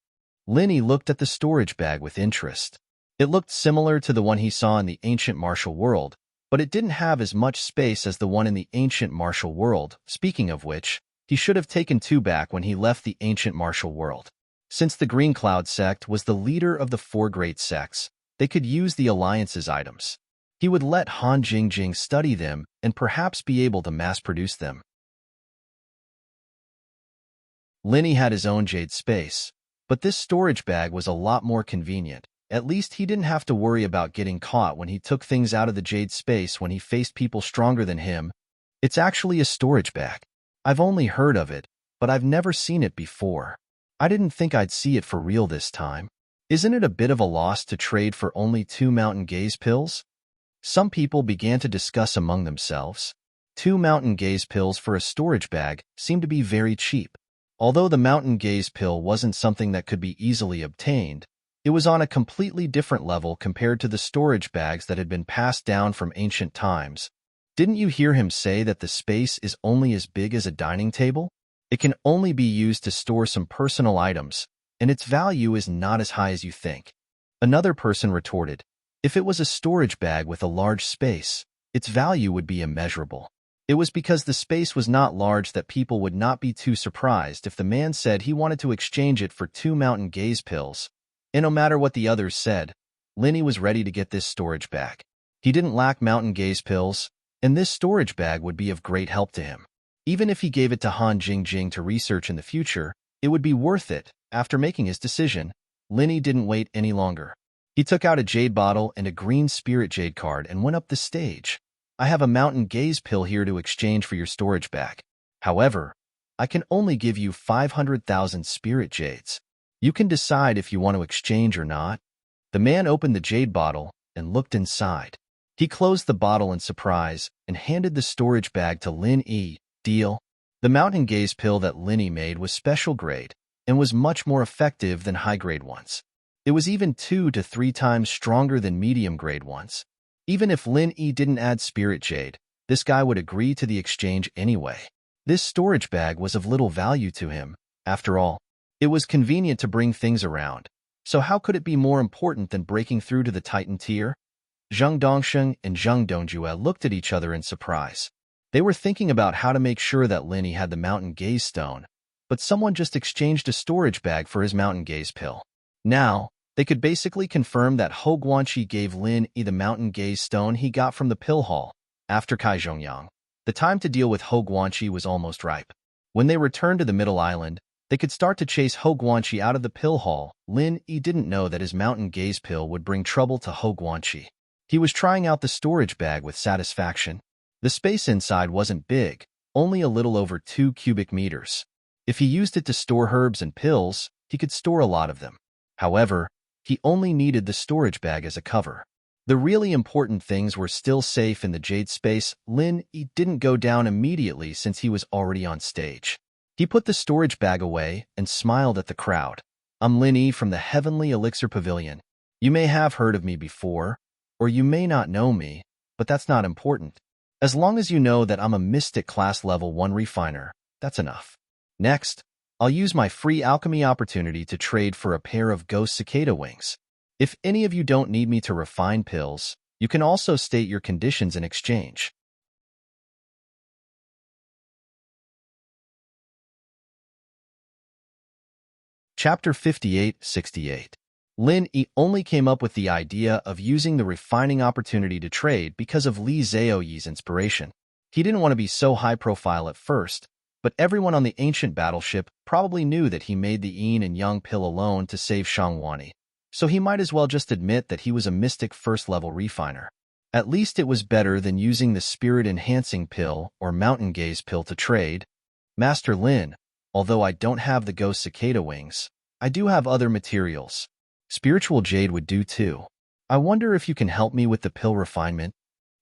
Linny looked at the storage bag with interest. It looked similar to the one he saw in the ancient martial world, but it didn't have as much space as the one in the ancient martial world. Speaking of which, he should have taken 2 back when he left the ancient martial world. Since the Green Cloud sect was the leader of the 4 great sects, they could use the Alliance's items. He would let Han Jingjing study them and perhaps be able to mass-produce them. Linny had his own jade space, but this storage bag was a lot more convenient. At least he didn't have to worry about getting caught when he took things out of the jade space when he faced people stronger than him. It's actually a storage bag. I've only heard of it, but I've never seen it before. I didn't think I'd see it for real this time. Isn't it a bit of a loss to trade for only 2 mountain gaze pills? Some people began to discuss among themselves. 2 mountain gaze pills for a storage bag seemed to be very cheap. Although the mountain gaze pill wasn't something that could be easily obtained, it was on a completely different level compared to the storage bags that had been passed down from ancient times. Didn't you hear him say that the space is only as big as a dining table? It can only be used to store some personal items, and its value is not as high as you think. Another person retorted, if it was a storage bag with a large space, its value would be immeasurable. It was because the space was not large that people would not be too surprised if the man said he wanted to exchange it for 2 mountain gaze pills. And no matter what the others said, Linny was ready to get this storage bag. He didn't lack mountain gaze pills, and this storage bag would be of great help to him. Even if he gave it to Han Jingjing to research in the future, it would be worth it. After making his decision, Linny didn't wait any longer. He took out a jade bottle and a green spirit jade card and went up the stage. I have a mountain gaze pill here to exchange for your storage bag. However, I can only give you 500,000 spirit jades. You can decide if you want to exchange or not. The man opened the jade bottle and looked inside. He closed the bottle in surprise and handed the storage bag to Lin-Yi. Deal. The mountain gaze pill that Linny made was special grade and was much more effective than high-grade ones. It was even 2 to 3 times stronger than medium-grade ones. Even if Lin-Yi didn't add spirit jade, this guy would agree to the exchange anyway. This storage bag was of little value to him. After all, it was convenient to bring things around. So how could it be more important than breaking through to the Titan tier? Zheng Dongsheng and Zheng Dongjue looked at each other in surprise. They were thinking about how to make sure that Linny had the mountain gaze stone, but someone just exchanged a storage bag for his mountain gaze pill. Now, they could basically confirm that Hou Guanqi gave Lin-Yi the mountain gaze stone he got from the pill hall. After Kai Zhongyang, the time to deal with Hou Guanqi was almost ripe. When they returned to the Middle Island, they could start to chase Hou Guanqi out of the pill hall. Lin-Yi didn't know that his mountain gaze pill would bring trouble to Hou Guanqi. He was trying out the storage bag with satisfaction. The space inside wasn't big, only a little over 2 cubic meters. If he used it to store herbs and pills, he could store a lot of them. However, he only needed the storage bag as a cover. The really important things were still safe in the jade space. Lin-Yi didn't go down immediately since he was already on stage. He put the storage bag away and smiled at the crowd. I'm Lin-Yi from the Heavenly Elixir Pavilion. You may have heard of me before, or you may not know me, but that's not important. As long as you know that I'm a Mystic Class Level 1 refiner, that's enough. Next, I'll use my free alchemy opportunity to trade for a pair of ghost cicada wings. If any of you don't need me to refine pills, you can also state your conditions in exchange. Chapter 58-68. Lin Yi only came up with the idea of using the refining opportunity to trade because of Li Zhaoyi's inspiration. He didn't want to be so high-profile at first, but everyone on the ancient battleship probably knew that he made the yin and yang pill alone to save Shangwani, so he might as well just admit that he was a mystic first-level refiner. At least it was better than using the spirit-enhancing pill or mountain gaze pill to trade. Master Lin, although I don't have the ghost cicada wings, I do have other materials. Spiritual jade would do too. I wonder if you can help me with the pill refinement?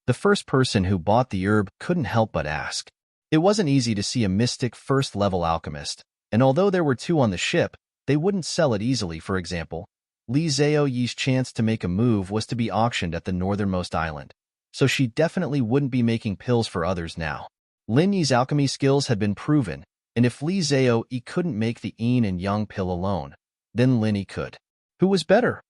The first person who bought the herb couldn't help but ask. It wasn't easy to see a mystic first-level alchemist, and although there were two on the ship, they wouldn't sell it easily. For example, Li Zhaoyi's chance to make a move was to be auctioned at the northernmost island, so she definitely wouldn't be making pills for others now. Lin Yi's alchemy skills had been proven, and if Li Zhaoyi couldn't make the yin and yang pill alone, then Lin Yi could. Who was better?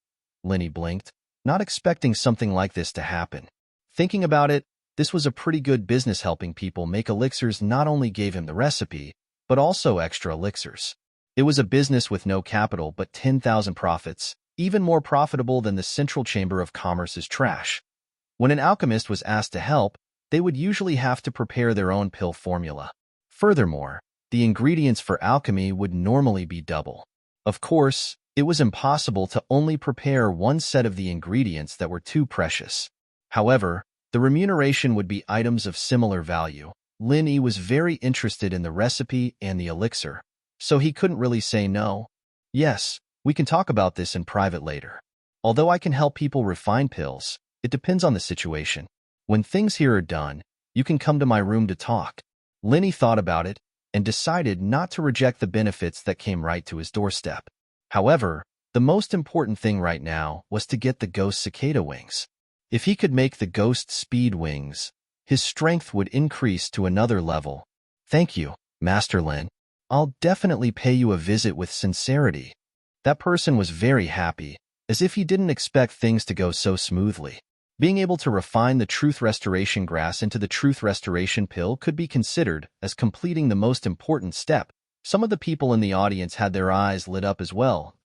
Lin Yi blinked, not expecting something like this to happen. Thinking about it, this was a pretty good business. Helping people make elixirs not only gave him the recipe, but also extra elixirs. It was a business with no capital but 10,000 profits, even more profitable than the Central Chamber of Commerce's trash. When an alchemist was asked to help, they would usually have to prepare their own pill formula. Furthermore, the ingredients for alchemy would normally be double. Of course, it was impossible to only prepare one set of the ingredients that were too precious. However, the remuneration would be items of similar value. Lin Yi was very interested in the recipe and the elixir, so he couldn't really say no. Yes, we can talk about this in private later. Although I can help people refine pills, it depends on the situation. When things here are done, you can come to my room to talk. Lin Yi thought about it and decided not to reject the benefits that came right to his doorstep. However, the most important thing right now was to get the ghost cicada wings. If he could make the ghost speed wings, his strength would increase to another level. Thank you, Master Lin. I'll definitely pay you a visit with sincerity. That person was very happy, as if he didn't expect things to go so smoothly. Being able to refine the truth restoration grass into the truth restoration pill could be considered as completing the most important step. Some of the people in the audience had their eyes lit up as well,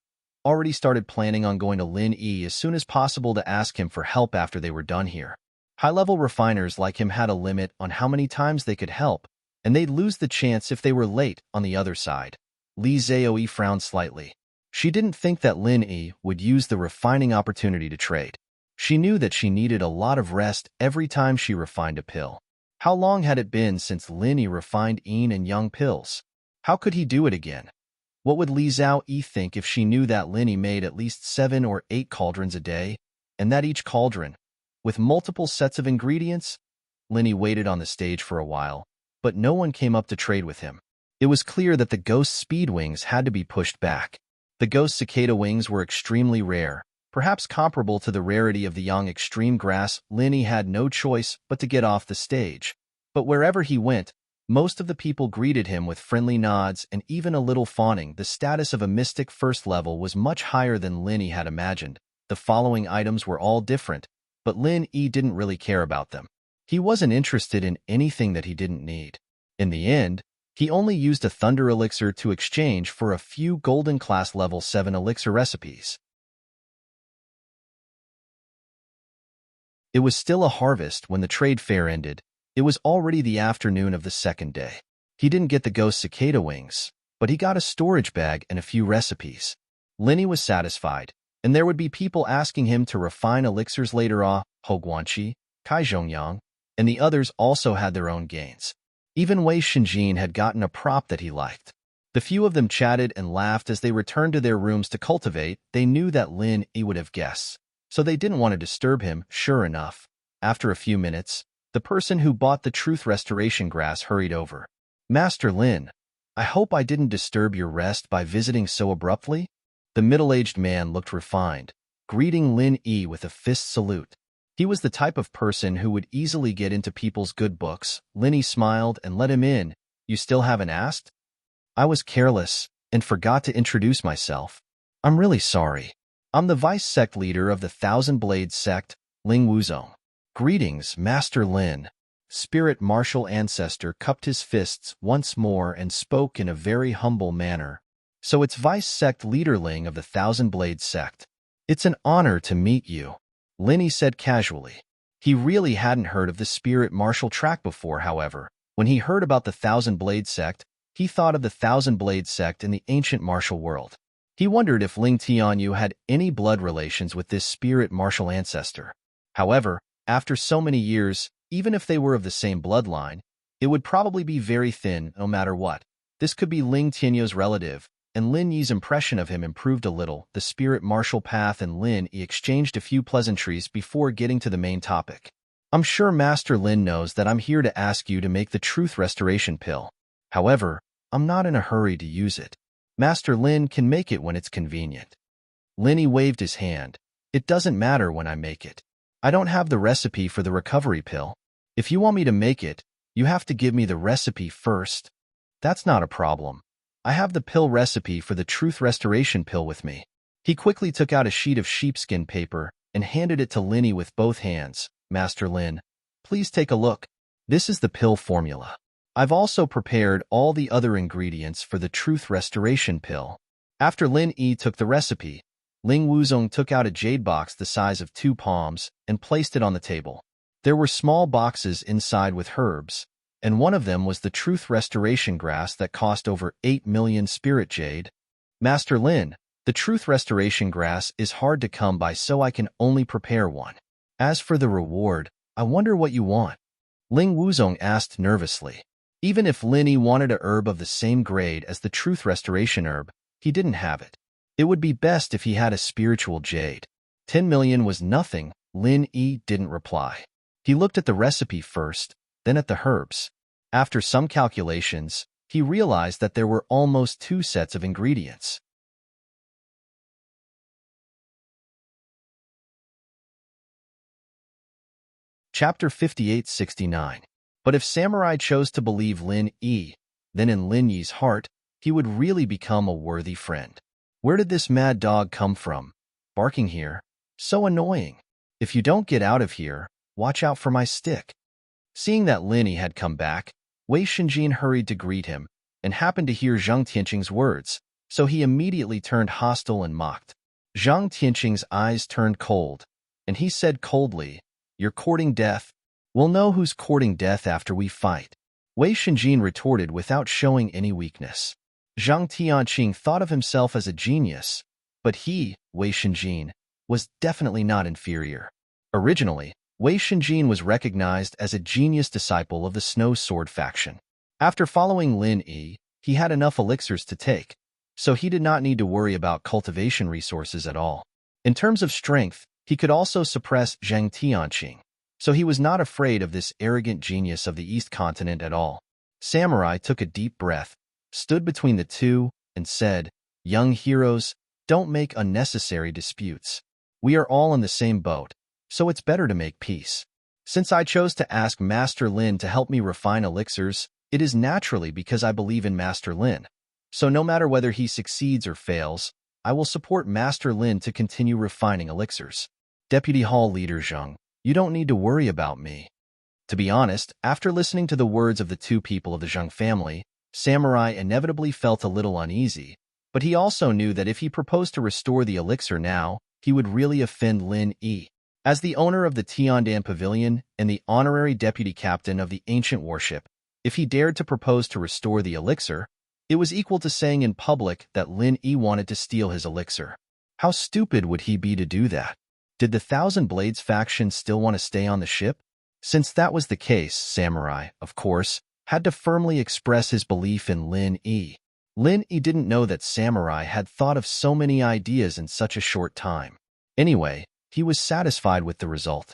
already started planning on going to Lin Yi as soon as possible to ask him for help after they were done here. High-level refiners like him had a limit on how many times they could help, and they'd lose the chance if they were late on the other side. Li Zhaoyi frowned slightly. She didn't think that Lin Yi would use the refining opportunity to trade. She knew that she needed a lot of rest every time she refined a pill. How long had it been since Lin Yi refined yin and yang pills? How could he do it again? What would Li Zhaoyi think if she knew that Lin Yi made at least 7 or 8 cauldrons a day, and that each cauldron, with multiple sets of ingredients? Lin Yi waited on the stage for a while, but no one came up to trade with him. It was clear that the ghost speed wings had to be pushed back. The ghost cicada wings were extremely rare, perhaps comparable to the rarity of the yang extreme grass. Lin Yi had no choice but to get off the stage. But wherever he went, most of the people greeted him with friendly nods and even a little fawning. The status of a mystic first level was much higher than Lin Yi had imagined. The following items were all different, but Lin Yi didn't really care about them. He wasn't interested in anything that he didn't need. In the end, he only used a thunder elixir to exchange for a few golden class level 7 elixir recipes. It was still a harvest when the trade fair ended. It was already the afternoon of the second day. He didn't get the ghost cicada wings, but he got a storage bag and a few recipes. Lin Yi was satisfied, and there would be people asking him to refine elixirs later on. Hou Guanqi, Kai Zhongyang, and the others also had their own gains. Even Wei Shenjin had gotten a prop that he liked. The few of them chatted and laughed as they returned to their rooms to cultivate. They knew that Lin Yi would have guests, so they didn't want to disturb him. Sure enough, after a few minutes, the person who bought the truth restoration grass hurried over. Master Lin, I hope I didn't disturb your rest by visiting so abruptly? The middle-aged man looked refined, greeting Lin Yi with a fist salute. He was the type of person who would easily get into people's good books. Lin Yi smiled and let him in. You still haven't asked? I was careless and forgot to introduce myself. I'm really sorry. I'm the vice sect leader of the Thousand Blade sect, Ling Wuzong. Greetings, Master Lin. Spirit martial ancestor cupped his fists once more and spoke in a very humble manner. So it's vice sect leader Ling of the Thousand Blade sect. It's an honor to meet you, Linny said casually. He really hadn't heard of the spirit martial track before, however. When he heard about the Thousand Blade sect, he thought of the Thousand Blade sect in the ancient martial world. He wondered if Ling Tianyu had any blood relations with this spirit martial ancestor. However, after so many years, even if they were of the same bloodline, it would probably be very thin no matter what. This could be Ling Tianyu's relative, and Lin Yi's impression of him improved a little. The spirit martial path and Lin Yi exchanged a few pleasantries before getting to the main topic. I'm sure Master Lin knows that I'm here to ask you to make the truth restoration pill. However, I'm not in a hurry to use it. Master Lin can make it when it's convenient. Lin Yi waved his hand. It doesn't matter when I make it. I don't have the recipe for the recovery pill. If you want me to make it, you have to give me the recipe first. That's not a problem. I have the pill recipe for the truth restoration pill with me. He quickly took out a sheet of sheepskin paper and handed it to Lin Yi with both hands. Master Lin, please take a look. This is the pill formula. I've also prepared all the other ingredients for the truth restoration pill. After Lin Yi took the recipe, Ling Wuzong took out a jade box the size of 2 palms and placed it on the table. There were small boxes inside with herbs, and one of them was the truth restoration grass that cost over 8 million spirit jade. Master Lin, the truth restoration grass is hard to come by, so I can only prepare one. As for the reward, I wonder what you want. Ling Wuzong asked nervously. Even if Lin Yi wanted a herb of the same grade as the truth restoration herb, he didn't have it. It would be best if he had a spiritual jade. 10 million was nothing. Lin Yi didn't reply. He looked at the recipe first, then at the herbs. After some calculations, he realized that there were almost 2 sets of ingredients. Chapter 5869. But if Samurai chose to believe Lin Yi, then in Lin Yi's heart, he would really become a worthy friend. Where did this mad dog come from? Barking here? So annoying. If you don't get out of here, watch out for my stick. Seeing that Lin Yi had come back, Wei Shenjin hurried to greet him and happened to hear Zhang Tianqing's words, so he immediately turned hostile and mocked. Zhang Tianqing's eyes turned cold, and he said coldly, "You're courting death? We'll know who's courting death after we fight." Wei Shenjin retorted without showing any weakness. Zhang Tianqing thought of himself as a genius, but he, Wei Shenjin, was definitely not inferior. Originally, Wei Shenjin was recognized as a genius disciple of the Snow Sword faction. After following Lin Yi, he had enough elixirs to take, so he did not need to worry about cultivation resources at all. In terms of strength, he could also suppress Zhang Tianqing, so he was not afraid of this arrogant genius of the East Continent at all. Samurai took a deep breath, stood between the two, and said, "Young heroes, don't make unnecessary disputes. We are all in the same boat, so it's better to make peace. Since I chose to ask Master Lin to help me refine elixirs, it is naturally because I believe in Master Lin. So no matter whether he succeeds or fails, I will support Master Lin to continue refining elixirs. Deputy Hall Leader Zhang, you don't need to worry about me." To be honest, after listening to the words of the 2 people of the Zhang family, Samurai inevitably felt a little uneasy, but he also knew that if he proposed to restore the elixir now, he would really offend Lin Yi. As the owner of the Tiandan Pavilion and the honorary deputy captain of the ancient warship, if he dared to propose to restore the elixir, it was equal to saying in public that Lin Yi wanted to steal his elixir. How stupid would he be to do that? Did the Thousand Blades faction still want to stay on the ship? Since that was the case, Samurai, of course, had to firmly express his belief in Lin Yi. Lin Yi didn't know that Samurai had thought of so many ideas in such a short time. Anyway, he was satisfied with the result.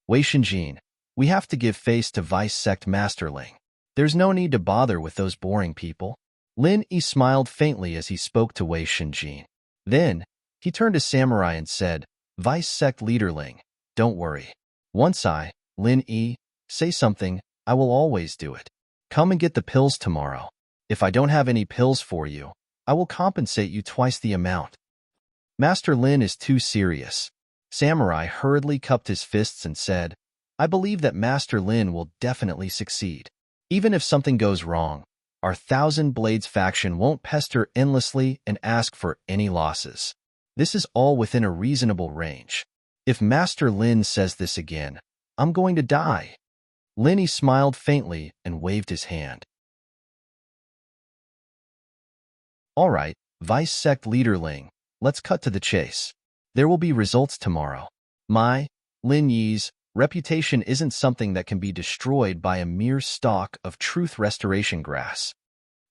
Wei Shenjin, we have to give face to Vice Sect Masterling. There's no need to bother with those boring people. Lin Yi smiled faintly as he spoke to Wei Shenjin. Then, he turned to Samurai and said, "Vice Sect Leaderling, don't worry. Once I, Lin Yi, say something, I will always do it. Come and get the pills tomorrow. If I don't have any pills for you, I will compensate you twice the amount." Master Lin is too serious. Samurai hurriedly cupped his fists and said, I believe that Master Lin will definitely succeed. Even if something goes wrong, our Thousand Blades faction won't pester endlessly and ask for any losses. This is all within a reasonable range. If Master Lin says this again, I'm going to die. Linny smiled faintly and waved his hand. All right, Vice Sect Leader Ling, let's cut to the chase. There will be results tomorrow. My, Lin Yi's, reputation isn't something that can be destroyed by a mere stalk of truth restoration grass.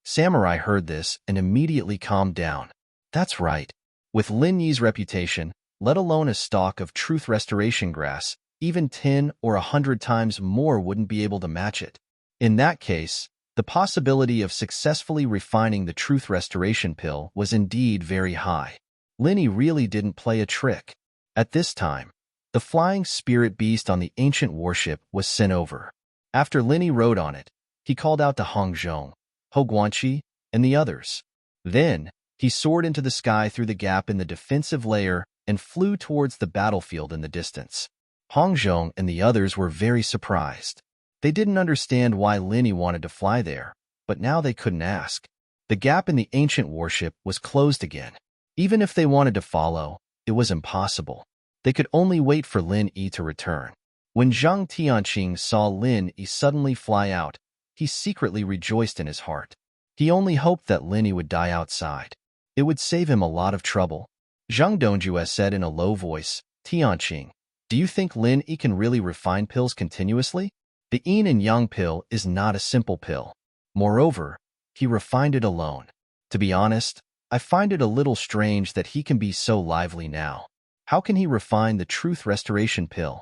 Samurai heard this and immediately calmed down. That's right. With Lin Yi's reputation, let alone a stalk of truth restoration grass, even 10 or 100 times more wouldn't be able to match it. In that case, the possibility of successfully refining the truth restoration pill was indeed very high. Linny really didn't play a trick. At this time, the flying spirit beast on the ancient warship was sent over. After Linny rode on it, he called out to Hong Zhong, Ho Guanqi, and the others. Then, he soared into the sky through the gap in the defensive layer and flew towards the battlefield in the distance. Hong Zhong and the others were very surprised. They didn't understand why Linny wanted to fly there, but now they couldn't ask. The gap in the ancient warship was closed again. Even if they wanted to follow, it was impossible. They could only wait for Lin Yi to return. When Zhang Tianqing saw Lin Yi suddenly fly out, he secretly rejoiced in his heart. He only hoped that Lin Yi would die outside. It would save him a lot of trouble. Zhang Dongjue said in a low voice, Tianqing, do you think Lin Yi can really refine pills continuously? The yin and yang pill is not a simple pill. Moreover, he refined it alone. To be honest, I find it a little strange that he can be so lively now. How can he refine the truth restoration pill?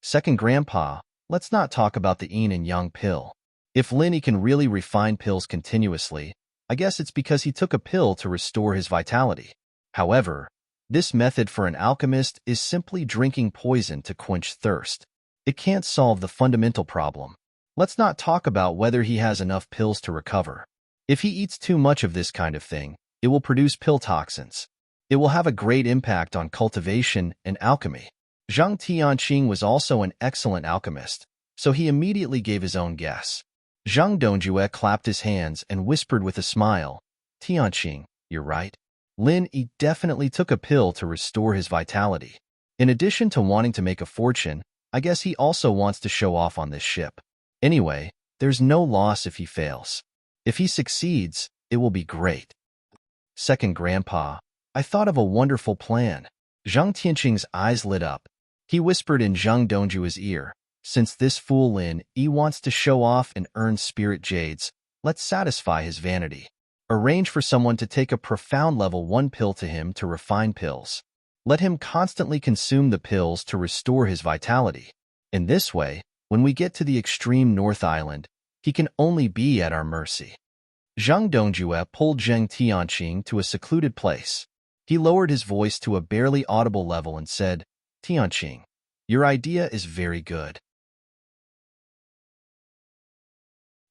Second Grandpa, let's not talk about the yin and yang pill. If Linny can really refine pills continuously, I guess it's because he took a pill to restore his vitality. However, this method for an alchemist is simply drinking poison to quench thirst. It can't solve the fundamental problem. Let's not talk about whether he has enough pills to recover. If he eats too much of this kind of thing, it will produce pill toxins. It will have a great impact on cultivation and alchemy. Zhang Tianqing was also an excellent alchemist, so he immediately gave his own guess. Zhang Dongjue clapped his hands and whispered with a smile, Tianqing, you're right. Lin Yi definitely took a pill to restore his vitality. In addition to wanting to make a fortune, I guess he also wants to show off on this ship. Anyway, there's no loss if he fails. If he succeeds, it will be great. Second Grandpa, I thought of a wonderful plan. Zhang Tianqing's eyes lit up. He whispered in Zhang Dongjue's ear, since this fool Lin Yi wants to show off and earn spirit jades, let's satisfy his vanity. Arrange for someone to take a profound level 1 pill to him to refine pills. Let him constantly consume the pills to restore his vitality. In this way, when we get to the extreme North Island, he can only be at our mercy. Zhang Dongjue pulled Zhang Tianqing to a secluded place. He lowered his voice to a barely audible level and said, Tianqing, your idea is very good.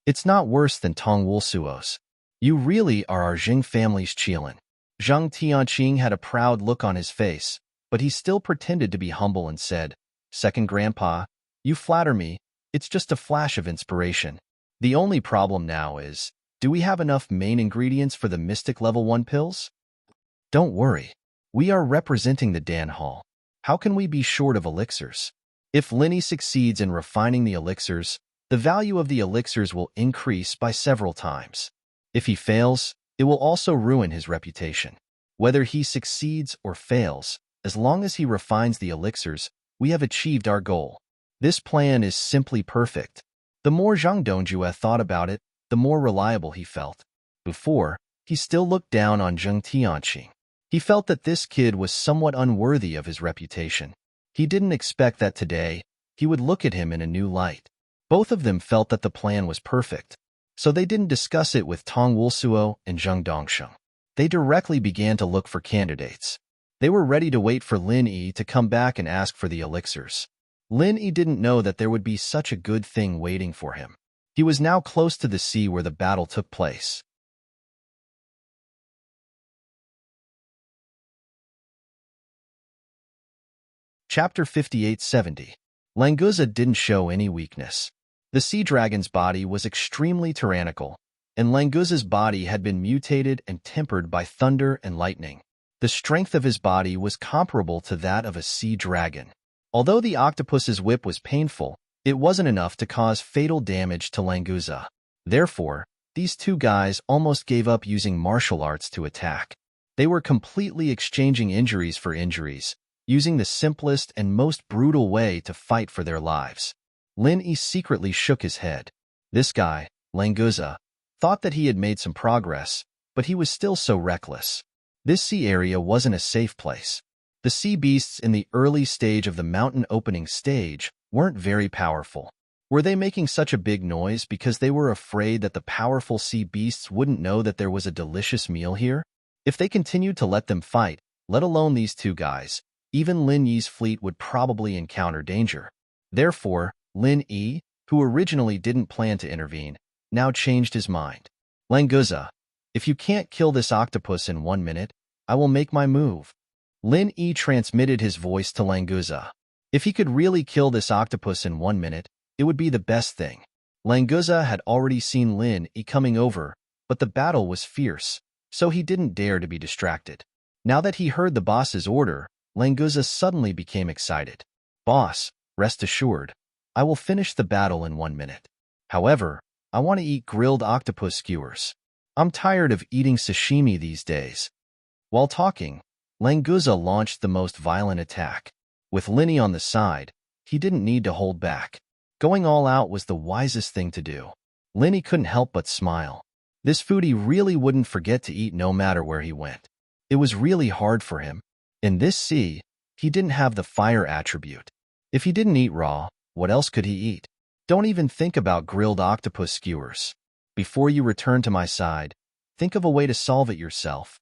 It's not worse than Tong Wulsuo's. You really are our Jing family's Qilin. Zhang Tianqing had a proud look on his face, but he still pretended to be humble and said, Second Grandpa, you flatter me, it's just a flash of inspiration. The only problem now is, do we have enough main ingredients for the Mystic Level 1 pills? Don't worry. We are representing the Dan Hall. How can we be short of elixirs? If Linny succeeds in refining the elixirs, the value of the elixirs will increase by several times. If he fails, it will also ruin his reputation. Whether he succeeds or fails, as long as he refines the elixirs, we have achieved our goal. This plan is simply perfect. The more Zhang Dongjue thought about it, the more reliable he felt. Before, he still looked down on Zhang Tianqing. He felt that this kid was somewhat unworthy of his reputation. He didn't expect that today, he would look at him in a new light. Both of them felt that the plan was perfect, so they didn't discuss it with Tong Wulsuo and Zhang Dongsheng. They directly began to look for candidates. They were ready to wait for Lin Yi to come back and ask for the elixirs. Lin Yi didn't know that there would be such a good thing waiting for him. He was now close to the sea where the battle took place. Chapter 5870. Languza didn't show any weakness. The sea dragon's body was extremely tyrannical, and Languza's body had been mutated and tempered by thunder and lightning. The strength of his body was comparable to that of a sea dragon. Although the octopus's whip was painful, it wasn't enough to cause fatal damage to Languza. Therefore, these two guys almost gave up using martial arts to attack. They were completely exchanging injuries for injuries, using the simplest and most brutal way to fight for their lives. Lin Yi secretly shook his head. This guy, Languza, thought that he had made some progress, but he was still so reckless. This sea area wasn't a safe place. The sea beasts in the early stage of the mountain opening stage weren't very powerful. Were they making such a big noise because they were afraid that the powerful sea beasts wouldn't know that there was a delicious meal here? If they continued to let them fight, let alone these two guys, even Lin Yi's fleet would probably encounter danger. Therefore, Lin Yi, who originally didn't plan to intervene, now changed his mind. Languza, if you can't kill this octopus in 1 minute, I will make my move. Lin Yi transmitted his voice to Languza. If he could really kill this octopus in 1 minute, it would be the best thing. Languza had already seen Lin Yi coming over, but the battle was fierce, so he didn't dare to be distracted. Now that he heard the boss's order, Languza suddenly became excited. Boss, rest assured, I will finish the battle in 1 minute. However, I want to eat grilled octopus skewers. I'm tired of eating sashimi these days. While talking, Languza launched the most violent attack. With Lin Yi on the side, he didn't need to hold back. Going all out was the wisest thing to do. Lin Yi couldn't help but smile. This foodie really wouldn't forget to eat no matter where he went. It was really hard for him. In this sea, he didn't have the fire attribute. If he didn't eat raw, what else could he eat? Don't even think about grilled octopus skewers. Before you return to my side, think of a way to solve it yourself.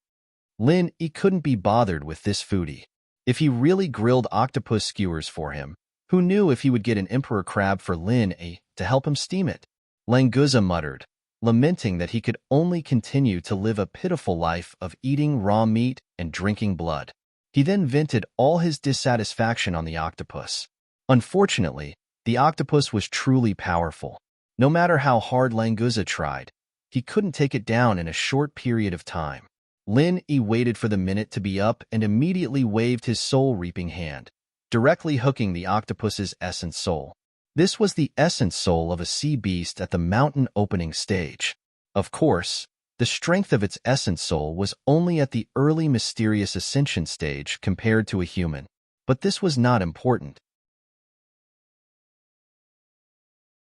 Lin Yi couldn't be bothered with this foodie. If he really grilled octopus skewers for him, who knew if he would get an emperor crab for Lin Yi to help him steam it? Languza muttered, lamenting that he could only continue to live a pitiful life of eating raw meat and drinking blood. He then vented all his dissatisfaction on the octopus. Unfortunately, the octopus was truly powerful. No matter how hard Languza tried, he couldn't take it down in a short period of time. Lin Yi waited for the minute to be up and immediately waved his soul-reaping hand, directly hooking the octopus's essence soul. This was the essence soul of a sea beast at the mountain opening stage. Of course, the strength of its essence soul was only at the early mysterious ascension stage compared to a human, but this was not important.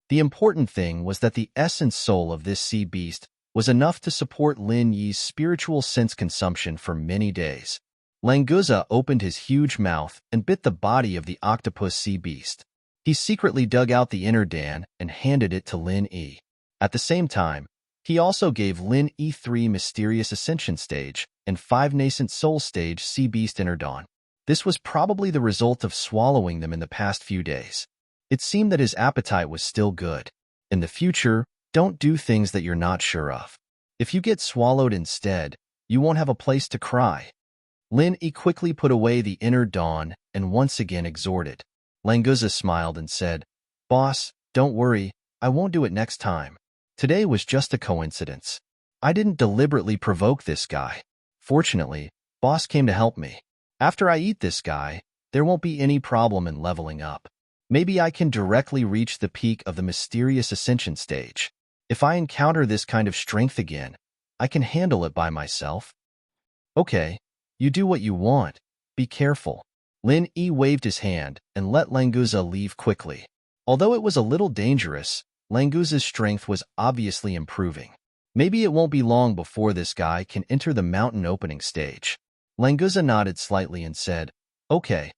The important thing was that the essence soul of this sea beast was enough to support Lin Yi's spiritual sense consumption for many days. Languza opened his huge mouth and bit the body of the octopus sea beast. He secretly dug out the inner Dan and handed it to Lin Yi. At the same time, he also gave Lin Yi 3 mysterious ascension stage and 5 nascent soul stage sea beast inner dawn. This was probably the result of swallowing them in the past few days. It seemed that his appetite was still good. In the future, don't do things that you're not sure of. If you get swallowed instead, you won't have a place to cry. Lin Yi quickly put away the inner dawn and once again exhorted. Languza smiled and said, Boss, don't worry, I won't do it next time. Today was just a coincidence. I didn't deliberately provoke this guy. Fortunately, Boss came to help me. After I eat this guy, there won't be any problem in leveling up. Maybe I can directly reach the peak of the mysterious ascension stage. If I encounter this kind of strength again, I can handle it by myself. Okay, you do what you want. Be careful. Lin Yi waved his hand and let Languza leave quickly. Although it was a little dangerous, Languza's strength was obviously improving. Maybe it won't be long before this guy can enter the mountain opening stage. Languza nodded slightly and said, Okay,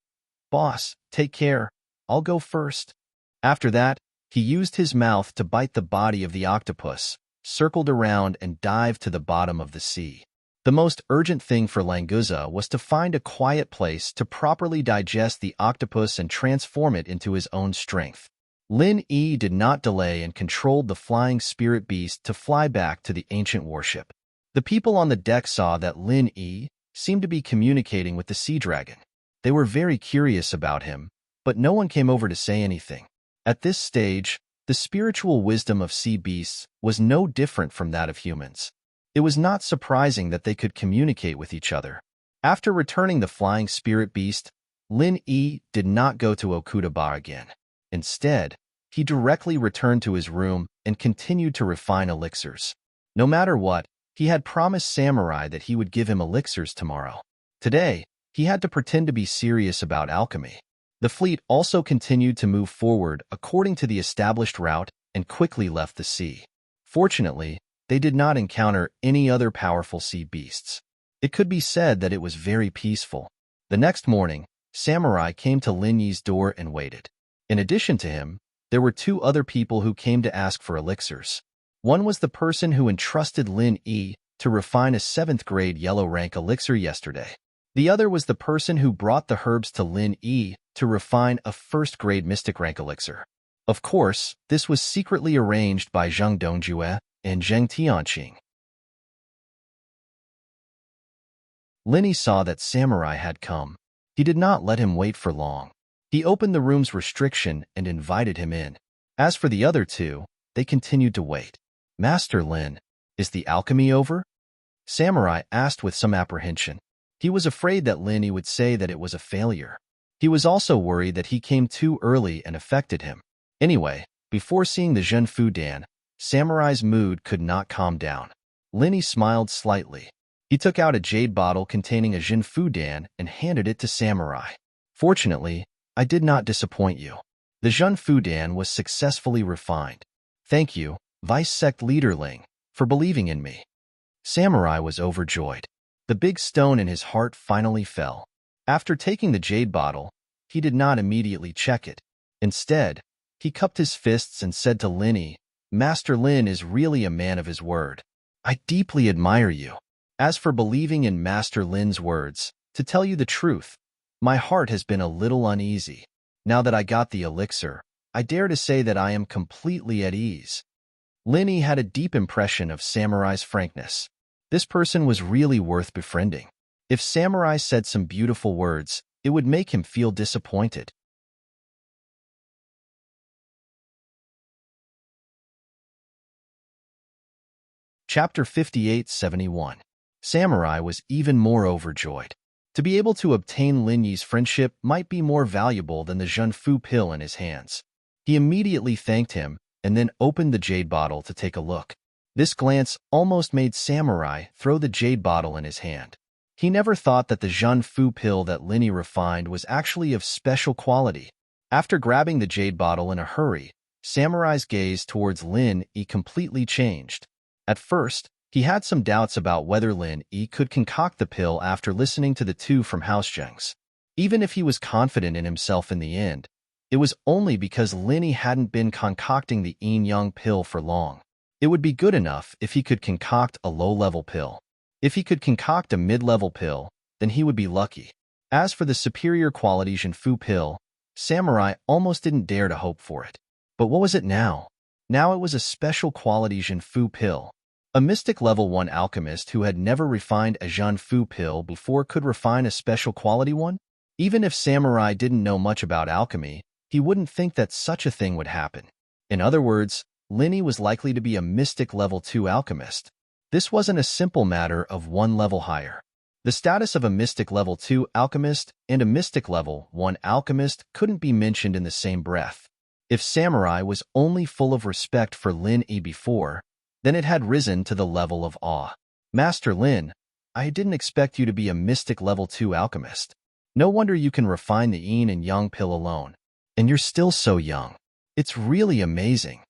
boss, take care. I'll go first. After that, he used his mouth to bite the body of the octopus, circled around and dived to the bottom of the sea. The most urgent thing for Languza was to find a quiet place to properly digest the octopus and transform it into his own strength. Lin Yi did not delay and controlled the flying spirit beast to fly back to the ancient warship. The people on the deck saw that Lin Yi seemed to be communicating with the sea dragon. They were very curious about him, but no one came over to say anything. At this stage, the spiritual wisdom of sea beasts was no different from that of humans. It was not surprising that they could communicate with each other. After returning the flying spirit beast, Lin Yi did not go to Okudaba again. Instead, he directly returned to his room and continued to refine elixirs. No matter what, he had promised Samurai that he would give him elixirs tomorrow. Today, he had to pretend to be serious about alchemy. The fleet also continued to move forward according to the established route and quickly left the sea. Fortunately, they did not encounter any other powerful sea beasts. It could be said that it was very peaceful. The next morning, Samurai came to Lin Yi's door and waited. In addition to him, there were two other people who came to ask for elixirs. One was the person who entrusted Lin Yi to refine a 7th grade yellow rank elixir yesterday. The other was the person who brought the herbs to Lin Yi to refine a 1st grade mystic rank elixir. Of course, this was secretly arranged by Zheng Dongjue and Zheng Tianqing. Lin Yi saw that Samurai had come. He did not let him wait for long. He opened the room's restriction and invited him in. As for the other two, they continued to wait. "Master Lin, is the alchemy over?" Samurai asked with some apprehension. He was afraid that Lin Yi would say that it was a failure. He was also worried that he came too early and affected him. Anyway, before seeing the Zhen Fudan, Samurai's mood could not calm down. Lin Yi smiled slightly. He took out a jade bottle containing a Zhen Fudan and handed it to Samurai. "Fortunately, I did not disappoint you. The Zhen Fudan was successfully refined. Thank you, Vice Sect Leader Ling, for believing in me." Samurai was overjoyed. The big stone in his heart finally fell. After taking the jade bottle, he did not immediately check it. Instead, he cupped his fists and said to Lin Yi, "Master Lin is really a man of his word. I deeply admire you. As for believing in Master Lin's words, to tell you the truth, my heart has been a little uneasy. Now that I got the elixir, I dare to say that I am completely at ease." Lin Yi had a deep impression of Samurai's frankness. This person was really worth befriending. If Samurai said some beautiful words, it would make him feel disappointed. Chapter 58-71. Samurai was even more overjoyed. To be able to obtain Lin Yi's friendship might be more valuable than the Zhenfu pill in his hands. He immediately thanked him and then opened the jade bottle to take a look. This glance almost made Samurai throw the jade bottle in his hand. He never thought that the Zhenfu pill that Lin Yi refined was actually of special quality. After grabbing the jade bottle in a hurry, Samurai's gaze towards Lin Yi completely changed. At first, he had some doubts about whether Lin Yi could concoct the pill after listening to the two from House Zheng's. Even if he was confident in himself in the end, it was only because Lin Yi hadn't been concocting the yin-yang pill for long. It would be good enough if he could concoct a low-level pill. If he could concoct a mid-level pill, then he would be lucky. As for the superior quality Zhenfu pill, Samurai almost didn't dare to hope for it. But what was it now? Now it was a special quality Zhenfu pill. A mystic level 1 alchemist who had never refined a Zhenfu pill before could refine a special quality one? Even if Samurai didn't know much about alchemy, he wouldn't think that such a thing would happen. In other words, Lin Yi was likely to be a mystic level 2 alchemist. This wasn't a simple matter of one level higher. The status of a mystic level 2 alchemist and a mystic level 1 alchemist couldn't be mentioned in the same breath. If Samurai was only full of respect for Lin Yi before, then it had risen to the level of awe. "Master Lin, I didn't expect you to be a mystic level 2 alchemist. No wonder you can refine the yin and yang pill alone. And you're still so young. It's really amazing."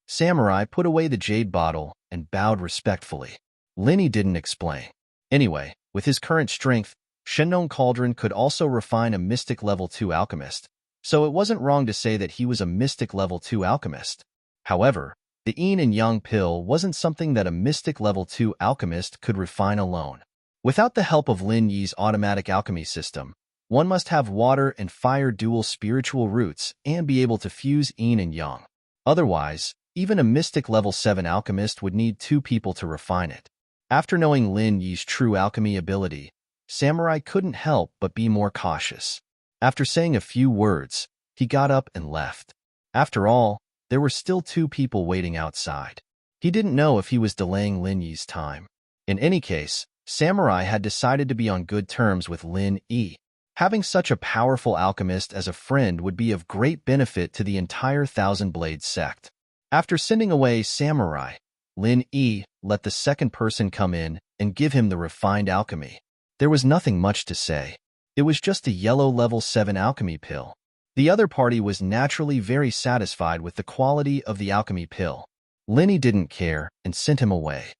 Samurai put away the jade bottle and bowed respectfully. Lin Yi didn't explain. Anyway, with his current strength, Shennon Cauldron could also refine a mystic level 2 alchemist, so it wasn't wrong to say that he was a mystic level 2 alchemist. However, the yin and yang pill wasn't something that a mystic level 2 alchemist could refine alone. Without the help of Lin Yi's automatic alchemy system, one must have water and fire dual spiritual roots and be able to fuse yin and yang. Otherwise, even a mystic level 7 alchemist would need 2 people to refine it. After knowing Lin Yi's true alchemy ability, Samurai couldn't help but be more cautious. After saying a few words, he got up and left. After all, there were still 2 people waiting outside. He didn't know if he was delaying Lin Yi's time. In any case, Samurai had decided to be on good terms with Lin Yi. Having such a powerful alchemist as a friend would be of great benefit to the entire Thousand Blades sect. After sending away Samurai, Lin Yi let the second person come in and give him the refined alchemy. There was nothing much to say. It was just a yellow level 7 alchemy pill. The other party was naturally very satisfied with the quality of the alchemy pill. Lin Yi didn't care and sent him away.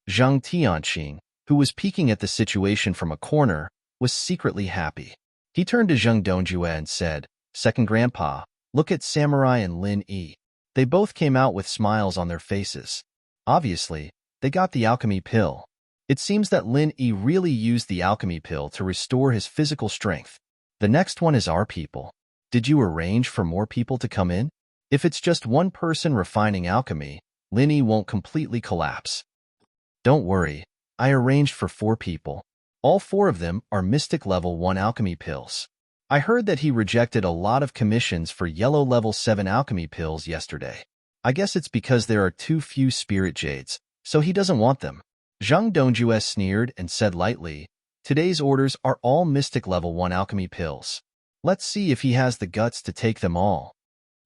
Zhang Tianqing, who was peeking at the situation from a corner, was secretly happy. He turned to Zheng Dongjue and said, "Second Grandpa, look at Samurai and Lin Yi." They both came out with smiles on their faces. Obviously, they got the alchemy pill. It seems that Lin Yi really used the alchemy pill to restore his physical strength. The next one is our people. Did you arrange for more people to come in? If it's just one person refining alchemy, Lin Yi won't completely collapse. Don't worry, I arranged for 4 people. All 4 of them are Mystic Level 1 alchemy pills. I heard that he rejected a lot of commissions for Yellow Level 7 alchemy pills yesterday. I guess it's because there are too few spirit jades, so he doesn't want them. Zhang Dongjue sneered and said lightly, "Today's orders are all Mystic Level 1 alchemy pills. Let's see if he has the guts to take them all."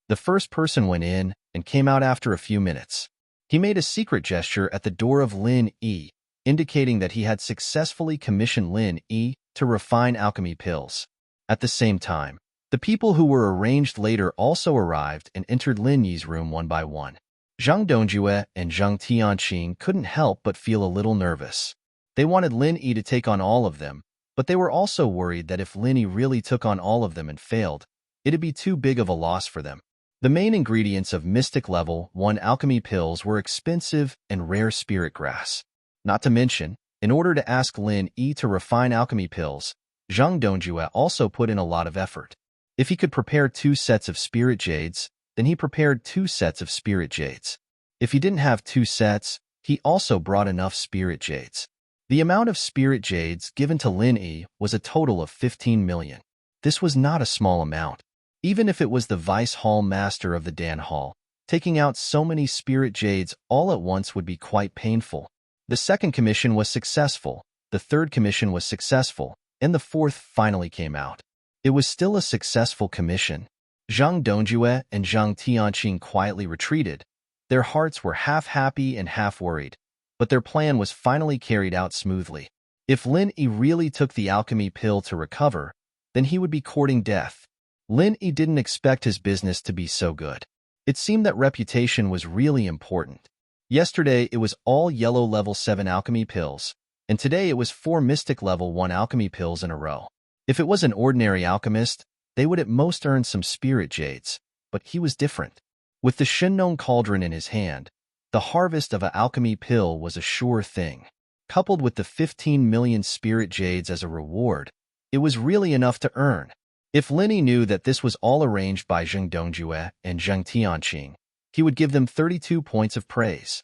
The first person went in and came out after a few minutes. He made a secret gesture at the door of Lin Yi, indicating that he had successfully commissioned Lin Yi to refine alchemy pills. At the same time, the people who were arranged later also arrived and entered Lin Yi's room one by one. Zhang Dongjue and Zhang Tianqing couldn't help but feel a little nervous. They wanted Lin Yi to take on all of them, but they were also worried that if Lin Yi really took on all of them and failed, it'd be too big of a loss for them. The main ingredients of Mystic Level 1 alchemy pills were expensive and rare spirit grass. Not to mention, in order to ask Lin Yi to refine alchemy pills, Zhang Dongjue also put in a lot of effort. If he could prepare 2 sets of spirit jades, then he prepared 2 sets of spirit jades. If he didn't have 2 sets, he also brought enough spirit jades. The amount of spirit jades given to Lin Yi was a total of 15 million. This was not a small amount. Even if it was the Vice Hall Master of the Dan Hall, taking out so many spirit jades all at once would be quite painful. The second commission was successful, the third commission was successful, and the fourth finally came out. It was still a successful commission. Zhang Dongjue and Zhang Tianqing quietly retreated. Their hearts were half happy and half worried, but their plan was finally carried out smoothly. If Lin Yi really took the alchemy pill to recover, then he would be courting death. Lin Yi didn't expect his business to be so good. It seemed that reputation was really important. Yesterday it was all Yellow Level 7 alchemy pills, and today it was 4 Mystic Level 1 alchemy pills in a row. If it was an ordinary alchemist, they would at most earn some spirit jades, but he was different. With the Shinnon cauldron in his hand, the harvest of an alchemy pill was a sure thing. Coupled with the 15 million spirit jades as a reward, it was really enough to earn. If Lin Yi knew that this was all arranged by Zheng Dongjue and Zheng Tianqing, he would give them 32 points of praise.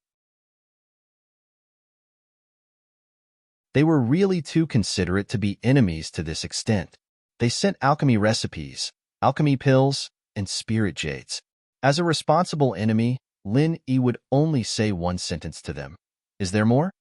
They were really too considerate to be enemies to this extent. They sent alchemy recipes, alchemy pills, and spirit jades. As a responsible enemy, Lin Yi would only say one sentence to them. Is there more?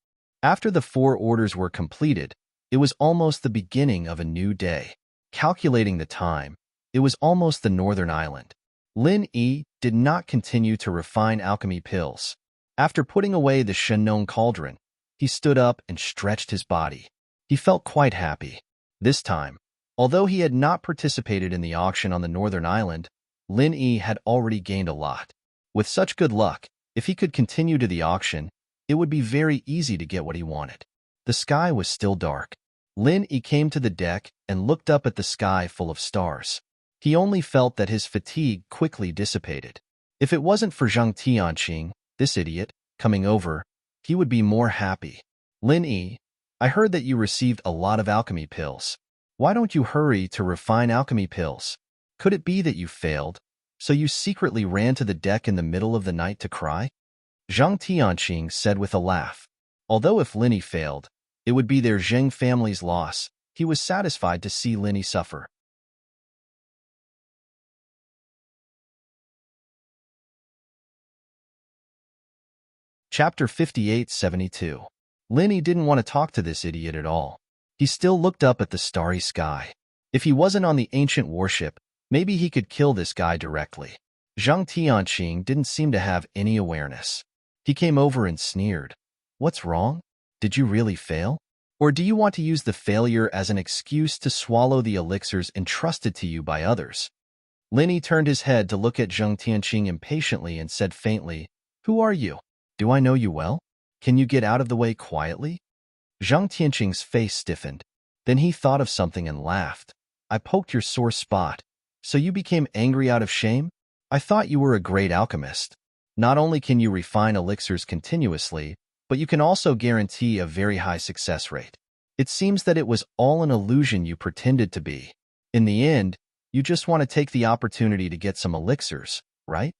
After the 4 orders were completed, it was almost the beginning of a new day. Calculating the time, it was almost the northern island. Lin Yi did not continue to refine alchemy pills. After putting away the Shinnon cauldron, he stood up and stretched his body. He felt quite happy. This time, although he had not participated in the auction on the northern island, Lin Yi had already gained a lot. With such good luck, if he could continue to the auction, it would be very easy to get what he wanted. The sky was still dark. Lin Yi came to the deck and looked up at the sky full of stars. He only felt that his fatigue quickly dissipated. If it wasn't for Zhang Tianqing, this idiot, coming over, he would be more happy. Lin Yi, I heard that you received a lot of alchemy pills. Why don't you hurry to refine alchemy pills? Could it be that you failed, so you secretly ran to the deck in the middle of the night to cry? Zhang Tianqing said with a laugh. Although if Linny failed, it would be their Zheng family's loss, he was satisfied to see Linny suffer. Chapter 58-72. Linny didn't want to talk to this idiot at all. He still looked up at the starry sky. If he wasn't on the ancient warship, maybe he could kill this guy directly. Zhang Tianqing didn't seem to have any awareness. He came over and sneered. What's wrong? Did you really fail? Or do you want to use the failure as an excuse to swallow the elixirs entrusted to you by others? Linny turned his head to look at Zhang Tianqing impatiently and said faintly, Who are you? Do I know you well? Can you get out of the way quietly? Zhang Tianqing's face stiffened. Then he thought of something and laughed. I poked your sore spot. So you became angry out of shame? I thought you were a great alchemist. Not only can you refine elixirs continuously, but you can also guarantee a very high success rate. It seems that it was all an illusion you pretended to be. In the end, you just want to take the opportunity to get some elixirs, right?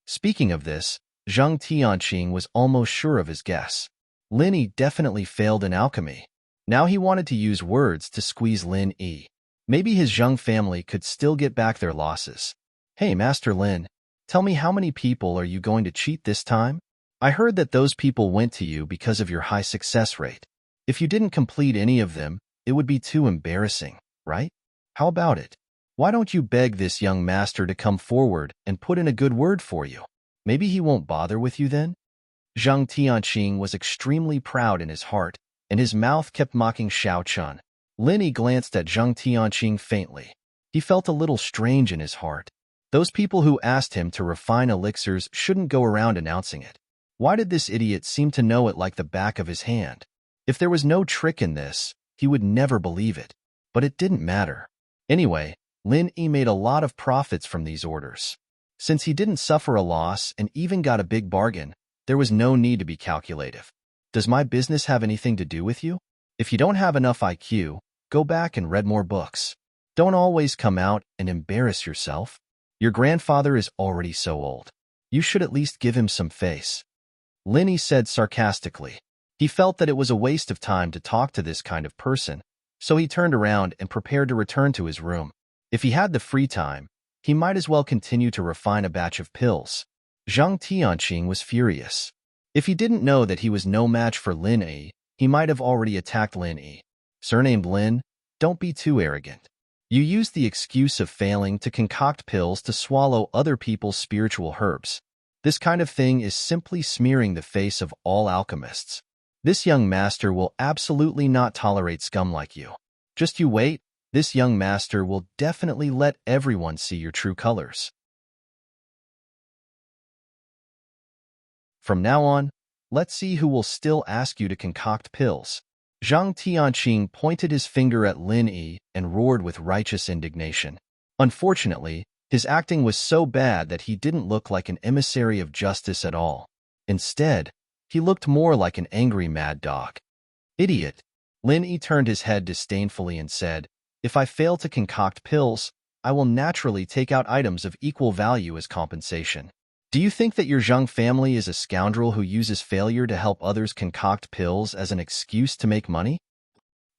Speaking of this, Zhang Tianqing was almost sure of his guess. Linny definitely failed in alchemy. Now he wanted to use words to squeeze Lin Yi. Maybe his Zheng family could still get back their losses. Hey, Master Lin, tell me how many people are you going to cheat this time? I heard that those people went to you because of your high success rate. If you didn't complete any of them, it would be too embarrassing, right? How about it? Why don't you beg this young master to come forward and put in a good word for you? Maybe he won't bother with you then? Zhang Tianqing was extremely proud in his heart, and his mouth kept mocking Xiao Chun. Linny glanced at Zhang Tianqing faintly. He felt a little strange in his heart. Those people who asked him to refine elixirs shouldn't go around announcing it. Why did this idiot seem to know it like the back of his hand? If there was no trick in this, he would never believe it. But it didn't matter. Anyway, Lin Yi made a lot of profits from these orders. Since he didn't suffer a loss and even got a big bargain, there was no need to be calculative. Does my business have anything to do with you? If you don't have enough IQ, go back and read more books. Don't always come out and embarrass yourself. Your grandfather is already so old. You should at least give him some face. Linny said sarcastically. He felt that it was a waste of time to talk to this kind of person, so he turned around and prepared to return to his room. If he had the free time, he might as well continue to refine a batch of pills. Zhang Tianqing was furious. If he didn't know that he was no match for Lin Yi, he might have already attacked Lin Yi. Surnamed Lin, don't be too arrogant. You used the excuse of failing to concoct pills to swallow other people's spiritual herbs. This kind of thing is simply smearing the face of all alchemists. This young master will absolutely not tolerate scum like you. Just you wait. This young master will definitely let everyone see your true colors. From now on, let's see who will still ask you to concoct pills. Zhang Tianqing pointed his finger at Lin Yi and roared with righteous indignation. Unfortunately, his acting was so bad that he didn't look like an emissary of justice at all. Instead, he looked more like an angry mad dog. Idiot! Lin Yi turned his head disdainfully and said, If I fail to concoct pills, I will naturally take out items of equal value as compensation. Do you think that your Zheng family is a scoundrel who uses failure to help others concoct pills as an excuse to make money?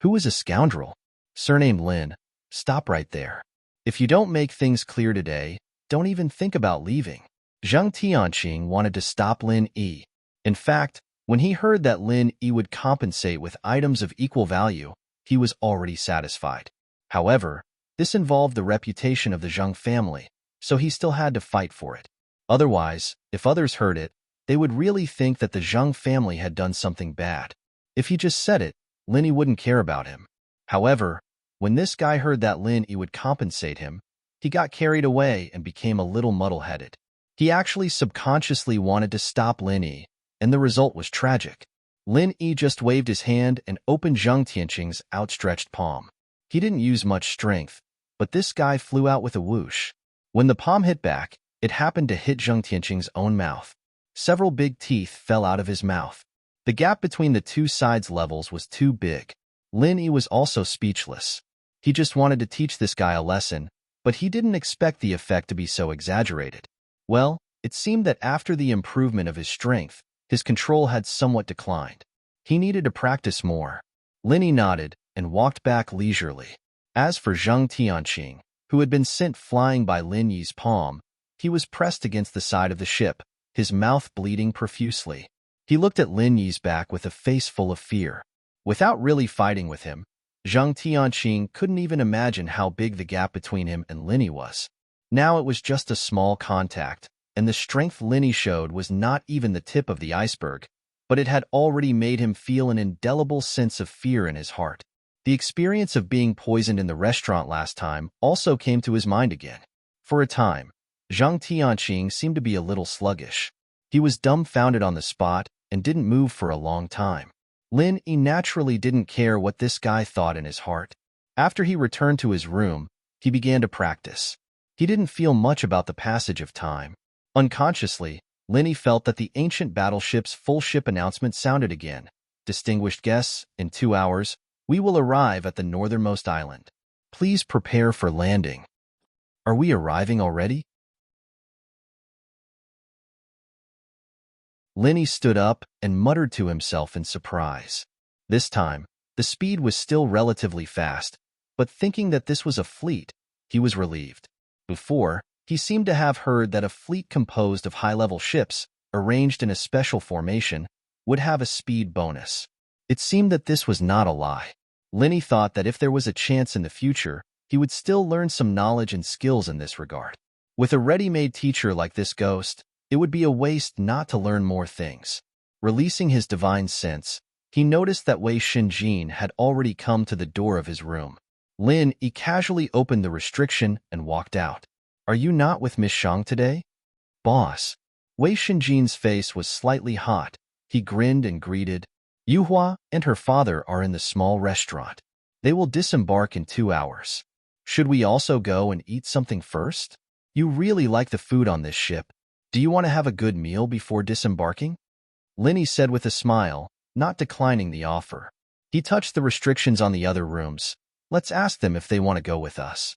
Who is a scoundrel? Surnamed Lin, stop right there. If you don't make things clear today, don't even think about leaving. Zhang Tianqing wanted to stop Lin Yi. In fact, when he heard that Lin Yi would compensate with items of equal value, he was already satisfied. However, this involved the reputation of the Zheng family, so he still had to fight for it. Otherwise, if others heard it, they would really think that the Zheng family had done something bad. If he just said it, Lin Yi wouldn't care about him. However, when this guy heard that Lin Yi would compensate him, he got carried away and became a little muddle-headed. He actually subconsciously wanted to stop Lin Yi, and the result was tragic. Lin Yi just waved his hand and opened Zhang Tianqing's outstretched palm. He didn't use much strength, but this guy flew out with a whoosh. When the palm hit back, it happened to hit Zhang Tianqing's own mouth. Several big teeth fell out of his mouth. The gap between the two sides' levels was too big. Lin Yi was also speechless. He just wanted to teach this guy a lesson, but he didn't expect the effect to be so exaggerated. Well, it seemed that after the improvement of his strength, his control had somewhat declined. He needed to practice more. Lin nodded and walked back leisurely. As for Zhang Tianqing, who had been sent flying by Lin Yi's palm, he was pressed against the side of the ship, his mouth bleeding profusely. He looked at Lin Yi's back with a face full of fear. Without really fighting with him, Zhang Tianqing couldn't even imagine how big the gap between him and Lin Yi was. Now it was just a small contact, and the strength Lin Yi showed was not even the tip of the iceberg, but it had already made him feel an indelible sense of fear in his heart. The experience of being poisoned in the restaurant last time also came to his mind again. For a time, Zhang Tianqing seemed to be a little sluggish. He was dumbfounded on the spot and didn't move for a long time. Lin Yi naturally didn't care what this guy thought in his heart. After he returned to his room, he began to practice. He didn't feel much about the passage of time. Unconsciously, Lin Yi felt that the ancient battleship's full ship announcement sounded again. Distinguished guests, in 2 hours, we will arrive at the northernmost island. Please prepare for landing. Are we arriving already? Lin Yi stood up and muttered to himself in surprise. This time, the speed was still relatively fast, but thinking that this was a fleet, he was relieved. Before, he seemed to have heard that a fleet composed of high-level ships, arranged in a special formation, would have a speed bonus. It seemed that this was not a lie. Lin Yi thought that if there was a chance in the future, he would still learn some knowledge and skills in this regard. With a ready-made teacher like this ghost, it would be a waste not to learn more things. Releasing his divine sense, he noticed that Wei Shinjin had already come to the door of his room. Lin Yi casually opened the restriction and walked out. Are you not with Miss Shang today? Boss. Wei Shinjin's face was slightly hot. He grinned and greeted. Yuhua and her father are in the small restaurant. They will disembark in 2 hours. Should we also go and eat something first? You really like the food on this ship. Do you want to have a good meal before disembarking? Lin Yi said with a smile, not declining the offer. He touched the restrictions on the other rooms. Let's ask them if they want to go with us.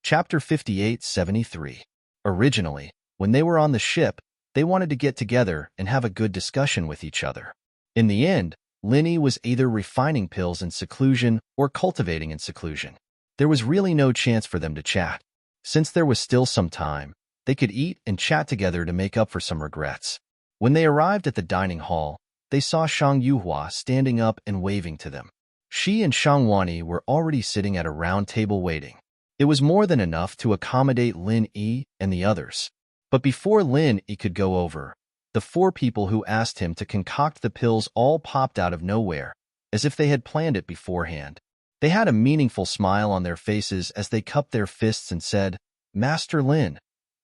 Chapter 58-73. Originally, when they were on the ship, they wanted to get together and have a good discussion with each other. In the end, Lin Yi was either refining pills in seclusion or cultivating in seclusion. There was really no chance for them to chat. Since there was still some time, they could eat and chat together to make up for some regrets. When they arrived at the dining hall, they saw Shang Yuhua standing up and waving to them. She and Shang Wanyi were already sitting at a round table waiting. It was more than enough to accommodate Lin Yi and the others. But before Lin Yi could go over, the 4 people who asked him to concoct the pills all popped out of nowhere, as if they had planned it beforehand. They had a meaningful smile on their faces as they cupped their fists and said, Master Lin,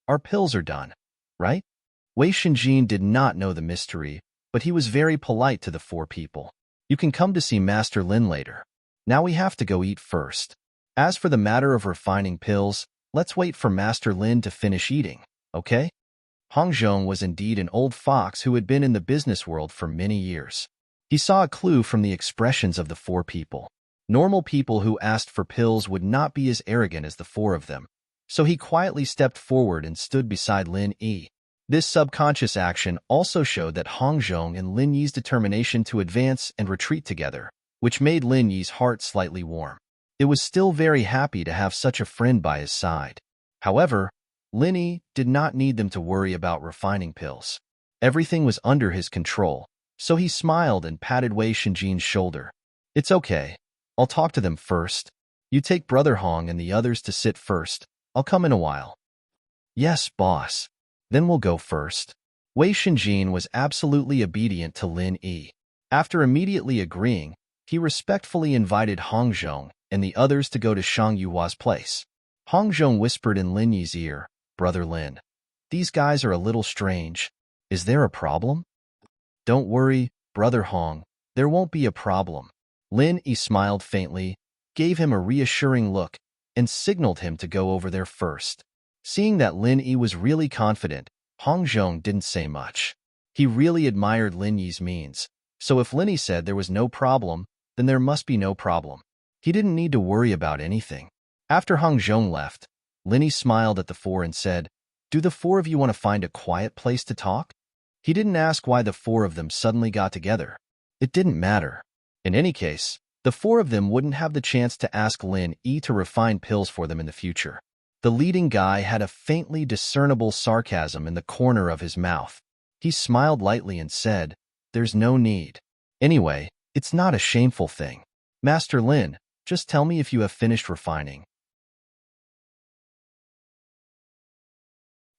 our pills are done, right? Wei Shinjin did not know the mystery, but he was very polite to the 4 people. You can come to see Master Lin later. Now we have to go eat first. As for the matter of refining pills, let's wait for Master Lin to finish eating, okay? Hong Zhong was indeed an old fox who had been in the business world for many years. He saw a clue from the expressions of the 4 people. Normal people who asked for pills would not be as arrogant as the 4 of them, so he quietly stepped forward and stood beside Lin Yi. This subconscious action also showed that Hong Zhong and Lin Yi's determination to advance and retreat together, which made Lin Yi's heart slightly warm. It was still very happy to have such a friend by his side. However, Lin Yi did not need them to worry about refining pills. Everything was under his control, so he smiled and patted Wei Shinjin's shoulder. It's okay. I'll talk to them first. You take Brother Hong and the others to sit first. I'll come in a while. Yes, boss. Then we'll go first. Wei Shinjin was absolutely obedient to Lin Yi. After immediately agreeing, he respectfully invited Hong Zhong and the others to go to Shang Yuhua's place. Hong Zhong whispered in Lin Yi's ear, Brother Lin, these guys are a little strange. Is there a problem? Don't worry, Brother Hong, there won't be a problem. Lin Yi smiled faintly, gave him a reassuring look, and signaled him to go over there first. Seeing that Lin Yi was really confident, Hong Zhong didn't say much. He really admired Lin Yi's means, so if Lin Yi said there was no problem, then there must be no problem. He didn't need to worry about anything. After Hong Zhong left, Linny smiled at the four and said, "Do the four of you want to find a quiet place to talk?" He didn't ask why the four of them suddenly got together. It didn't matter. In any case, the four of them wouldn't have the chance to ask Lin Yi to refine pills for them in the future. The leading guy had a faintly discernible sarcasm in the corner of his mouth. He smiled lightly and said, "There's no need. Anyway, it's not a shameful thing. Master Lin, just tell me if you have finished refining."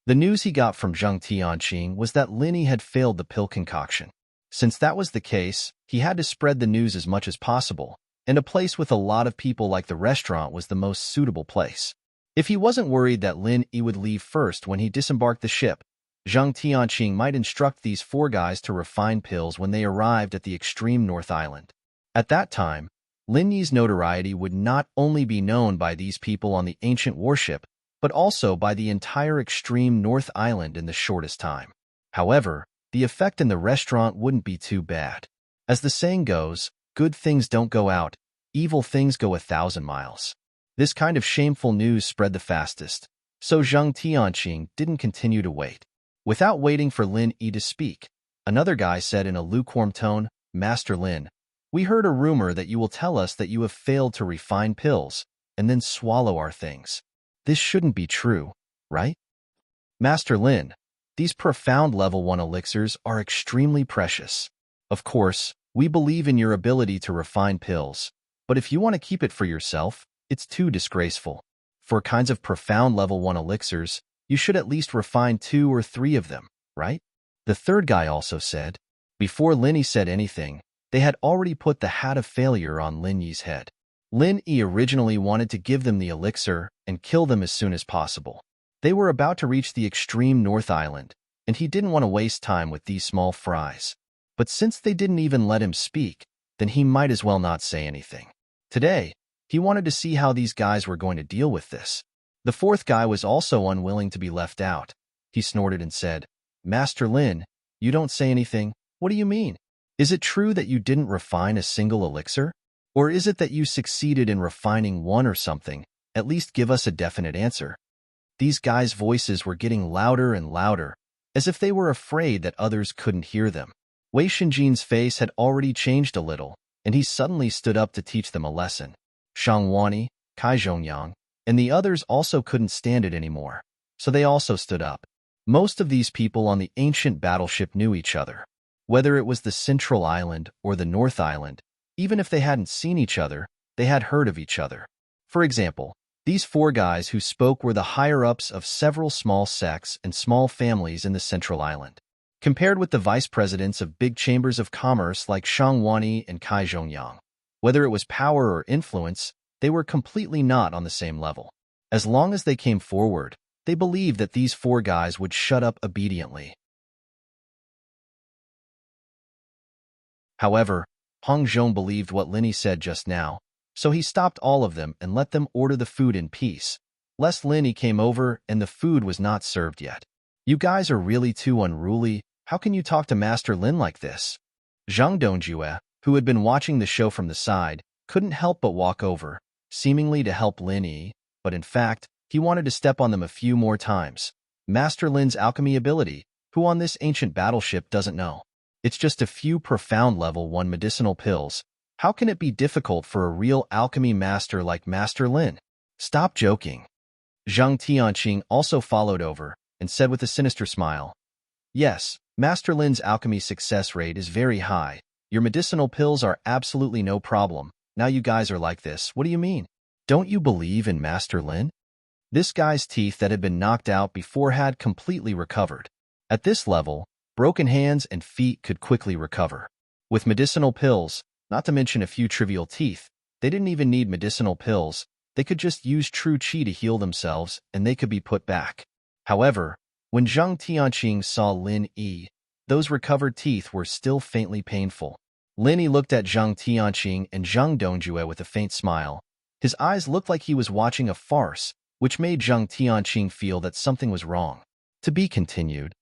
The news he got from Zheng Tianqing was that Linny had failed the pill concoction. Since that was the case, he had to spread the news as much as possible, and a place with a lot of people like the restaurant was the most suitable place. If he wasn't worried that Lin Yi would leave first when he disembarked the ship, Zheng Tianqing might instruct these four guys to refine pills when they arrived at the extreme North Island. At that time, Lin Yi's notoriety would not only be known by these people on the ancient warship, but also by the entire extreme North Island in the shortest time. However, the effect in the restaurant wouldn't be too bad. As the saying goes, good things don't go out, evil things go 1,000 miles. This kind of shameful news spread the fastest, so Zheng Tianqing didn't continue to wait. Without waiting for Lin Yi to speak, another guy said in a lukewarm tone, "Master Lin, we heard a rumor that you will tell us that you have failed to refine pills and then swallow our things. This shouldn't be true, right? Master Lin, these profound level 1 elixirs are extremely precious. Of course, we believe in your ability to refine pills, but if you want to keep it for yourself, it's too disgraceful. For kinds of profound level 1 elixirs, you should at least refine 2 or 3 of them, right?" The third guy also said. Before Lin Yi said anything, they had already put the hat of failure on Lin Yi's head. Lin Yi originally wanted to give them the elixir and kill them as soon as possible. They were about to reach the extreme North Island, and he didn't want to waste time with these small fries. But since they didn't even let him speak, then he might as well not say anything. Today, he wanted to see how these guys were going to deal with this. The fourth guy was also unwilling to be left out. He snorted and said, "Master Lin, you don't say anything? What do you mean? Is it true that you didn't refine a single elixir? Or is it that you succeeded in refining one or something? At least give us a definite answer." These guys' voices were getting louder and louder, as if they were afraid that others couldn't hear them. Wei Shinjin's face had already changed a little, and he suddenly stood up to teach them a lesson. Shang Wani, Kai Zhongyang, and the others also couldn't stand it anymore, so they also stood up. Most of these people on the ancient battleship knew each other. Whether it was the Central Island or the North Island, even if they hadn't seen each other, they had heard of each other. For example, these four guys who spoke were the higher-ups of several small sects and small families in the Central Island. Compared with the vice presidents of big chambers of commerce like Shang Wani and Kai Zhongyang, whether it was power or influence, they were completely not on the same level. As long as they came forward, they believed that these four guys would shut up obediently. However, Hong Zhong believed what Lin Yi said just now, so he stopped all of them and let them order the food in peace, lest Lin Yi came over and the food was not served yet. "You guys are really too unruly. How can you talk to Master Lin like this?" Zhang Dongjue, who had been watching the show from the side, couldn't help but walk over, seemingly to help Lin Yi, but in fact, he wanted to step on them a few more times. Master Lin's alchemy ability, who on this ancient battleship doesn't know? It's just a few profound level 1 medicinal pills. How can it be difficult for a real alchemy master like Master Lin? Stop joking. Zhang Tianqing also followed over and said with a sinister smile, "Yes, Master Lin's alchemy success rate is very high. Your medicinal pills are absolutely no problem. Now you guys are like this. What do you mean? Don't you believe in Master Lin?" This guy's teeth that had been knocked out before had completely recovered. At this level, broken hands and feet could quickly recover. With medicinal pills, not to mention a few trivial teeth, they didn't even need medicinal pills. They could just use true qi to heal themselves, and they could be put back. However, when Zhang Tianqing saw Lin Yi, those recovered teeth were still faintly painful. Lin Yi looked at Zhang Tianqing and Zhang Dongjue with a faint smile. His eyes looked like he was watching a farce, which made Zhang Tianqing feel that something was wrong. To be continued.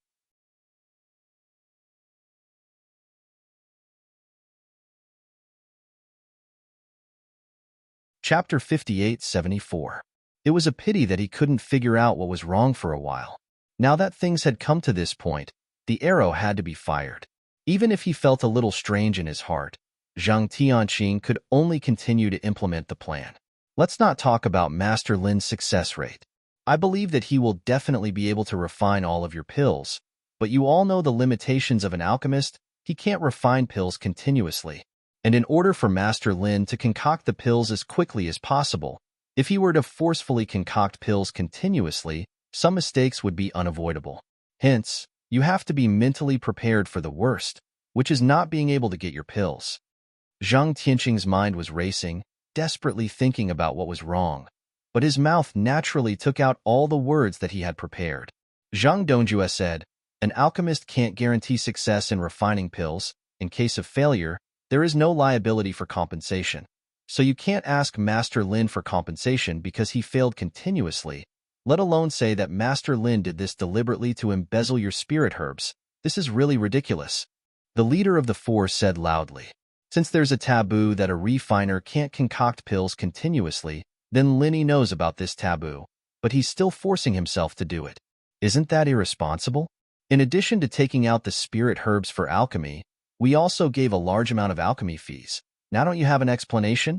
Chapter 5874. It was a pity that he couldn't figure out what was wrong for a while. Now that things had come to this point, the arrow had to be fired. Even if he felt a little strange in his heart, Zhang Tianqing could only continue to implement the plan. Let's not talk about Master Lin's success rate. I believe that he will definitely be able to refine all of your pills, but you all know the limitations of an alchemist. He can't refine pills continuously. And in order for Master Lin to concoct the pills as quickly as possible, if he were to forcefully concoct pills continuously, some mistakes would be unavoidable. Hence, you have to be mentally prepared for the worst, which is not being able to get your pills. Zhang Tianqing's mind was racing, desperately thinking about what was wrong, but his mouth naturally took out all the words that he had prepared. Zhang Dongjue said, "An alchemist can't guarantee success in refining pills. In case of failure, there is no liability for compensation. So you can't ask Master Lin for compensation because he failed continuously, let alone say that Master Lin did this deliberately to embezzle your spirit herbs. This is really ridiculous." The leader of the four said loudly, "Since there's a taboo that a refiner can't concoct pills continuously, then Linny knows about this taboo, but he's still forcing himself to do it. Isn't that irresponsible? In addition to taking out the spirit herbs for alchemy, we also gave a large amount of alchemy fees. Now don't you have an explanation?"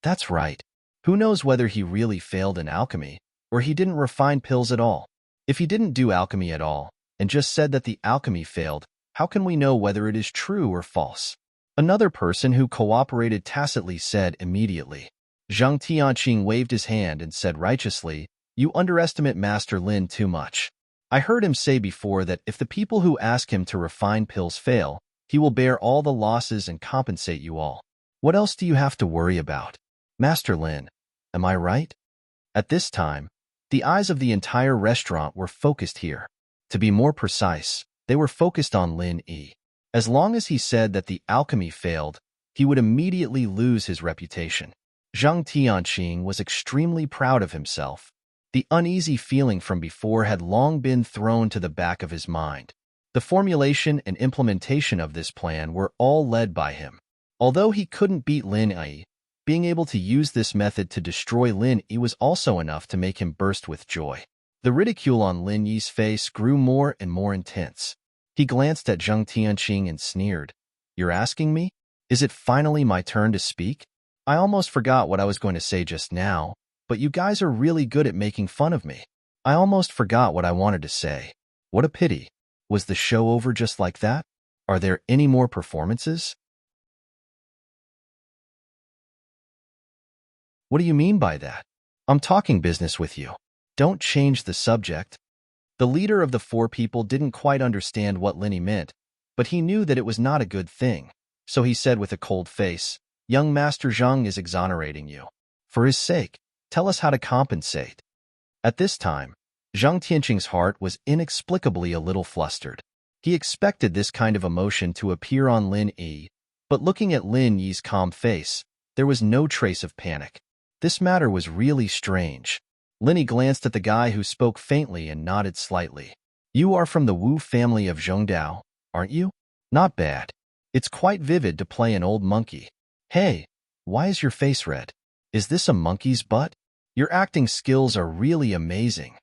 That's right. Who knows whether he really failed in alchemy, or he didn't refine pills at all? If he didn't do alchemy at all, and just said that the alchemy failed, how can we know whether it is true or false? Another person who cooperated tacitly said immediately. Zhang Tianqing waved his hand and said righteously, "You underestimate Master Lin too much. I heard him say before that if the people who ask him to refine pills fail, he will bear all the losses and compensate you all. What else do you have to worry about? Master Lin, am I right?" At this time, the eyes of the entire restaurant were focused here. To be more precise, they were focused on Lin Yi. As long as he said that the alchemy failed, he would immediately lose his reputation. Zhang Tianqing was extremely proud of himself. The uneasy feeling from before had long been thrown to the back of his mind. The formulation and implementation of this plan were all led by him. Although he couldn't beat Lin Yi, being able to use this method to destroy Lin Yi was also enough to make him burst with joy. The ridicule on Lin Yi's face grew more and more intense. He glanced at Zhang Tianqing and sneered, "You're asking me? Is it finally my turn to speak? I almost forgot what I was going to say just now, but you guys are really good at making fun of me. I almost forgot what I wanted to say. What a pity. Was the show over just like that? Are there any more performances?" "What do you mean by that? I'm talking business with you. Don't change the subject." The leader of the four people didn't quite understand what Linny meant, but he knew that it was not a good thing. So he said with a cold face, "Young Master Zhang is exonerating you. For his sake, tell us how to compensate." At this time, Zhang Tianqing's heart was inexplicably a little flustered. He expected this kind of emotion to appear on Lin Yi, but looking at Lin Yi's calm face, there was no trace of panic. This matter was really strange. Linny glanced at the guy who spoke faintly and nodded slightly. "You are from the Wu family of Zhongdao, aren't you? Not bad. It's quite vivid to play an old monkey. Hey, why is your face red? Is this a monkey's butt? Your acting skills are really amazing."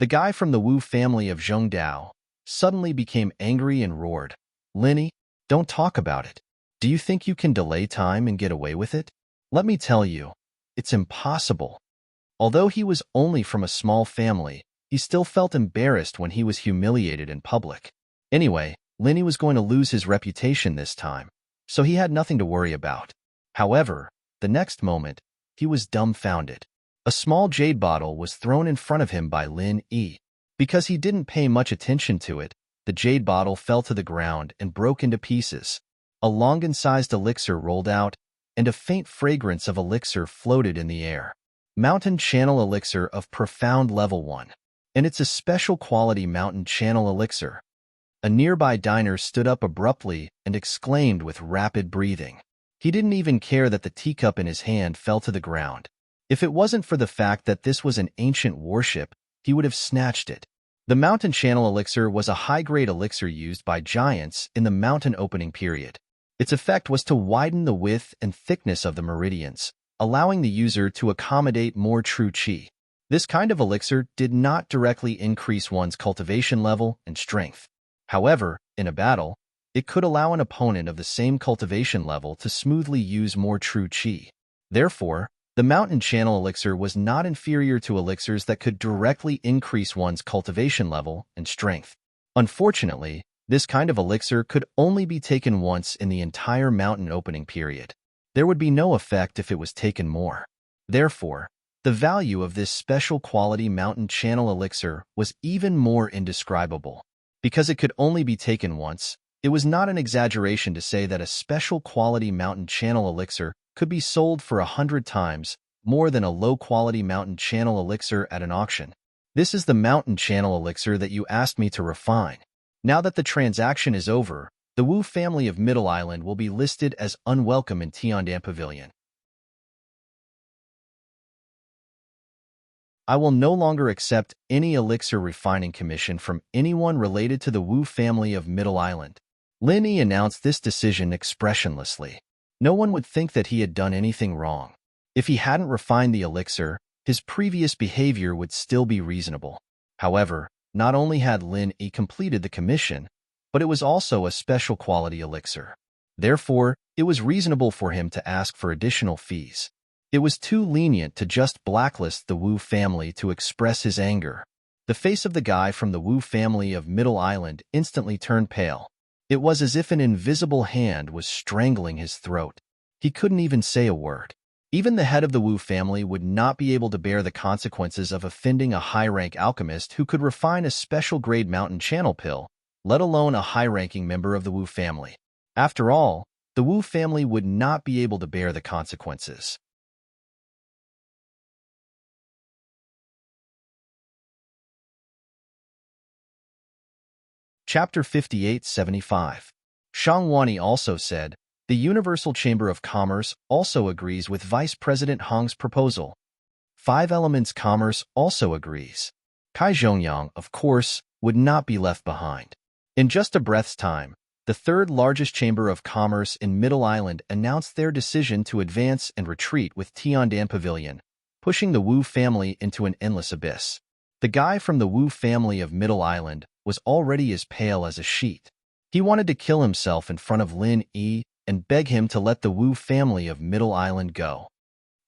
The guy from the Wu family of Zhongdao suddenly became angry and roared, "Linny, don't talk about it. Do you think you can delay time and get away with it? Let me tell you, it's impossible." Although he was only from a small family, he still felt embarrassed when he was humiliated in public. Anyway, Linny was going to lose his reputation this time, so he had nothing to worry about. However, the next moment, he was dumbfounded. A small jade bottle was thrown in front of him by Lin Yi. Because he didn't pay much attention to it, the jade bottle fell to the ground and broke into pieces. A Longan-sized elixir rolled out, and a faint fragrance of elixir floated in the air. Mountain Channel Elixir of Profound Level 1. And it's a special quality Mountain Channel Elixir. A nearby diner stood up abruptly and exclaimed with rapid breathing. He didn't even care that the teacup in his hand fell to the ground. If it wasn't for the fact that this was an ancient warship, he would have snatched it. The Mountain Channel Elixir was a high-grade elixir used by giants in the mountain opening period. Its effect was to widen the width and thickness of the meridians, allowing the user to accommodate more true qi. This kind of elixir did not directly increase one's cultivation level and strength. However, in a battle, it could allow an opponent of the same cultivation level to smoothly use more true qi. Therefore, the mountain channel elixir was not inferior to elixirs that could directly increase one's cultivation level and strength. Unfortunately, this kind of elixir could only be taken once in the entire mountain opening period. There would be no effect if it was taken more. Therefore, the value of this special quality mountain channel elixir was even more indescribable. Because it could only be taken once, it was not an exaggeration to say that a special quality mountain channel elixir could be sold for 100 times more than a low-quality mountain channel elixir at an auction. This is the mountain channel elixir that you asked me to refine. Now that the transaction is over, the Wu family of Middle Island will be listed as unwelcome in Tiandan Pavilion. I will no longer accept any elixir refining commission from anyone related to the Wu family of Middle Island. Lin Yi announced this decision expressionlessly. No one would think that he had done anything wrong. If he hadn't refined the elixir, his previous behavior would still be reasonable. However, not only had Lin Yi completed the commission, but it was also a special quality elixir. Therefore, it was reasonable for him to ask for additional fees. It was too lenient to just blacklist the Wu family to express his anger. The face of the guy from the Wu family of Middle Island instantly turned pale. It was as if an invisible hand was strangling his throat. He couldn't even say a word. Even the head of the Wu family would not be able to bear the consequences of offending a high-rank alchemist who could refine a special-grade mountain channel pill, let alone a high-ranking member of the Wu family. After all, the Wu family would not be able to bear the consequences. Chapter 5875. Shang Wani also said, the Universal Chamber of Commerce also agrees with Vice President Hong's proposal. Five Elements Commerce also agrees. Kai Zhongyang, of course, would not be left behind. In just a breath's time, the third largest chamber of commerce in Middle Island announced their decision to advance and retreat with Tiandan Pavilion, pushing the Wu family into an endless abyss. The guy from the Wu family of Middle Island was already as pale as a sheet. He wanted to kill himself in front of Lin Yi and beg him to let the Wu family of Middle Island go.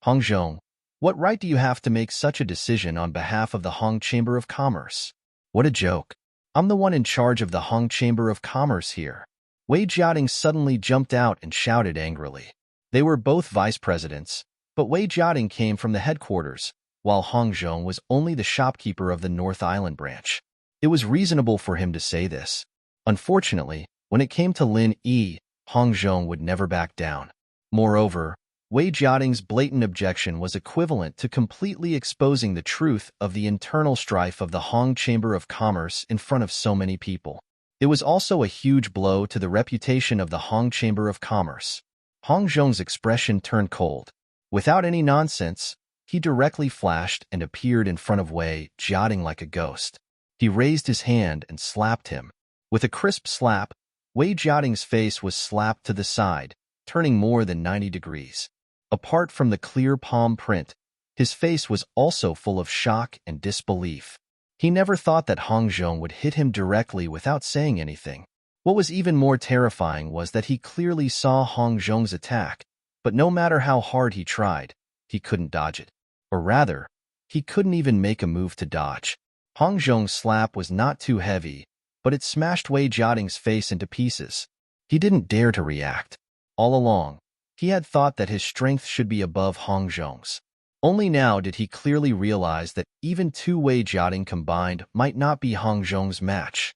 Hong Zhong, what right do you have to make such a decision on behalf of the Hong Chamber of Commerce? What a joke. I'm the one in charge of the Hong Chamber of Commerce here. Wei Jiating suddenly jumped out and shouted angrily. They were both vice presidents, but Wei Jiating came from the headquarters, while Hong Zhong was only the shopkeeper of the North Island branch. It was reasonable for him to say this. Unfortunately, when it came to Lin Yi, Hong Zhong would never back down. Moreover, Wei Jiating's blatant objection was equivalent to completely exposing the truth of the internal strife of the Hong Chamber of Commerce in front of so many people. It was also a huge blow to the reputation of the Hong Chamber of Commerce. Hong Zhong's expression turned cold. Without any nonsense, he directly flashed and appeared in front of Wei Jiating like a ghost. He raised his hand and slapped him. With a crisp slap, Wei Jiating's face was slapped to the side, turning more than 90 degrees. Apart from the clear palm print, his face was also full of shock and disbelief. He never thought that Hong Zhong would hit him directly without saying anything. What was even more terrifying was that he clearly saw Hong Zhong's attack, but no matter how hard he tried, he couldn't dodge it. Or rather, he couldn't even make a move to dodge. Hong Zhong's slap was not too heavy, but it smashed Wei Jiating's face into pieces. He didn't dare to react. All along, he had thought that his strength should be above Hong Zhong's. Only now did he clearly realize that even two Wei Jiating combined might not be Hong Zhong's match.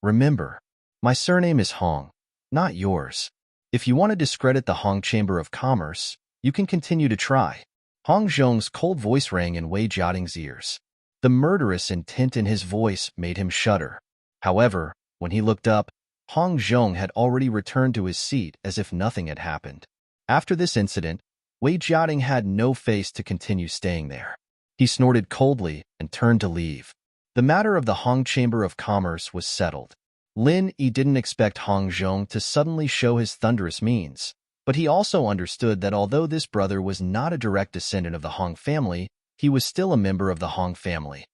Remember, my surname is Hong, not yours. If you want to discredit the Hong Chamber of Commerce, you can continue to try. Hong Zhong's cold voice rang in Wei Jiating's ears. The murderous intent in his voice made him shudder. However, when he looked up, Hong Zhong had already returned to his seat as if nothing had happened. After this incident, Wei Jiating had no face to continue staying there. He snorted coldly and turned to leave. The matter of the Hong Chamber of Commerce was settled. Lin Yi didn't expect Hong Zhong to suddenly show his thunderous means, but he also understood that although this brother was not a direct descendant of the Hong family, he was still a member of the Hong family.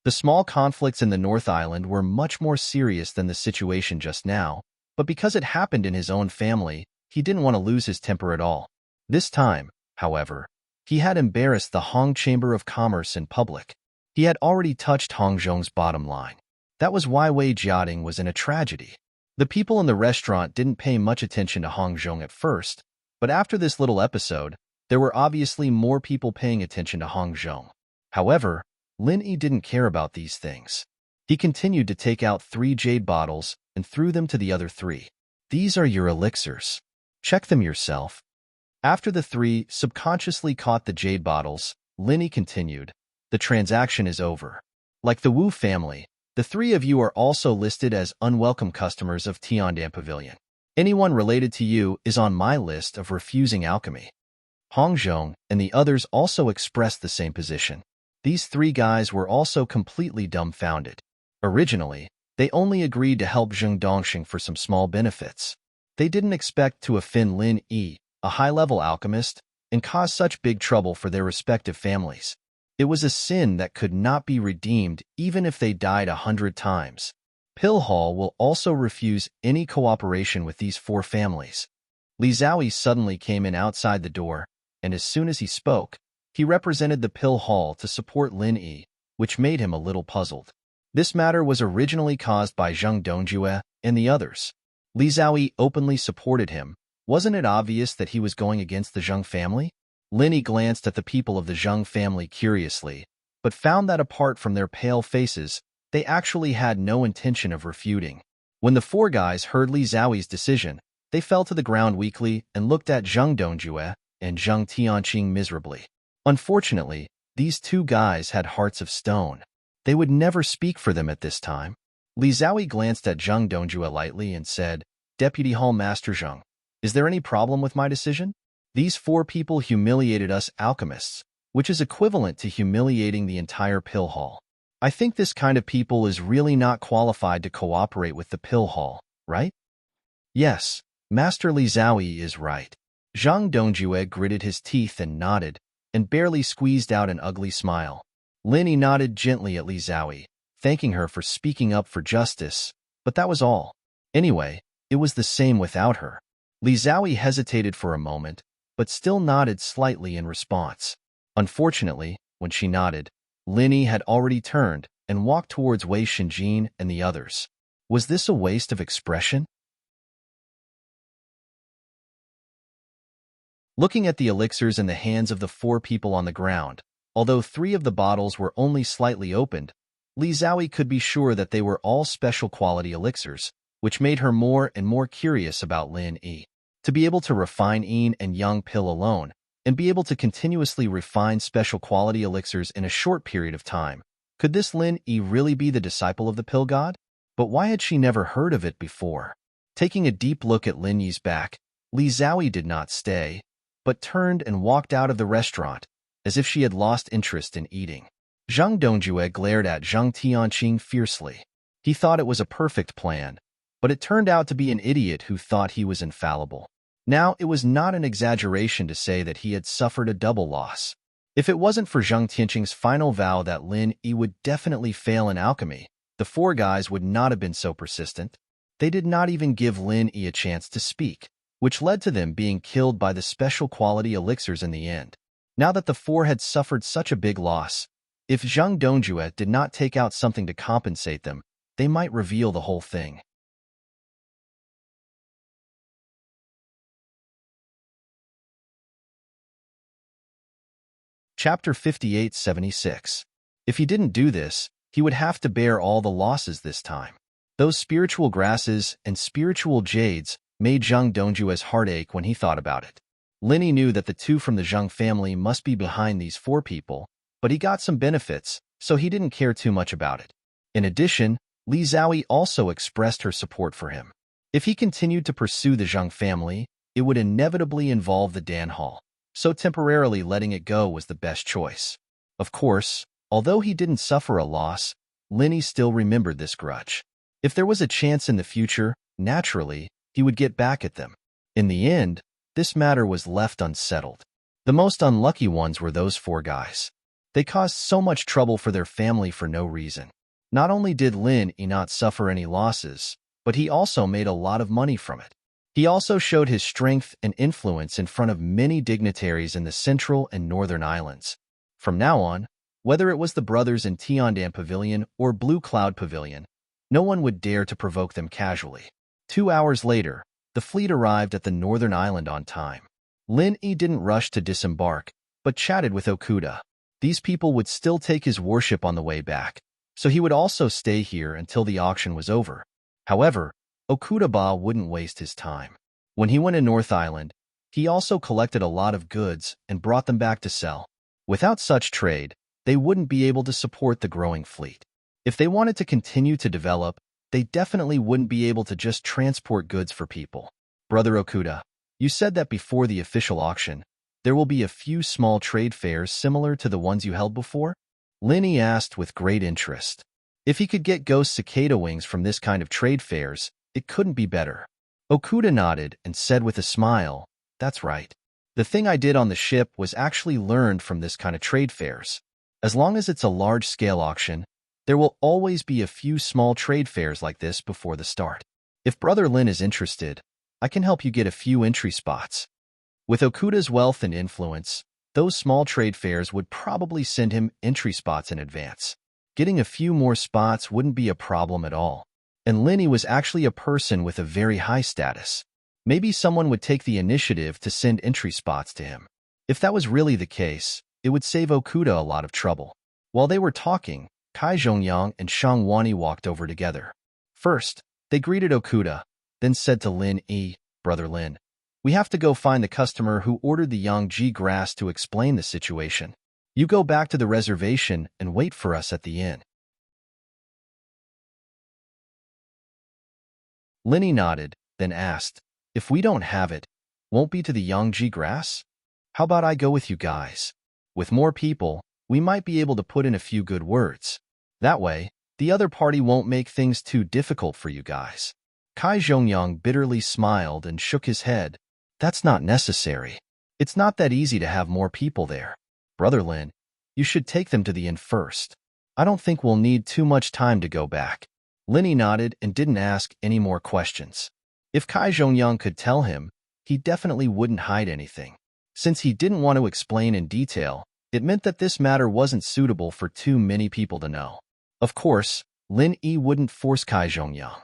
The small conflicts in the North Island were much more serious than the situation just now, but because it happened in his own family, he didn't want to lose his temper at all. This time, however, he had embarrassed the Hong Chamber of Commerce in public. He had already touched Hong Zhong's bottom line. That was why Wei Jiating was in a tragedy. The people in the restaurant didn't pay much attention to Hong Zhong at first, but after this little episode, there were obviously more people paying attention to Hong Zhong. However, Lin Yi didn't care about these things. He continued to take out 3 jade bottles and threw them to the other 3. These are your elixirs. Check them yourself. After the 3 subconsciously caught the jade bottles, Lin Yi continued, the transaction is over. Like the Wu family, the 3 of you are also listed as unwelcome customers of Tiandan Pavilion. Anyone related to you is on my list of refusing alchemy. Hong Zhong and the others also expressed the same position. These 3 guys were also completely dumbfounded. Originally, they only agreed to help Zheng Dongxing for some small benefits. They didn't expect to offend Lin Yi, a high-level alchemist, and cause such big trouble for their respective families. It was a sin that could not be redeemed even if they died 100 times. Pill Hall will also refuse any cooperation with these 4 families. Li Zhaoyi suddenly came in outside the door, and as soon as he spoke, he represented the Pill Hall to support Lin Yi, which made him a little puzzled. This matter was originally caused by Zheng Dongjue and the others. Li Zhaoyi openly supported him. Wasn't it obvious that he was going against the Zheng family? Lin Yi glanced at the people of the Zheng family curiously, but found that apart from their pale faces, they actually had no intention of refuting. When the 4 guys heard Li Zhaoyi's decision, they fell to the ground weakly and looked at Zheng Dongjue and Zheng Tianqing miserably. Unfortunately, these 2 guys had hearts of stone. They would never speak for them at this time. Li Zhaoyi glanced at Zheng Dongjue lightly and said, Deputy Hall Master Zheng, is there any problem with my decision? These 4 people humiliated us alchemists, which is equivalent to humiliating the entire Pill Hall. I think this kind of people is really not qualified to cooperate with the Pill Hall, right? Yes, Master Li Zhaoyi is right. Zheng Dongjue gritted his teeth and nodded, and barely squeezed out an ugly smile. Lin Yi nodded gently at Li Zhaoyi, thanking her for speaking up for justice, but that was all. Anyway, it was the same without her. Li Zhaoyi hesitated for a moment, but still nodded slightly in response. Unfortunately, when she nodded, Lin Yi had already turned and walked towards Wei Shinjin and the others. Was this a waste of expression? Looking at the elixirs in the hands of the 4 people on the ground, although 3 of the bottles were only slightly opened, Li Zhaoyi could be sure that they were all special quality elixirs, which made her more and more curious about Lin Yi. To be able to refine yin and yang pill alone, and be able to continuously refine special quality elixirs in a short period of time, could this Lin Yi really be the disciple of the pill god? But why had she never heard of it before? Taking a deep look at Lin Yi's back, Li Zhaoyi did not stay, but turned and walked out of the restaurant, as if she had lost interest in eating. Zheng Dongjue glared at Zheng Tianqing fiercely. He thought it was a perfect plan, but it turned out to be an idiot who thought he was infallible. Now, it was not an exaggeration to say that he had suffered a double loss. If it wasn't for Zheng Tianqing's final vow that Lin Yi would definitely fail in alchemy, the 4 guys would not have been so persistent. They did not even give Lin Yi a chance to speak, which led to them being killed by the special quality elixirs in the end. Now that the 4 had suffered such a big loss, if Zheng Dongjue did not take out something to compensate them, they might reveal the whole thing. Chapter 5876. If he didn't do this, he would have to bear all the losses this time. Those spiritual grasses and spiritual jades made Zheng Dongjue's heart ache when he thought about it. Lin Yi knew that the 2 from the Zheng family must be behind these 4 people, but he got some benefits, so he didn't care too much about it. In addition, Li Zhaoyi also expressed her support for him. If he continued to pursue the Zheng family, it would inevitably involve the Dan Hall, so temporarily letting it go was the best choice. Of course, although he didn't suffer a loss, Lin Yi still remembered this grudge. If there was a chance in the future, naturally, he would get back at them. In the end, this matter was left unsettled. The most unlucky ones were those four guys. They caused so much trouble for their family for no reason. Not only did Lin Yi not suffer any losses, but he also made a lot of money from it. He also showed his strength and influence in front of many dignitaries in the central and northern islands. From now on, whether it was the brothers in Tiandan Pavilion or Blue Cloud Pavilion, no one would dare to provoke them casually. 2 hours later, the fleet arrived at the northern island on time. Lin Yi didn't rush to disembark, but chatted with Okuda. These people would still take his worship on the way back, so he would also stay here until the auction was over. However, Okuda wouldn't waste his time. When he went to North Island, he also collected a lot of goods and brought them back to sell. Without such trade, they wouldn't be able to support the growing fleet. If they wanted to continue to develop, they definitely wouldn't be able to just transport goods for people. Brother Okuda, you said that before the official auction, there will be a few small trade fairs similar to the ones you held before? Lin Yi asked with great interest. If he could get ghost cicada wings from this kind of trade fairs, it couldn't be better. Okuda nodded and said with a smile, that's right. The thing I did on the ship was actually learned from this kind of trade fairs. As long as it's a large-scale auction, there will always be a few small trade fairs like this before the start. If Brother Lin is interested, I can help you get a few entry spots. With Okuda's wealth and influence, those small trade fairs would probably send him entry spots in advance. Getting a few more spots wouldn't be a problem at all. And Lin Yi was actually a person with a very high status. Maybe someone would take the initiative to send entry spots to him. If that was really the case, it would save Okuda a lot of trouble. While they were talking, Kai Zhongyang and Shang Wani walked over together. First, they greeted Okuda, then said to Lin Yi, Brother Lin, we have to go find the customer who ordered the Yangji grass to explain the situation. You go back to the reservation and wait for us at the inn. Lin Yi nodded, then asked, if we don't have it, won't be to the Yangji grass? How about I go with you guys? With more people, we might be able to put in a few good words. That way, the other party won't make things too difficult for you guys. Kai Zhongyang bitterly smiled and shook his head. That's not necessary. It's not that easy to have more people there. Brother Lin, you should take them to the inn first. I don't think we'll need too much time to go back. Lin Yi nodded and didn't ask any more questions. If Kai Zhongyang could tell him, he definitely wouldn't hide anything. Since he didn't want to explain in detail, it meant that this matter wasn't suitable for too many people to know. Of course, Lin Yi wouldn't force Kai Zhongyang.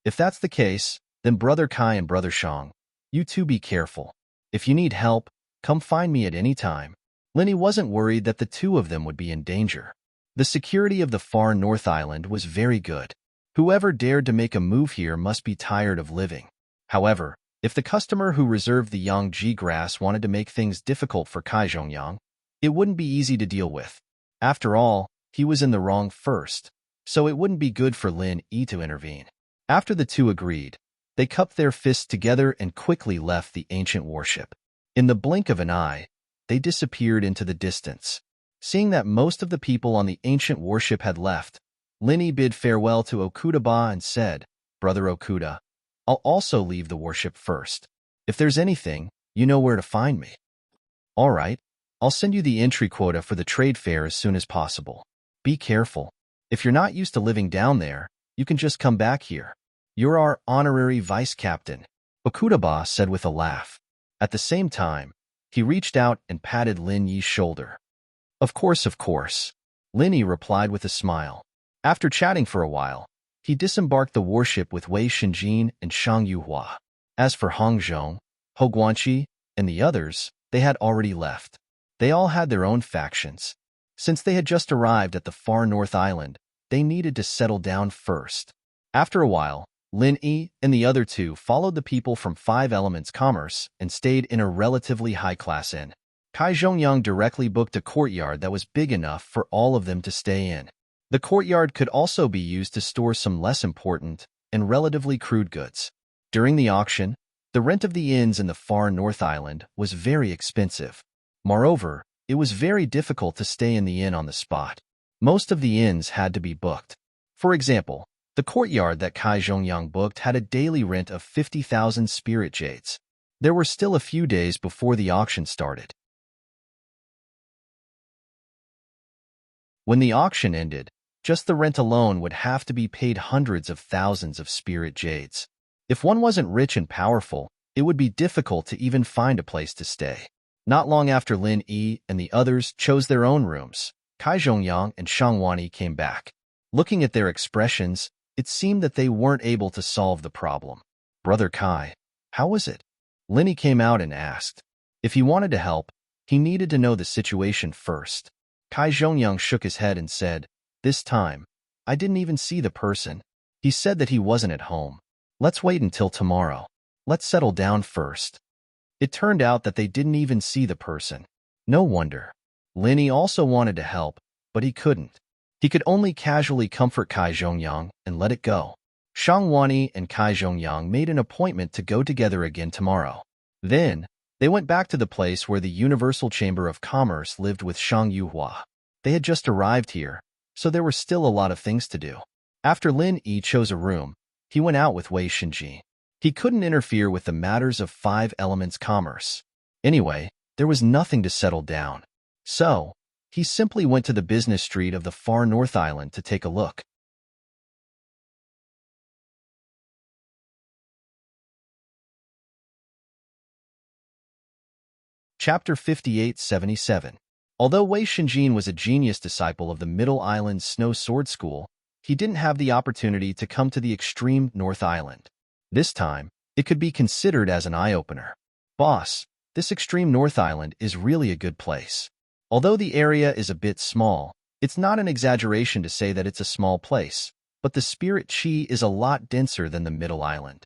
If that's the case, then Brother Kai and Brother Shang, you two be careful. If you need help, come find me at any time. Lin Yi wasn't worried that the two of them would be in danger. The security of the far North Island was very good. Whoever dared to make a move here must be tired of living. However, if the customer who reserved the Yangji grass wanted to make things difficult for Kai Zhongyang, it wouldn't be easy to deal with. After all, he was in the wrong first, so it wouldn't be good for Lin Yi to intervene. After the two agreed, they cupped their fists together and quickly left the ancient warship. In the blink of an eye, they disappeared into the distance. Seeing that most of the people on the ancient warship had left, Lin Yi bid farewell to Okuda and said, Brother Okuda, I'll also leave the warship first. If there's anything, you know where to find me. All right, I'll send you the entry quota for the trade fair as soon as possible. Be careful. If you're not used to living down there, you can just come back here. You're our honorary vice captain, Okuda said with a laugh. At the same time, he reached out and patted Lin Yi's shoulder. Of course, Lin Yi replied with a smile. After chatting for a while, he disembarked the warship with Wei Shinjin and Shang Yuhua. As for Hong Zhong, Hou Guanqi, and the others, they had already left. They all had their own factions. Since they had just arrived at the far North Island, they needed to settle down first. After a while, Lin Yi and the other two followed the people from Five Elements Commerce and stayed in a relatively high-class inn. Kai Zhongyang directly booked a courtyard that was big enough for all of them to stay in. The courtyard could also be used to store some less important and relatively crude goods. During the auction, the rent of the inns in the far North Island was very expensive. Moreover, it was very difficult to stay in the inn on the spot. Most of the inns had to be booked. For example, the courtyard that Kai Zhongyang booked had a daily rent of 50,000 spirit jades. There were still a few days before the auction started. When the auction ended, just the rent alone would have to be paid hundreds of thousands of spirit jades. If one wasn't rich and powerful, it would be difficult to even find a place to stay. Not long after Lin Yi and the others chose their own rooms, Kai Zhongyang and Shang Wani came back. Looking at their expressions, it seemed that they weren't able to solve the problem. "Brother Kai, how was it?" Lin Yi came out and asked. If he wanted to help, he needed to know the situation first. Kai Zhongyang shook his head and said, "This time, I didn't even see the person. He said that he wasn't at home. Let's wait until tomorrow. Let's settle down first." It turned out that they didn't even see the person. No wonder. Lin Yi also wanted to help, but he couldn't. He could only casually comfort Kai Zhongyang and let it go. Shang Wani and Kai Zhongyang made an appointment to go together again tomorrow. Then, they went back to the place where the Universal Chamber of Commerce lived with Shang Yuhua. They had just arrived here, so there were still a lot of things to do. After Lin Yi chose a room, he went out with Wei Shinji. He couldn't interfere with the matters of Five Elements commerce. Anyway, there was nothing to settle down. So, he simply went to the business street of the far North Island to take a look. Chapter 5877. Although Wei Shinjin was a genius disciple of the Middle Island's Snow Sword School, he didn't have the opportunity to come to the extreme North Island. This time, it could be considered as an eye-opener. "Boss, this extreme North Island is really a good place. Although the area is a bit small, it's not an exaggeration to say that it's a small place, but the spirit chi is a lot denser than the Middle Island."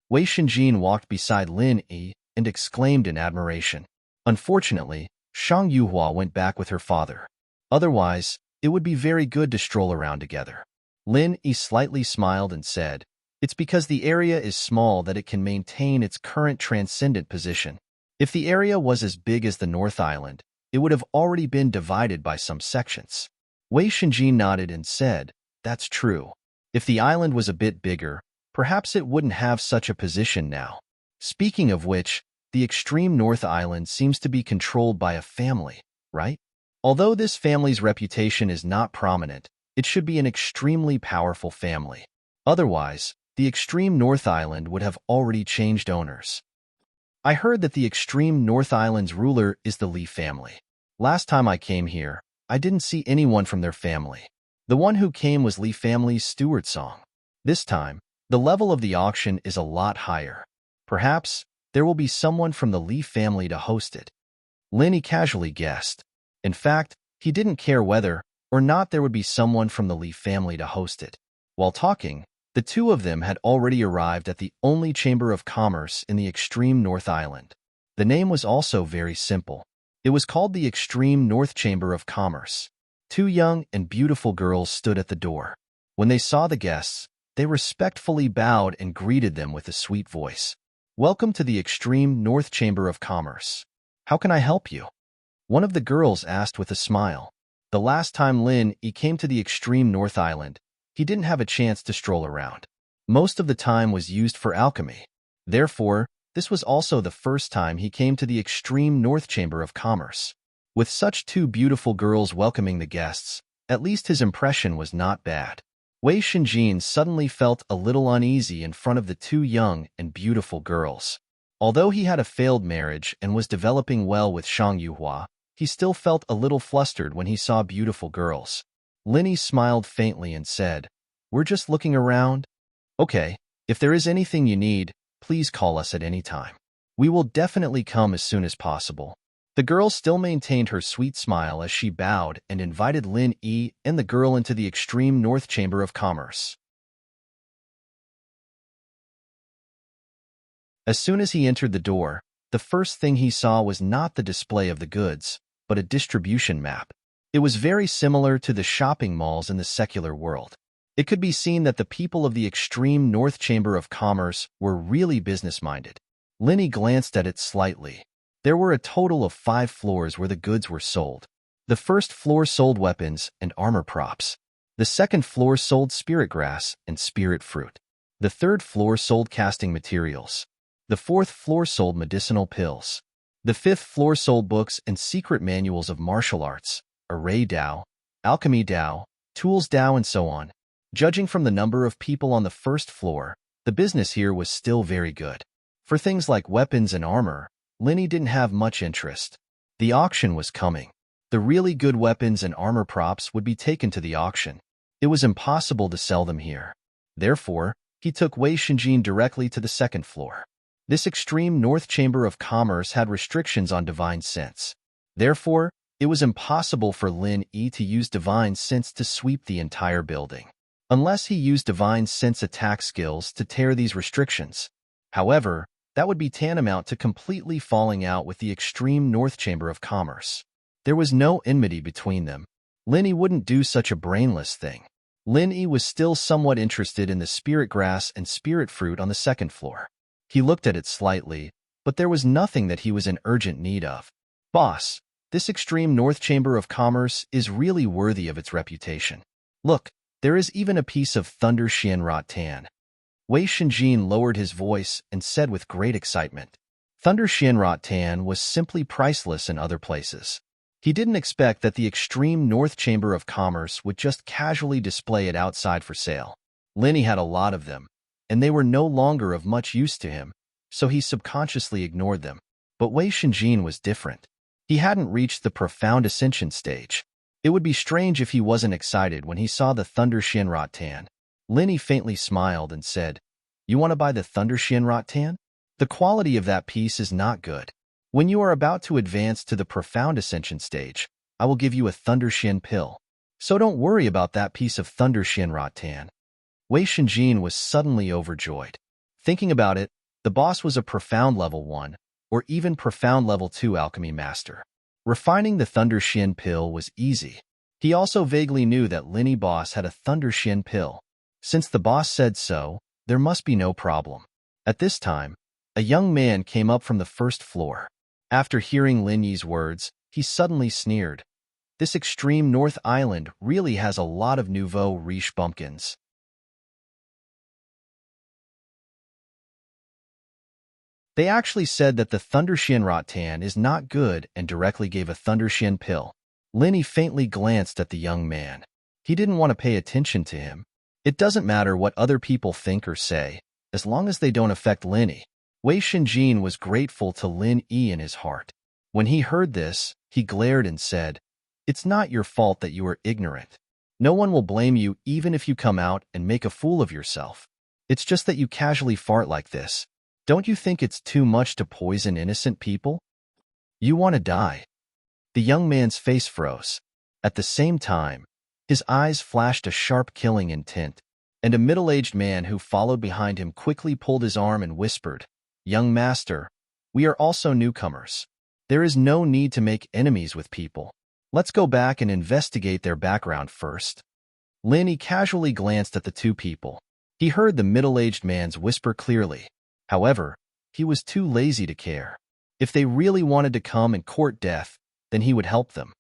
Wei Shinjin walked beside Lin Yi and exclaimed in admiration. Unfortunately, Shang Yuhua went back with her father. Otherwise, it would be very good to stroll around together. Lin Yi slightly smiled and said, "It's because the area is small that it can maintain its current transcendent position. If the area was as big as the North Island, it would have already been divided by some sections." Wei Shinjin nodded and said, "That's true. If the island was a bit bigger, perhaps it wouldn't have such a position now. Speaking of which, the extreme North Island seems to be controlled by a family, right? Although this family's reputation is not prominent, it should be an extremely powerful family. Otherwise, the extreme North Island would have already changed owners. I heard that the extreme North Island's ruler is the Li family. Last time I came here, I didn't see anyone from their family. The one who came was Li family's steward Song. This time, the level of the auction is a lot higher. Perhaps there will be someone from the Li family to host it." Lin Yi casually guessed. In fact, he didn't care whether or not there would be someone from the Li family to host it. While talking, the two of them had already arrived at the only Chamber of Commerce in the extreme North Island. The name was also very simple. It was called the Extreme North Chamber of Commerce. Two young and beautiful girls stood at the door. When they saw the guests, they respectfully bowed and greeted them with a sweet voice. "Welcome to the Extreme North Chamber of Commerce. How can I help you?" One of the girls asked with a smile. The last time Lin Yi came to the extreme North Island, he didn't have a chance to stroll around. Most of the time was used for alchemy. Therefore, this was also the first time he came to the extreme North Chamber of Commerce. With such two beautiful girls welcoming the guests, at least his impression was not bad. Wei Shinjin suddenly felt a little uneasy in front of the two young and beautiful girls. Although he had a failed marriage and was developing well with Shang Yuhua, he still felt a little flustered when he saw beautiful girls. Lin Yi smiled faintly and said, "We're just looking around." "Okay, if there is anything you need, please call us at any time. We will definitely come as soon as possible." The girl still maintained her sweet smile as she bowed and invited Lin Yi and the girl into the extreme North Chamber of Commerce. As soon as he entered the door, the first thing he saw was not the display of the goods, but a distribution map. It was very similar to the shopping malls in the secular world. It could be seen that the people of the extreme North Chamber of Commerce were really business-minded. Lin Yi glanced at it slightly. There were a total of 5 floors where the goods were sold. The first floor sold weapons and armor props. The second floor sold spirit grass and spirit fruit. The third floor sold casting materials. The fourth floor sold medicinal pills. The fifth floor sold books and secret manuals of martial arts, array Dao, alchemy Dao, tools Dao, and so on. Judging from the number of people on the first floor, the business here was still very good. For things like weapons and armor, Linny didn't have much interest. The auction was coming. The really good weapons and armor props would be taken to the auction. It was impossible to sell them here. Therefore, he took Wei Shinjin directly to the second floor. This extreme north chamber of commerce had restrictions on divine sense. Therefore, it was impossible for Lin Yi to use divine sense to sweep the entire building, unless he used divine sense attack skills to tear these restrictions. However, that would be tantamount to completely falling out with the extreme north chamber of commerce. There was no enmity between them. Lin Yi wouldn't do such a brainless thing. Lin Yi was still somewhat interested in the spirit grass and spirit fruit on the second floor. He looked at it slightly, but there was nothing that he was in urgent need of. Boss, this extreme north chamber of commerce is really worthy of its reputation. Look, there is even a piece of thunder Xianrat Tan. Wei Shinjin lowered his voice and said with great excitement. Thunder Xianrat Tan was simply priceless in other places. He didn't expect that the extreme north chamber of commerce would just casually display it outside for sale. Linny had a lot of them, and they were no longer of much use to him, so he subconsciously ignored them. But Wei Shinjin was different. He hadn't reached the profound ascension stage. It would be strange if he wasn't excited when he saw the Thunder Xianrat Tan. Linny faintly smiled and said, "You want to buy the Thunder Xianrat Tan? The quality of that piece is not good. When you are about to advance to the profound ascension stage, I will give you a Thunder Xian pill. So don't worry about that piece of Thunder Xianrat Tan." Wei Shinjin was suddenly overjoyed. Thinking about it, the boss was a profound level 1, or even profound level 2 alchemy master. Refining the Thunder Xian pill was easy. He also vaguely knew that Linny boss had a Thunder Xian pill. Since the boss said so, there must be no problem. At this time, a young man came up from the first floor. After hearing Lin Yi's words, he suddenly sneered. This extreme north island really has a lot of nouveau riche bumpkins. They actually said that the Thunder Xianrat Tan is not good and directly gave a Thunder Xian pill. Linny faintly glanced at the young man. He didn't want to pay attention to him. It doesn't matter what other people think or say, as long as they don't affect Linny. Wei Shinjin was grateful to Lin Yi in his heart. When he heard this, he glared and said, "It's not your fault that you are ignorant. No one will blame you even if you come out and make a fool of yourself. It's just that you casually fart like this. Don't you think it's too much to poison innocent people? You want to die." The young man's face froze. At the same time, his eyes flashed a sharp killing intent, and a middle-aged man who followed behind him quickly pulled his arm and whispered, "Young master, we are also newcomers. There is no need to make enemies with people. Let's go back and investigate their background first." Linny casually glanced at the two people. He heard the middle-aged man's whisper clearly. However, he was too lazy to care. If they really wanted to come and court death, then he would help them.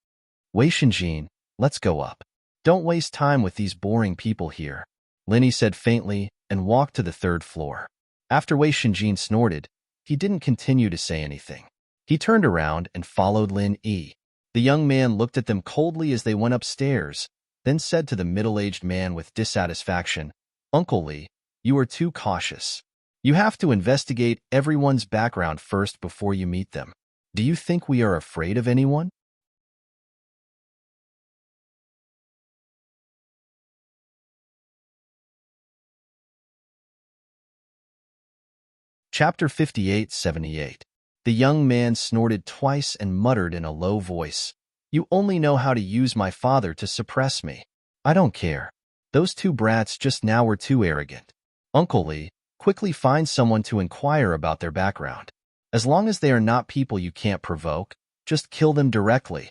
"Wei Shinjin, let's go up. Don't waste time with these boring people here," Linny said faintly and walked to the third floor. After Wei Shinjin snorted, he didn't continue to say anything. He turned around and followed Lin Yi. The young man looked at them coldly as they went upstairs, then said to the middle-aged man with dissatisfaction, "Uncle Li, you are too cautious. You have to investigate everyone's background first before you meet them. Do you think we are afraid of anyone?" Chapter 58-78. The young man snorted twice and muttered in a low voice, "You only know how to use my father to suppress me. I don't care. Those two brats just now were too arrogant. Uncle Li, quickly find someone to inquire about their background. As long as they are not people you can't provoke, just kill them directly."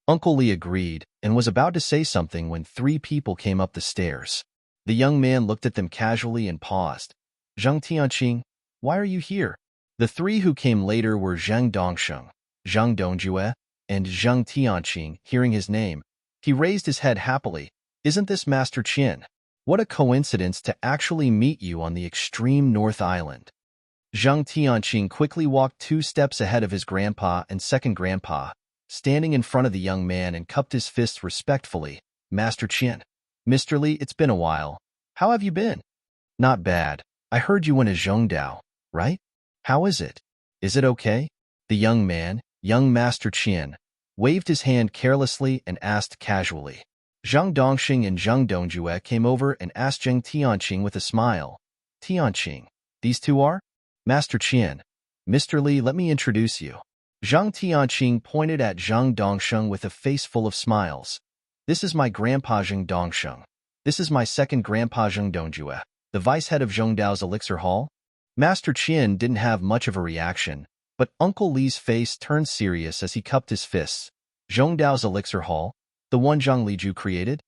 Uncle Li agreed and was about to say something when three people came up the stairs. The young man looked at them casually and paused. "Zhang Tianqing, why are you here?" The three who came later were Zhang Dongsheng, Zhang Dongjue, and Zhang Tianqing. Hearing his name, he raised his head happily. "Isn't this Master Qin? What a coincidence to actually meet you on the extreme North Island." Zhang Tianqing quickly walked 2 steps ahead of his grandpa and second grandpa, standing in front of the young man and cupped his fists respectfully. Master Qian. Mr. Li, it's been a while. How have you been? Not bad. I heard you went to Zhongdao, right? How is it? Is it okay? The young man, young Master Qian, waved his hand carelessly and asked casually. Zhang Dongxing and Zhang Dongjue came over and asked Zhang Tianqing with a smile. Tianqing, these two are? Master Qian. Mr. Li, let me introduce you. Zhang Tianqing pointed at Zhang Dongsheng with a face full of smiles. This is my grandpa Zhang Dongsheng. This is my second grandpa Zhang Dongjue, the vice head of Zhongdao's Elixir Hall. Master Qian didn't have much of a reaction, but Uncle Li's face turned serious as he cupped his fists. Zhongdao's Elixir Hall, the one Zhang Liju created?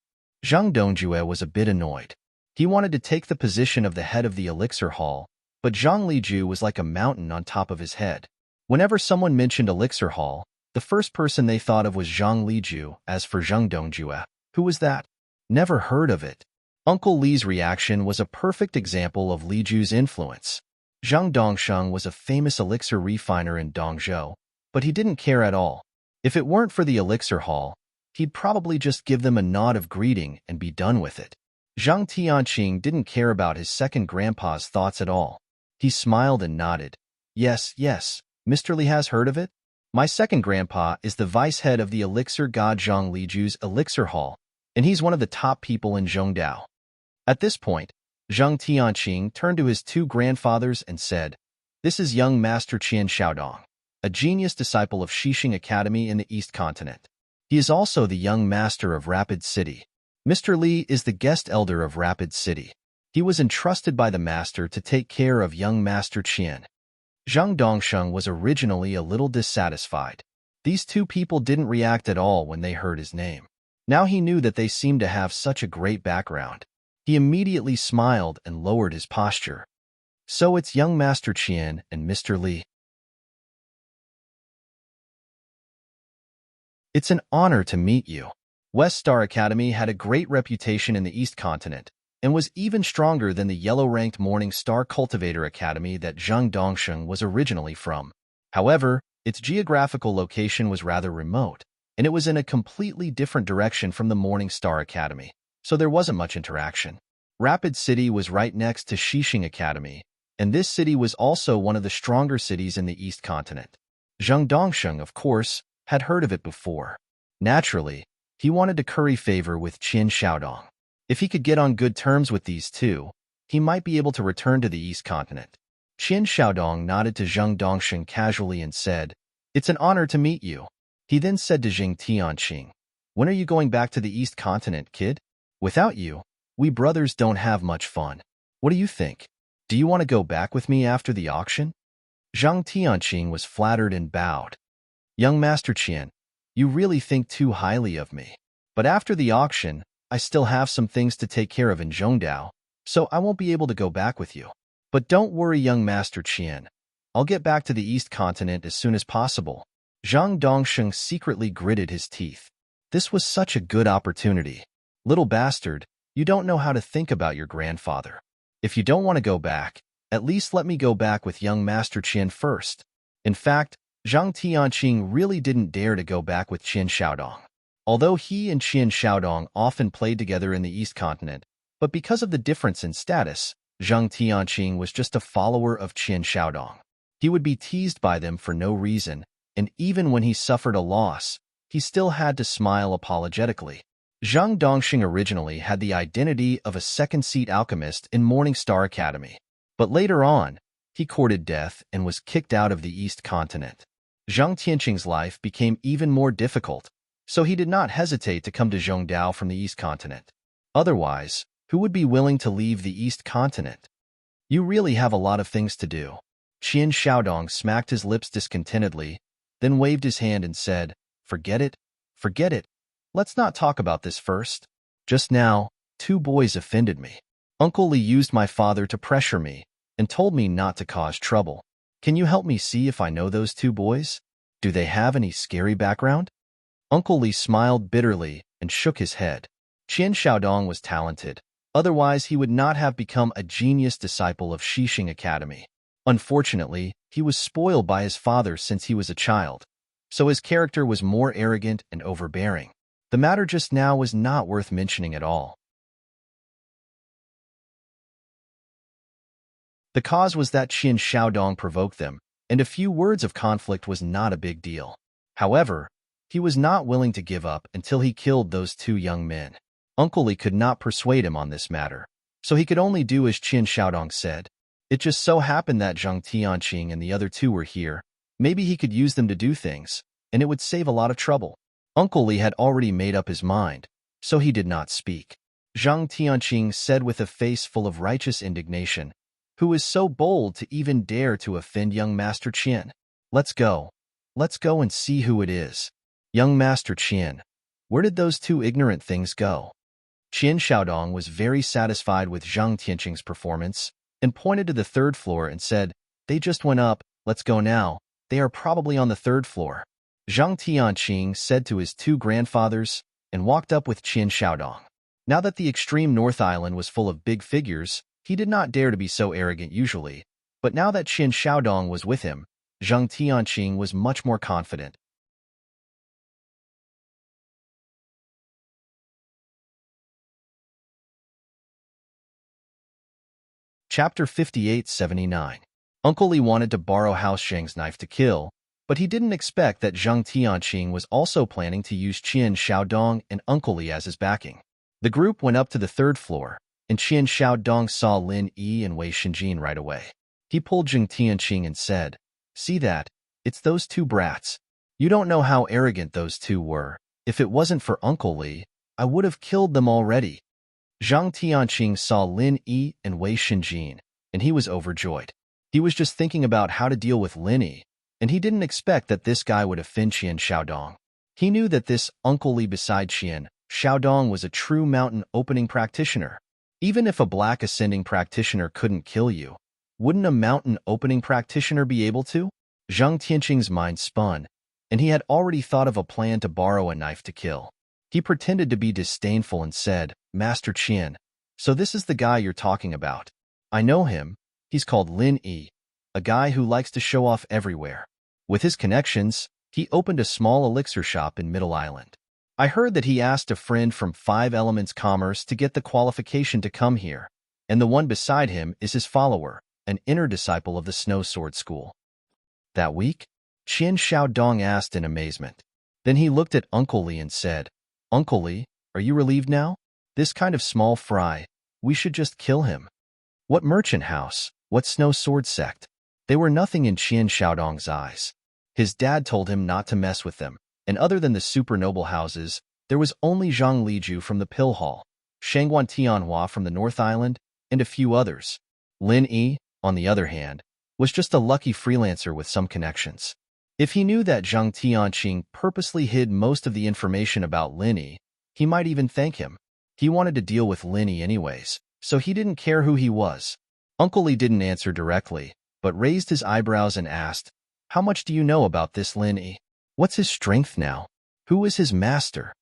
Zhang Dongjue was a bit annoyed. He wanted to take the position of the head of the Elixir Hall, but Zhang Liju was like a mountain on top of his head. Whenever someone mentioned Elixir Hall, the first person they thought of was Zhang Liju. As for Zhang Dongjue, who was that? Never heard of it. Uncle Li's reaction was a perfect example of Liju's influence. Zhang Dongsheng was a famous elixir refiner in Dongzhou, but he didn't care at all. If it weren't for the Elixir Hall, he'd probably just give them a nod of greeting and be done with it. Zhang Tianqing didn't care about his second grandpa's thoughts at all. He smiled and nodded. Yes, Mr. Li has heard of it? My second grandpa is the vice head of the elixir god Zhang Liju's Elixir Hall, and he's one of the top people in Zhongdao. At this point, Zhang Tianqing turned to his two grandfathers and said, This is young Master Qian Xiaodong, a genius disciple of Xixing Academy in the East Continent. He is also the young master of Rapid City. Mr. Li is the guest elder of Rapid City. He was entrusted by the master to take care of young Master Qian. Zhang Dongsheng was originally a little dissatisfied. These two people didn't react at all when they heard his name. Now he knew that they seemed to have such a great background. He immediately smiled and lowered his posture. So it's young Master Qian and Mr. Li. It's an honor to meet you. West Star Academy had a great reputation in the East Continent, and was even stronger than the yellow-ranked Morning Star Cultivator Academy that Zhang Dongsheng was originally from. However, its geographical location was rather remote, and it was in a completely different direction from the Morning Star Academy, so there wasn't much interaction. Rapid City was right next to Xixing Academy, and this city was also one of the stronger cities in the East Continent. Zhang Dongsheng, of course, had heard of it before. Naturally, he wanted to curry favor with Qian Xiaodong. If he could get on good terms with these two, he might be able to return to the East Continent. Qian Xiaodong nodded to Zhang Dongsheng casually and said, It's an honor to meet you. He then said to Zhang Tianqing, When are you going back to the East Continent, kid? Without you, we brothers don't have much fun. What do you think? Do you want to go back with me after the auction? Zhang Tianqing was flattered and bowed. Young Master Qian, you really think too highly of me. But after the auction, I still have some things to take care of in Zhongdao, so I won't be able to go back with you. But don't worry, young Master Qian. I'll get back to the East Continent as soon as possible. Zhang Dongsheng secretly gritted his teeth. This was such a good opportunity. Little bastard, you don't know how to think about your grandfather. If you don't want to go back, at least let me go back with young Master Qian first. In fact, Zhang Tianqing really didn't dare to go back with Qian Xiaodong. Although he and Qian Xiaodong often played together in the East Continent, but because of the difference in status, Zhang Tianqing was just a follower of Qian Xiaodong. He would be teased by them for no reason, and even when he suffered a loss, he still had to smile apologetically. Zhang Dongxing originally had the identity of a second-seat alchemist in Morning Star Academy, but later on, he courted death and was kicked out of the East Continent. Zhang Tianqing's life became even more difficult, so he did not hesitate to come to Zhongdao from the East Continent. Otherwise, who would be willing to leave the East Continent? You really have a lot of things to do. Qian Xiaodong smacked his lips discontentedly, then waved his hand and said, Forget it. Let's not talk about this first. Just now, two boys offended me. Uncle Li used my father to pressure me and told me not to cause trouble. Can you help me see if I know those two boys? Do they have any scary background? Uncle Li smiled bitterly and shook his head. Qian Xiaodong was talented. Otherwise, he would not have become a genius disciple of Xixing Academy. Unfortunately, he was spoiled by his father since he was a child, so his character was more arrogant and overbearing. The matter just now was not worth mentioning at all. The cause was that Qin Xiaodong provoked them, and a few words of conflict was not a big deal. However, he was not willing to give up until he killed those two young men. Uncle Li could not persuade him on this matter, so he could only do as Qin Xiaodong said. It just so happened that Zhang Tianqing and the other two were here. Maybe he could use them to do things, and it would save a lot of trouble. Uncle Li had already made up his mind, so he did not speak. Zhang Tianqing said with a face full of righteous indignation, "Who is so bold to even dare to offend young Master Qin? Let's go. Let's go and see who it is." Young Master Qin, where did those two ignorant things go? Qin Xiaodong was very satisfied with Zhang Tianqing's performance and pointed to the third floor and said, "They just went up. Let's go now. They are probably on the third floor." Zhang Tianqing said to his two grandfathers and walked up with Qin Xiaodong. Now that the extreme North Island was full of big figures, he did not dare to be so arrogant usually, but now that Qin Xiaodong was with him, Zhang Tianqing was much more confident. Chapter 58-79. Uncle Li wanted to borrow House Sheng's knife to kill, but he didn't expect that Zhang Tianqing was also planning to use Qin Xiaodong and Uncle Li as his backing. The group went up to the third floor, and Qin Xiaodong saw Lin Yi and Wei Shenjin right away. He pulled Zhang Tianqing and said, "See that? It's those two brats. You don't know how arrogant those two were. If it wasn't for Uncle Li, I would have killed them already." Zhang Tianqing saw Lin Yi and Wei Shenjin, and he was overjoyed. He was just thinking about how to deal with Lin Yi, and he didn't expect that this guy would offend Qin Xiaodong. He knew that this Uncle Li beside Qin Xiaodong was a true mountain opening practitioner. Even if a black ascending practitioner couldn't kill you, wouldn't a mountain opening practitioner be able to? Zhang Tianqing's mind spun, and he had already thought of a plan to borrow a knife to kill. He pretended to be disdainful and said, "Master Qin, so this is the guy you're talking about. I know him. He's called Lin Yi, a guy who likes to show off everywhere. With his connections, he opened a small elixir shop in Middle Island. I heard that he asked a friend from Five Elements Commerce to get the qualification to come here, and the one beside him is his follower, an inner disciple of the Snow Sword School." That week? Qin Xiaodong asked in amazement. Then he looked at Uncle Li and said, "Uncle Li, are you relieved now? This kind of small fry, we should just kill him." What merchant house? What Snow Sword sect? They were nothing in Qin Xiaodong's eyes. His dad told him not to mess with them, and other than the super noble houses, there was only Zhang Liju from the Pill Hall, Shangguan Tianhua from the North Island, and a few others. Lin Yi, on the other hand, was just a lucky freelancer with some connections. If he knew that Zhang Tianqing purposely hid most of the information about Lin Yi, he might even thank him. He wanted to deal with Lin Yi anyways, so he didn't care who he was. Uncle Li didn't answer directly, but raised his eyebrows and asked, "How much do you know about this Lin Yi? What's his strength now? Who is his master?"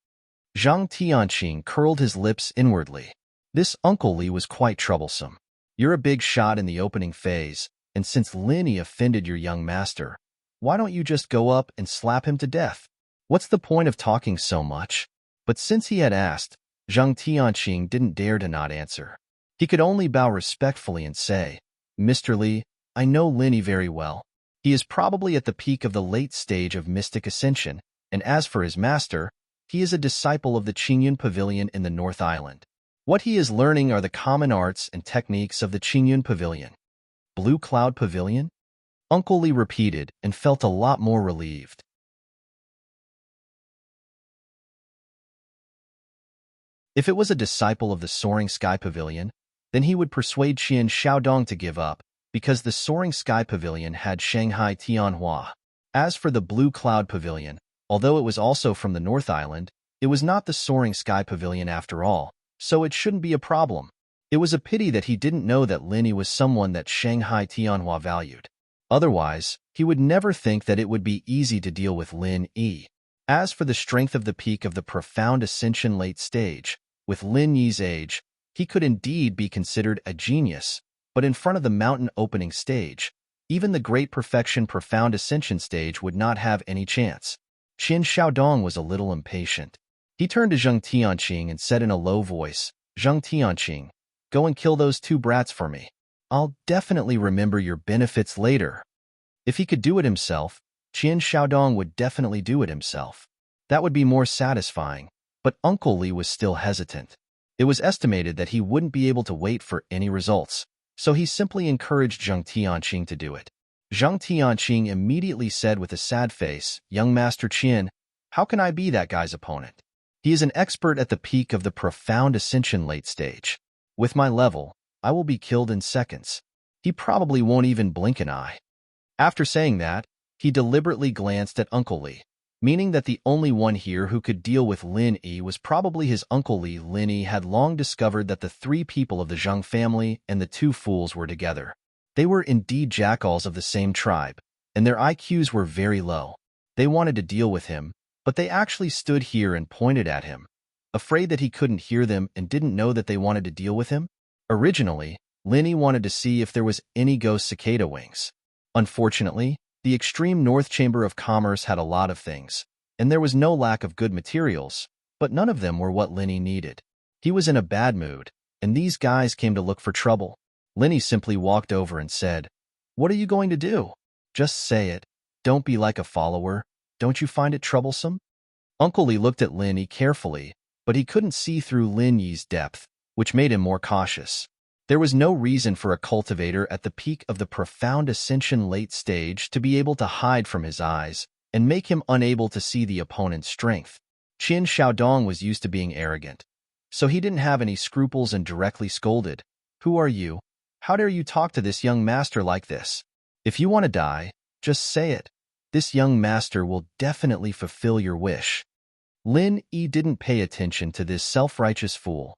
Zhang Tianqing curled his lips inwardly. This Uncle Li was quite troublesome. You're a big shot in the opening phase, and since Lin Yi offended your young master, why don't you just go up and slap him to death? What's the point of talking so much? But since he had asked, Zhang Tianqing didn't dare to not answer. He could only bow respectfully and say, "Mr. Li, I know Lin Yi very well. He is probably at the peak of the late stage of mystic ascension, and as for his master, he is a disciple of the Qingyun Pavilion in the North Island. What he is learning are the common arts and techniques of the Qingyun Pavilion." Blue Cloud Pavilion? Uncle Li repeated and felt a lot more relieved. If it was a disciple of the Soaring Sky Pavilion, then he would persuade Qin Xiaodong to give up, because the Soaring Sky Pavilion had Shanghai Tianhua. As for the Blue Cloud Pavilion, although it was also from the North Island, it was not the Soaring Sky Pavilion after all, so it shouldn't be a problem. It was a pity that he didn't know that Lin Yi was someone that Shanghai Tianhua valued. Otherwise, he would never think that it would be easy to deal with Lin Yi. As for the strength of the peak of the profound ascension late stage, with Lin Yi's age, he could indeed be considered a genius, but in front of the mountain opening stage, Even the great perfection profound ascension stage would not have any chance. Qin Shaodong was a little impatient. He turned to Zheng Tianqing and said in a low voice, "Zheng Tianqing, go and kill those two brats for me. I'll definitely remember your benefits later." If he could do it himself, Qin Shaodong would definitely do it himself. That would be more satisfying, but Uncle Li was still hesitant. It was estimated that he wouldn't be able to wait for any results, so he simply encouraged Zheng Tianqing to do it. Zheng Tianqing immediately said with a sad face, "Young Master Qin, how can I be that guy's opponent? He is an expert at the peak of the profound ascension late stage. With my level, I will be killed in seconds. He probably won't even blink an eye." After saying that, he deliberately glanced at Uncle Li, meaning that the only one here who could deal with Lin Yi was probably his Uncle Li. Lin Yi had long discovered that the three people of the Zheng family and the two fools were together. They were indeed jackals of the same tribe, and their IQs were very low. They wanted to deal with him, but they actually stood here and pointed at him, afraid that he couldn't hear them and didn't know that they wanted to deal with him. Originally, Lin Yi wanted to see if there was any ghost cicada wings. Unfortunately, the extreme North Chamber of Commerce had a lot of things, and there was no lack of good materials, but none of them were what Lin Yi needed. He was in a bad mood, and these guys came to look for trouble. Lin Yi simply walked over and said, "What are you going to do? Just say it. Don't be like a follower. Don't you find it troublesome?" Uncle Li looked at Lin Yi carefully, but he couldn't see through Lin Yi's depth, which made him more cautious. There was no reason for a cultivator at the peak of the profound ascension late stage to be able to hide from his eyes and make him unable to see the opponent's strength. Qin Shaodong was used to being arrogant, so he didn't have any scruples and directly scolded, "Who are you? How dare you talk to this young master like this? If you want to die, just say it. This young master will definitely fulfill your wish." Lin Yi didn't pay attention to this self-righteous fool.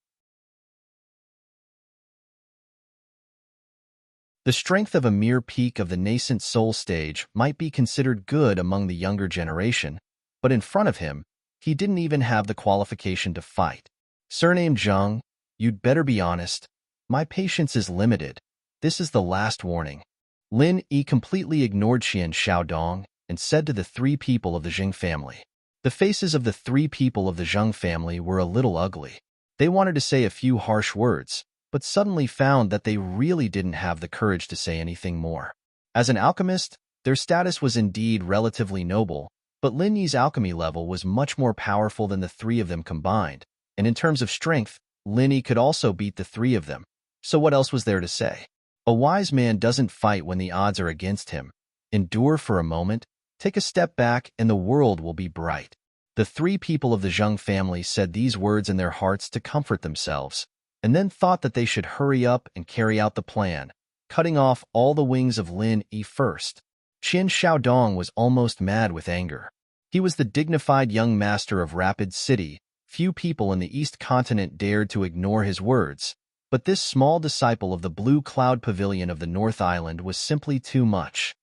The strength of a mere peak of the nascent soul stage might be considered good among the younger generation, but in front of him, he didn't even have the qualification to fight. "Surnamed Zheng, you'd better be honest. My patience is limited. This is the last warning." Lin Yi completely ignored Qin Shaodong and said to the three people of the Zheng family. The faces of the three people of the Zheng family were a little ugly. They wanted to say a few harsh words, but suddenly found that they really didn't have the courage to say anything more. As an alchemist, their status was indeed relatively noble, but Lin Yi's alchemy level was much more powerful than the three of them combined, and in terms of strength, Lin Yi could also beat the three of them. So what else was there to say? A wise man doesn't fight when the odds are against him. Endure for a moment, take a step back, and the world will be bright. The three people of the Zheng family said these words in their hearts to comfort themselves, and then thought that they should hurry up and carry out the plan, cutting off all the wings of Lin Yi first. Qin Shaodong was almost mad with anger. He was the dignified young master of Rapid City. Few people in the East Continent dared to ignore his words, but this small disciple of the Blue Cloud Pavilion of the North Island was simply too much.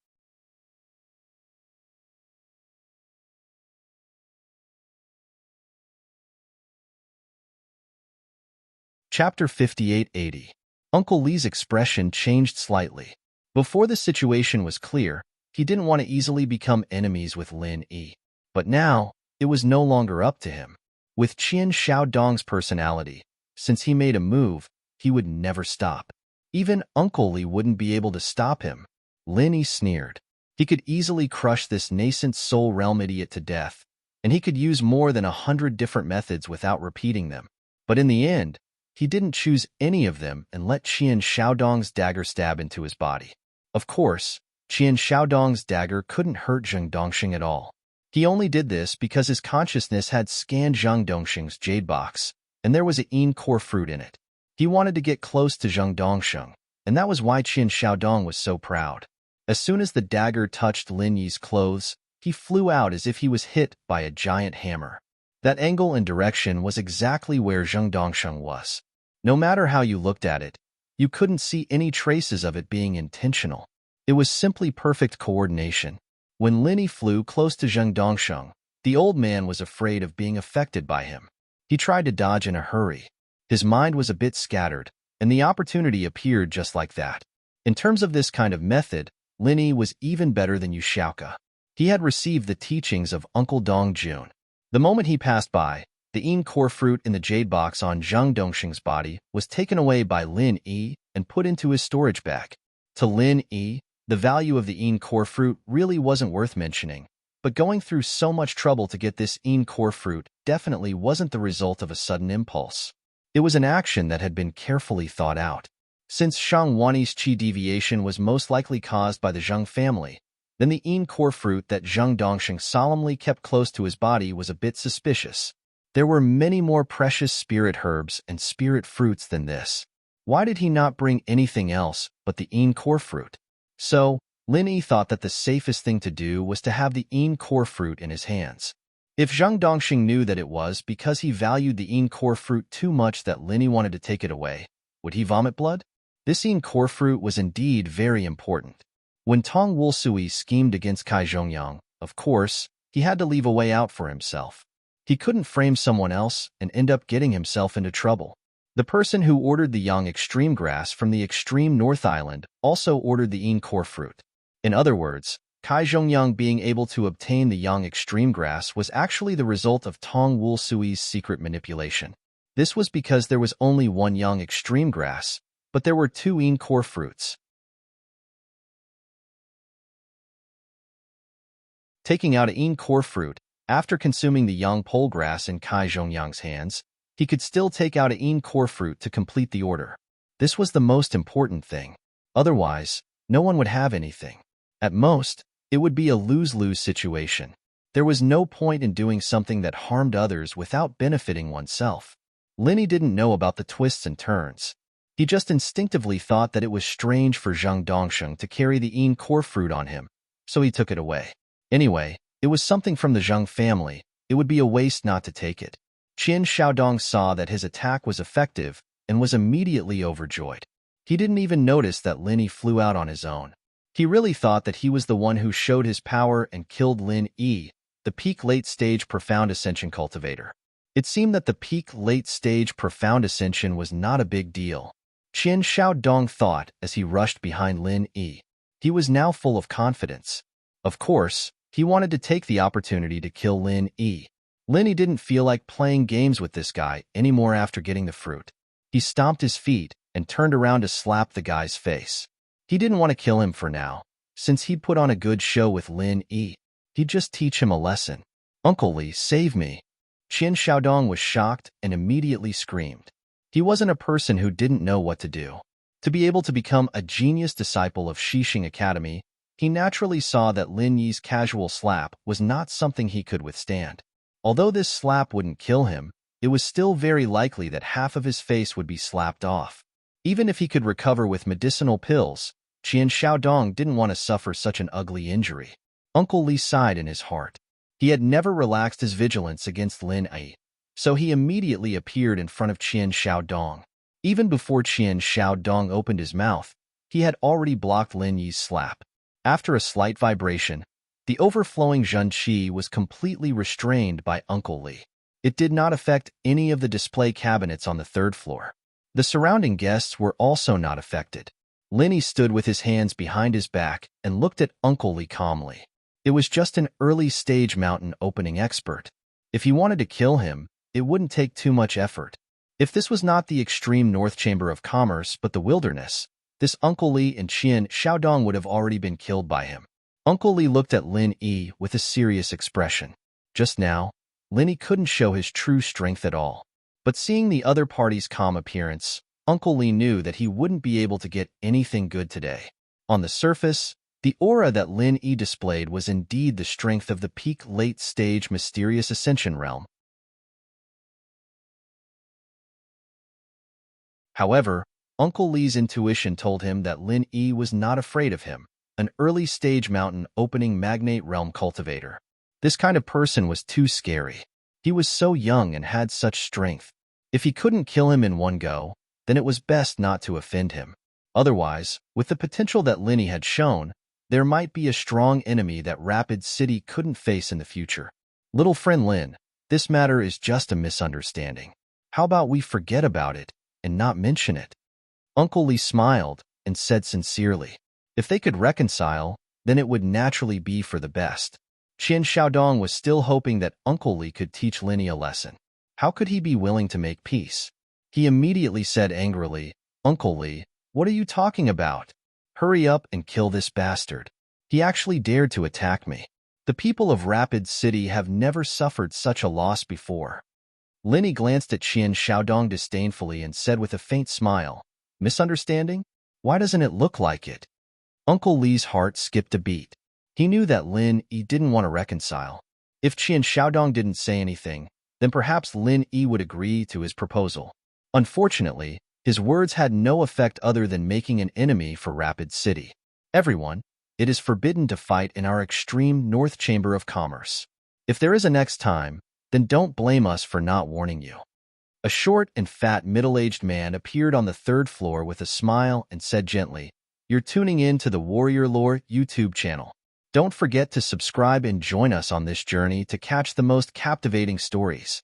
Chapter 5880. Uncle Li's expression changed slightly. Before the situation was clear, he didn't want to easily become enemies with Lin Yi. But now, it was no longer up to him. With Qin Shaodong's personality, since he made a move, he would never stop. Even Uncle Li wouldn't be able to stop him. Lin Yi sneered. He could easily crush this nascent soul realm idiot to death, and he could use more than 100 different methods without repeating them. But in the end, he didn't choose any of them and let Qin Shaodong's dagger stab into his body. Of course, Qin Shaodong's dagger couldn't hurt Zheng Dongxing at all. He only did this because his consciousness had scanned Zheng Dongxing's jade box, and there was a core fruit in it. He wanted to get close to Zheng Dongxing, and that was why Qin Shaodong was so proud. As soon as the dagger touched Lin Yi's clothes, he flew out as if he was hit by a giant hammer. That angle and direction was exactly where Zheng Dongxing was. No matter how you looked at it, you couldn't see any traces of it being intentional. It was simply perfect coordination. When Lin Yi flew close to Zheng Dongxing, the old man was afraid of being affected by him. He tried to dodge in a hurry. His mind was a bit scattered, and the opportunity appeared just like that. In terms of this kind of method, Lin Yi was even better than Yuxiaoka. He had received the teachings of Uncle Dong Jun. The moment he passed by, the Yin core fruit in the jade box on Zhang Dongxing's body was taken away by Lin Yi and put into his storage bag. To Lin Yi, the value of the Yin core fruit really wasn't worth mentioning, but going through so much trouble to get this Yin core fruit definitely wasn't the result of a sudden impulse. It was an action that had been carefully thought out. Since Shang Wani's qi deviation was most likely caused by the Zheng family, then the Yin core fruit that Zhang Dongxing solemnly kept close to his body was a bit suspicious. There were many more precious spirit herbs and spirit fruits than this. Why did he not bring anything else but the Yin core fruit? So, Lin Yi thought that the safest thing to do was to have the Yin core fruit in his hands. If Zhang Dongxing knew that it was because he valued the Yin core fruit too much that Lin Yi wanted to take it away, would he vomit blood? This Yin core fruit was indeed very important. When Tong Wulsui schemed against Kai Zhongyang, of course, he had to leave a way out for himself. He couldn't frame someone else and end up getting himself into trouble. The person who ordered the Yang extreme grass from the extreme North Island also ordered the Yin core fruit. In other words, Kai Zhongyang being able to obtain the Yang extreme grass was actually the result of Tong Wulsui's secret manipulation. This was because there was only one Yang extreme grass, but there were two Yin core fruits. Taking out a Yin core fruit, after consuming the Yang pole grass in Kai Zhongyang's hands, he could still take out a Yin core fruit to complete the order. This was the most important thing. Otherwise, no one would have anything. At most, it would be a lose-lose situation. There was no point in doing something that harmed others without benefiting oneself. Lin Yi didn't know about the twists and turns. He just instinctively thought that it was strange for Zhang Dongxing to carry the Yin core fruit on him, so he took it away. Anyway, it was something from the Zheng family. It would be a waste not to take it. Qin Shaodong saw that his attack was effective and was immediately overjoyed. He didn't even notice that Lin Yi flew out on his own. He really thought that he was the one who showed his power and killed Lin Yi, the peak late-stage profound ascension cultivator. It seemed that the peak late-stage profound ascension was not a big deal. Qin Shaodong thought as he rushed behind Lin Yi. He was now full of confidence. Of course, he wanted to take the opportunity to kill Lin Yi. Lin Yi didn't feel like playing games with this guy anymore after getting the fruit. He stomped his feet and turned around to slap the guy's face. He didn't want to kill him for now, since he'd put on a good show with Lin Yi. He'd just teach him a lesson. "Uncle Li, save me." Qin Shaodong was shocked and immediately screamed. He wasn't a person who didn't know what to do. To be able to become a genius disciple of Shixing Academy, he naturally saw that Lin Yi's casual slap was not something he could withstand. Although this slap wouldn't kill him, it was still very likely that half of his face would be slapped off. Even if he could recover with medicinal pills, Qin Shaodong didn't want to suffer such an ugly injury. Uncle Li sighed in his heart. He had never relaxed his vigilance against Lin Yi, so he immediately appeared in front of Qin Shaodong. Even before Qin Shaodong opened his mouth, he had already blocked Lin Yi's slap. After a slight vibration, the overflowing Zhen Qi was completely restrained by Uncle Li. It did not affect any of the display cabinets on the third floor. The surrounding guests were also not affected. Lin Yi stood with his hands behind his back and looked at Uncle Li calmly. It was just an early-stage mountain opening expert. If he wanted to kill him, it wouldn't take too much effort. If this was not the extreme North Chamber of Commerce but the wilderness, this Uncle Li and Qin Shaodong would have already been killed by him. Uncle Li looked at Lin Yi with a serious expression. Just now, Lin Yi couldn't show his true strength at all. But seeing the other party's calm appearance, Uncle Li knew that he wouldn't be able to get anything good today. On the surface, the aura that Lin Yi displayed was indeed the strength of the peak late-stage mysterious ascension realm. However, Uncle Li's intuition told him that Lin Yi was not afraid of him, an early-stage mountain opening magnate realm cultivator. This kind of person was too scary. He was so young and had such strength. If he couldn't kill him in one go, then it was best not to offend him. Otherwise, with the potential that Lin Yi had shown, there might be a strong enemy that Rapid City couldn't face in the future. Little friend Lin, this matter is just a misunderstanding. How about we forget about it and not mention it? Uncle Li smiled and said sincerely. If they could reconcile, then it would naturally be for the best. Qian Xiaodong was still hoping that Uncle Li could teach Linny a lesson. How could he be willing to make peace? He immediately said angrily, "Uncle Li, what are you talking about? Hurry up and kill this bastard. He actually dared to attack me. The people of Rapid City have never suffered such a loss before." Linny glanced at Qian Xiaodong disdainfully and said with a faint smile, "Misunderstanding? Why doesn't it look like it?" Uncle Li's heart skipped a beat. He knew that Lin Yi didn't want to reconcile. If Qian Xiaodong didn't say anything, then perhaps Lin Yi would agree to his proposal. Unfortunately, his words had no effect other than making an enemy for Rapid City. "Everyone, it is forbidden to fight in our extreme North Chamber of Commerce. If there is a next time, then don't blame us for not warning you." A short and fat middle-aged man appeared on the third floor with a smile and said gently, "You're tuning in to the Warrior Lore YouTube channel. Don't forget to subscribe and join us on this journey to catch the most captivating stories.